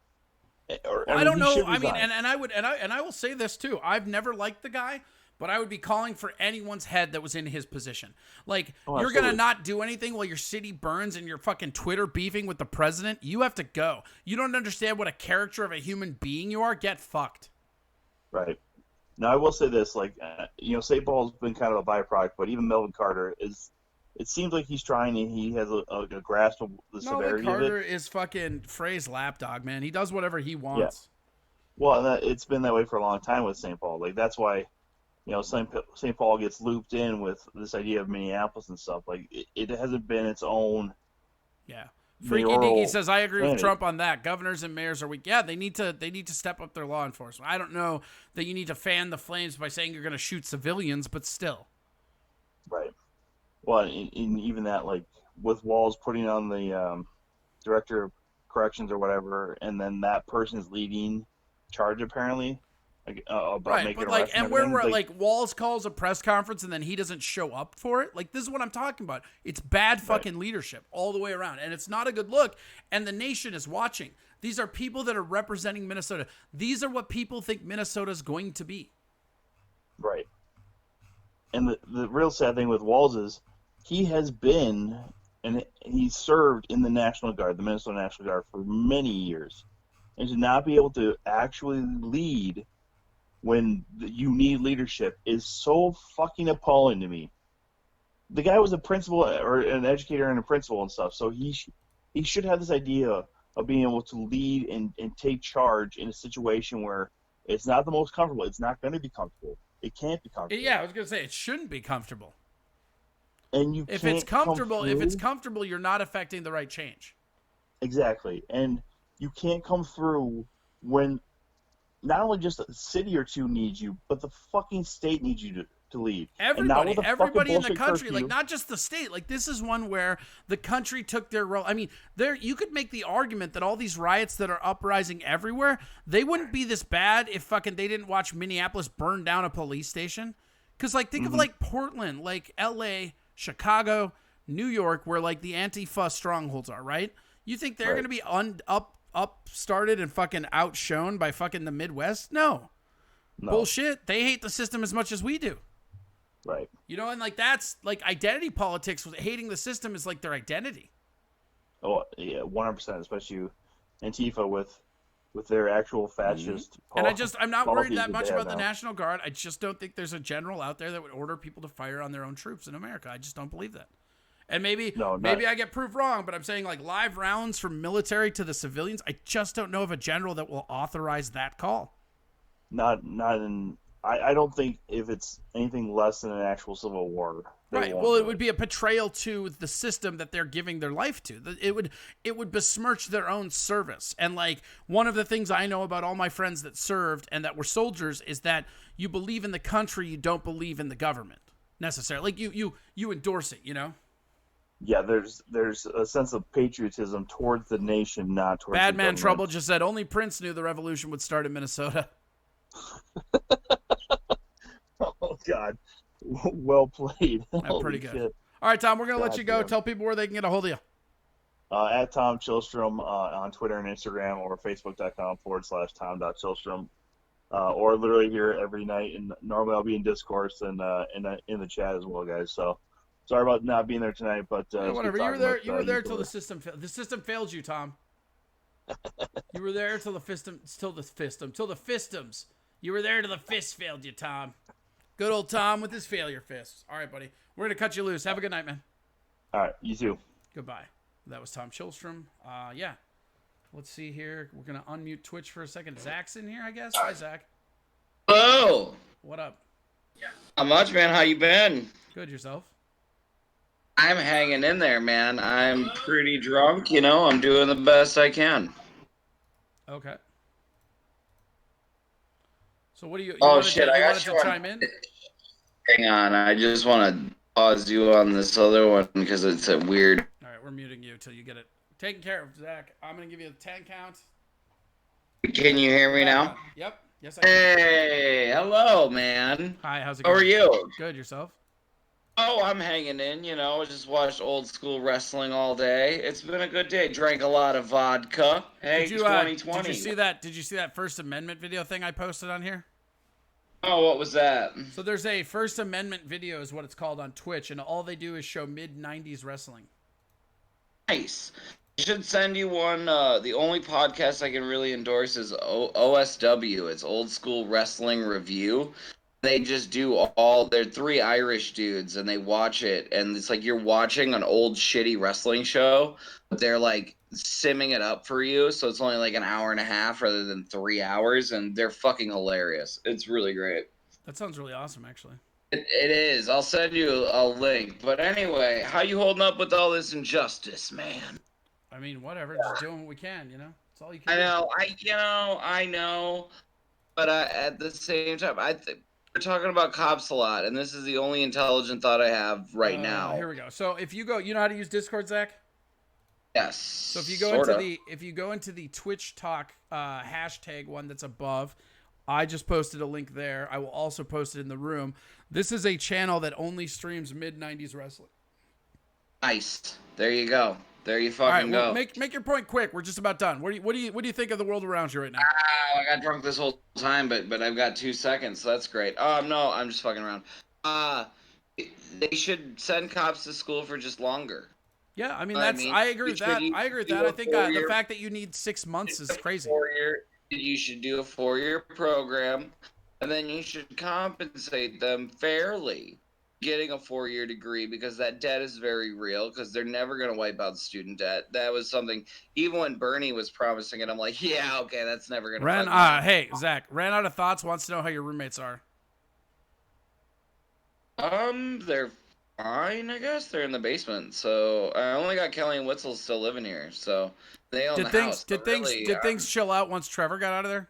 I don't know. I mean, and I will say this too. I've never liked the guy, but I would be calling for anyone's head that was in his position. Like, you're going to not do anything while your city burns and you're fucking Twitter beefing with the president. You have to go. You don't understand what a character of a human being you are. Get fucked. Right. Now, I will say this, like, St. Paul's been kind of a byproduct, but even Melvin Carter it seems like he's trying, and he has a grasp of the severity of it. Carter is fucking Frey's lapdog, man. He does whatever he wants. Yeah. Well, it's been that way for a long time with St. Paul. Like, that's why, St. Paul gets looped in with this idea of Minneapolis and stuff. Like, it hasn't been its own. Yeah. Freaky Deaky says, I agree with Trump on that. Governors and mayors are weak. Yeah, they need to step up their law enforcement. I don't know that you need to fan the flames by saying you're going to shoot civilians, but still. Right. Well, in even that, like, with Walls putting on the director of corrections or whatever, and then that person is leading charge apparently about making arrests. And where we're like Walls calls a press conference and then he doesn't show up for it. Like, this is what I'm talking about. It's bad fucking leadership all the way around, and it's not a good look. And the nation is watching. These are people that are representing Minnesota. These are what people think Minnesota is going to be. Right. And the real sad thing with Walls is he has been, and he served in the National Guard, the Minnesota National Guard, for many years. And to not be able to actually lead when you need leadership is so fucking appalling to me. The guy was a principal, or an educator and a principal and stuff, so he should have this idea of being able to lead and take charge in a situation where it's not the most comfortable. It's not going to be comfortable. It can't be comfortable. Yeah, I was going to say, it shouldn't be comfortable. And if it's comfortable, you're not affecting the right change. Exactly. And you can't come through when not only just a city or two needs you, but the fucking state needs you to lead. Everybody in the country, like, not just the state. Like, this is one where the country took their role. I mean, you could make the argument that all these riots that are uprising everywhere, they wouldn't be this bad if fucking they didn't watch Minneapolis burn down a police station. Because, like, think of, like, Portland, like, L.A., Chicago, New York, where, like, the Antifa strongholds are, right? You think they're going to be upstarted and fucking outshone by fucking the Midwest? No. Bullshit. They hate the system as much as we do. Right. And, like, that's, like, identity politics. Hating the system is, like, their identity. Oh, yeah, 100%, especially Antifa with their actual fascist And I'm not worried that much about the National Guard. I just don't think there's a general out there that would order people to fire on their own troops in America. I just don't believe that. And maybe I get proved wrong, but I'm saying, like, live rounds from military to the civilians, I just don't know of a general that will authorize that call. I don't think if it's anything less than an actual civil war. Right. Well, it would be a betrayal to the system that they're giving their life to. It would besmirch their own service. And, like, one of the things I know about all my friends that served and that were soldiers is that you believe in the country, you don't believe in the government necessarily. Like, you endorse it, Yeah, there's a sense of patriotism towards the nation, not towards Bad the Man government. Trouble just said only Prince knew the revolution would start in Minnesota. Oh God, well played. Holy Pretty good. shit. All right, Tom, we're gonna let you go. Goddamn. Tell people where they can get a hold of you. At Tom Chillstrom on Twitter and Instagram, or facebook.com/Tom.Chillstrom. Or literally here every night, and normally I'll be in discourse and in the chat as well, guys. So sorry about not being there tonight, but Whatever. You were there till the system failed. The system failed you, Tom. You were there till the fistums. You were there till the fist failed you, Tom. Good old Tom with his failure fists. All right, buddy. We're gonna cut you loose. Have a good night, man. All right, you too. Goodbye. That was Tom Chillstrom. Yeah. Let's see here. We're gonna unmute Twitch for a second. Zach's in here, I guess. Hi, Zach. Hello. What up? Not much, man. How you been? Good. Yourself? I'm hanging in there, man. I'm pretty drunk, you know. I'm doing the best I can. Okay. So what do you? Oh shit! I wanted got to chime in. Hang on. I just want to pause you on this other one because it's a weird. All right, we're muting you till you get it taken care of, Zach. I'm gonna give you the 10 count. Can you hear me now? Yep. Yes, I can. Hey, hello, man. Hi. How's it How going? are you? Good. Yourself? Oh, I'm hanging in. You know, just watched old school wrestling all day. It's been a good day. Drank a lot of vodka. Hey, 2020. Did you see that? Did you see that First Amendment video thing I posted on here? Oh, what was that? So there's a First Amendment video, is what it's called, on Twitch, and all they do is show mid-90s wrestling. Nice. I should send you one. The only podcast I can really endorse is OSW. It's Old School Wrestling Review. They just do they're 3 Irish dudes, and they watch it, and it's like you're watching an old shitty wrestling show, but they're like simming it up for you, so it's only like an hour and a half rather than 3 hours, and they're fucking hilarious. It's really great. That sounds really awesome, actually. It is. I'll send you a link. But anyway, how you holding up with all this injustice, man? I mean, whatever. Just doing what we can, you know? That's all you can I do. know. I know. But at the same time, we're talking about cops a lot, and this is the only intelligent thought I have right now. Here we go. So if you go, you know how to use Discord, Zach? Yes. So if you go into the TwitchTok hashtag one that's above, I just posted a link there. I will also post it in the room. This is a channel that only streams mid-90s wrestling. Nice. There you go. There you fucking go. Make your point quick. We're just about done. What do you think of the world around you right now? I got drunk this whole time, but I've got 2 seconds, so that's great. No, I'm just fucking around. They should send cops to school for just longer. Yeah, I mean I agree with that. I agree with that. I think the fact that you need 6 months is crazy. You should do a 4-year program, and then you should compensate them fairly getting a 4-year degree, because that debt is very real, because they're never going to wipe out student debt. That was something, even when Bernie was promising it, I'm like, yeah, okay, that's never going to Hey, Zach, ran out of thoughts, wants to know how your roommates are. They're fine, I guess. They're in the basement, so I only got Kelly and Witzel still living here, so they own the house. Did things chill out once Trevor got out of there?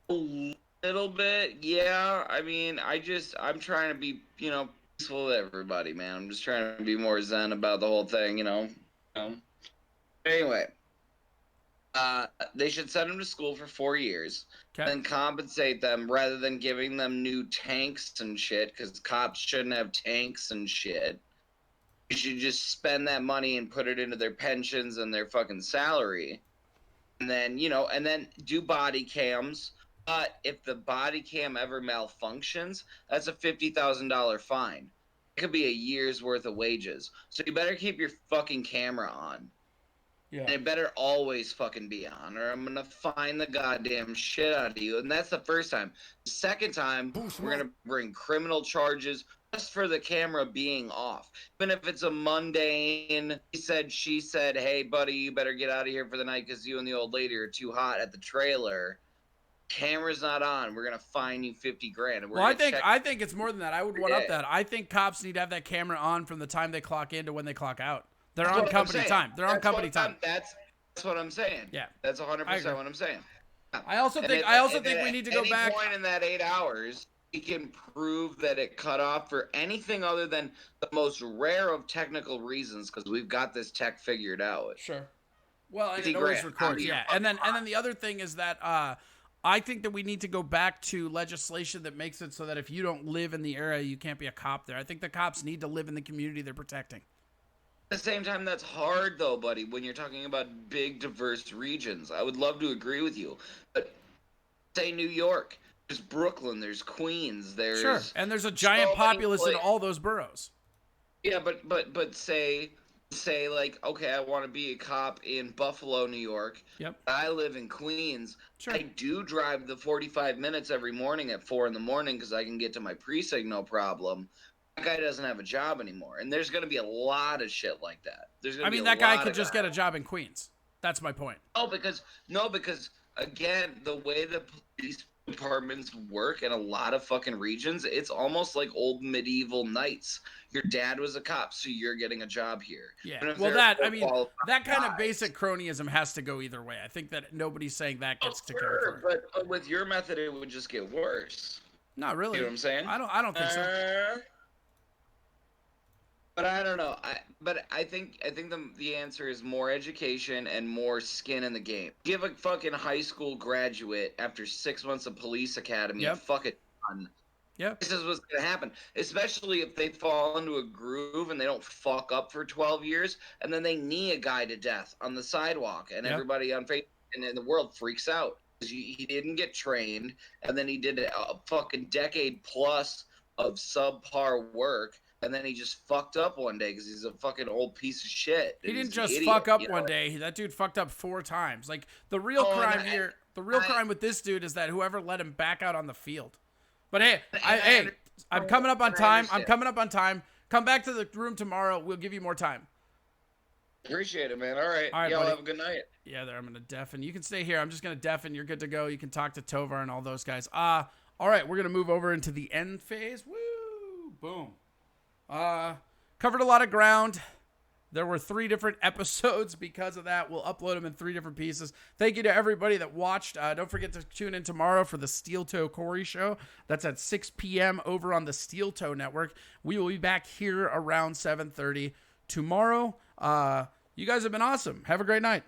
A little bit, yeah. I mean, I'm trying to be, peaceful with everybody, man. I'm just trying to be more zen about the whole thing, Anyway, they should send them to school for 4 years, then compensate them rather than giving them new tanks and shit, because cops shouldn't have tanks and shit. You should just spend that money and put it into their pensions and their fucking salary. And then, do body cams. But if the body cam ever malfunctions, that's a $50,000 fine. It could be a year's worth of wages. So you better keep your fucking camera on. Yeah. And it better always fucking be on, or I'm gonna fine the goddamn shit out of you. And that's the first time. The second time, we're gonna bring criminal charges just for the camera being off. Even if it's a mundane, he said, she said, hey buddy, you better get out of here for the night because you and the old lady are too hot at the trailer. Camera's not on. We're gonna fine you $50,000. Well, I think it's more than that. I would one up that. I think cops need to have that camera on from the time they clock in to when they clock out. They're on company time. They're on company time. That's what I'm saying. Yeah, that's 100% what I'm saying. I also think we need to go back. At any point in that 8 hours, he can prove that it cut off for anything other than the most rare of technical reasons, because we've got this tech figured out. Sure. Well, and it always records, yeah. And then the other thing is that I think that we need to go back to legislation that makes it so that if you don't live in the area, you can't be a cop there. I think the cops need to live in the community they're protecting. At the same time, that's hard, though, buddy, when you're talking about big, diverse regions. I would love to agree with you. But say New York. There's Brooklyn. There's Queens. There's... Sure, and there's a giant populace in all those boroughs. Yeah, but say like, okay, I want to be a cop in Buffalo, New York. Yep. I live in Queens. Sure. I do drive the 45 minutes every morning at 4 a.m. because I can get to my pre-signal problem. That guy doesn't have a job anymore, and there's going to be a lot of shit like that. That guy could just get a job in Queens. That's my point. Because again, the way the police departments work in a lot of fucking regions, it's almost like old medieval knights. Your dad was a cop, so you're getting a job here. Yeah. Well, that kind of basic cronyism has to go either way. I think that nobody's saying that gets to go for it. But with your method, it would just get worse. Not really. You know what I'm saying? I don't think so. But I don't know. I think the answer is more education and more skin in the game. Give a fucking high school graduate after 6 months of police academy a fucking ton. Yep. This is what's gonna happen. Especially if they fall into a groove and they don't fuck up for 12 years, and then they knee a guy to death on the sidewalk, and everybody on Facebook and in the world freaks out because he didn't get trained, and then he did a fucking decade plus of subpar work. And then he just fucked up one day because he's a fucking old piece of shit. He didn't just fuck up one day. That dude fucked up 4 times. Like, the real crime here, crime with this dude is that whoever let him back out on the field. But hey, I'm coming up on time. Come back to the room tomorrow. We'll give you more time. Appreciate it, man. All right. Y'all have a good night. Yeah, I'm going to deafen. You can stay here. I'm just going to deafen. You're good to go. You can talk to Tovar and all those guys. All right, we're going to move over into the end phase. Woo! Boom. Covered a lot of ground. There were 3 different episodes because of that. We'll upload them in 3 different pieces. Thank you to everybody that watched. Don't forget to tune in tomorrow for the Steel Toe Corey Show. That's at 6 p.m. over on the Steel Toe Network. We will be back here around 7:30 tomorrow. You guys have been awesome. Have a great night.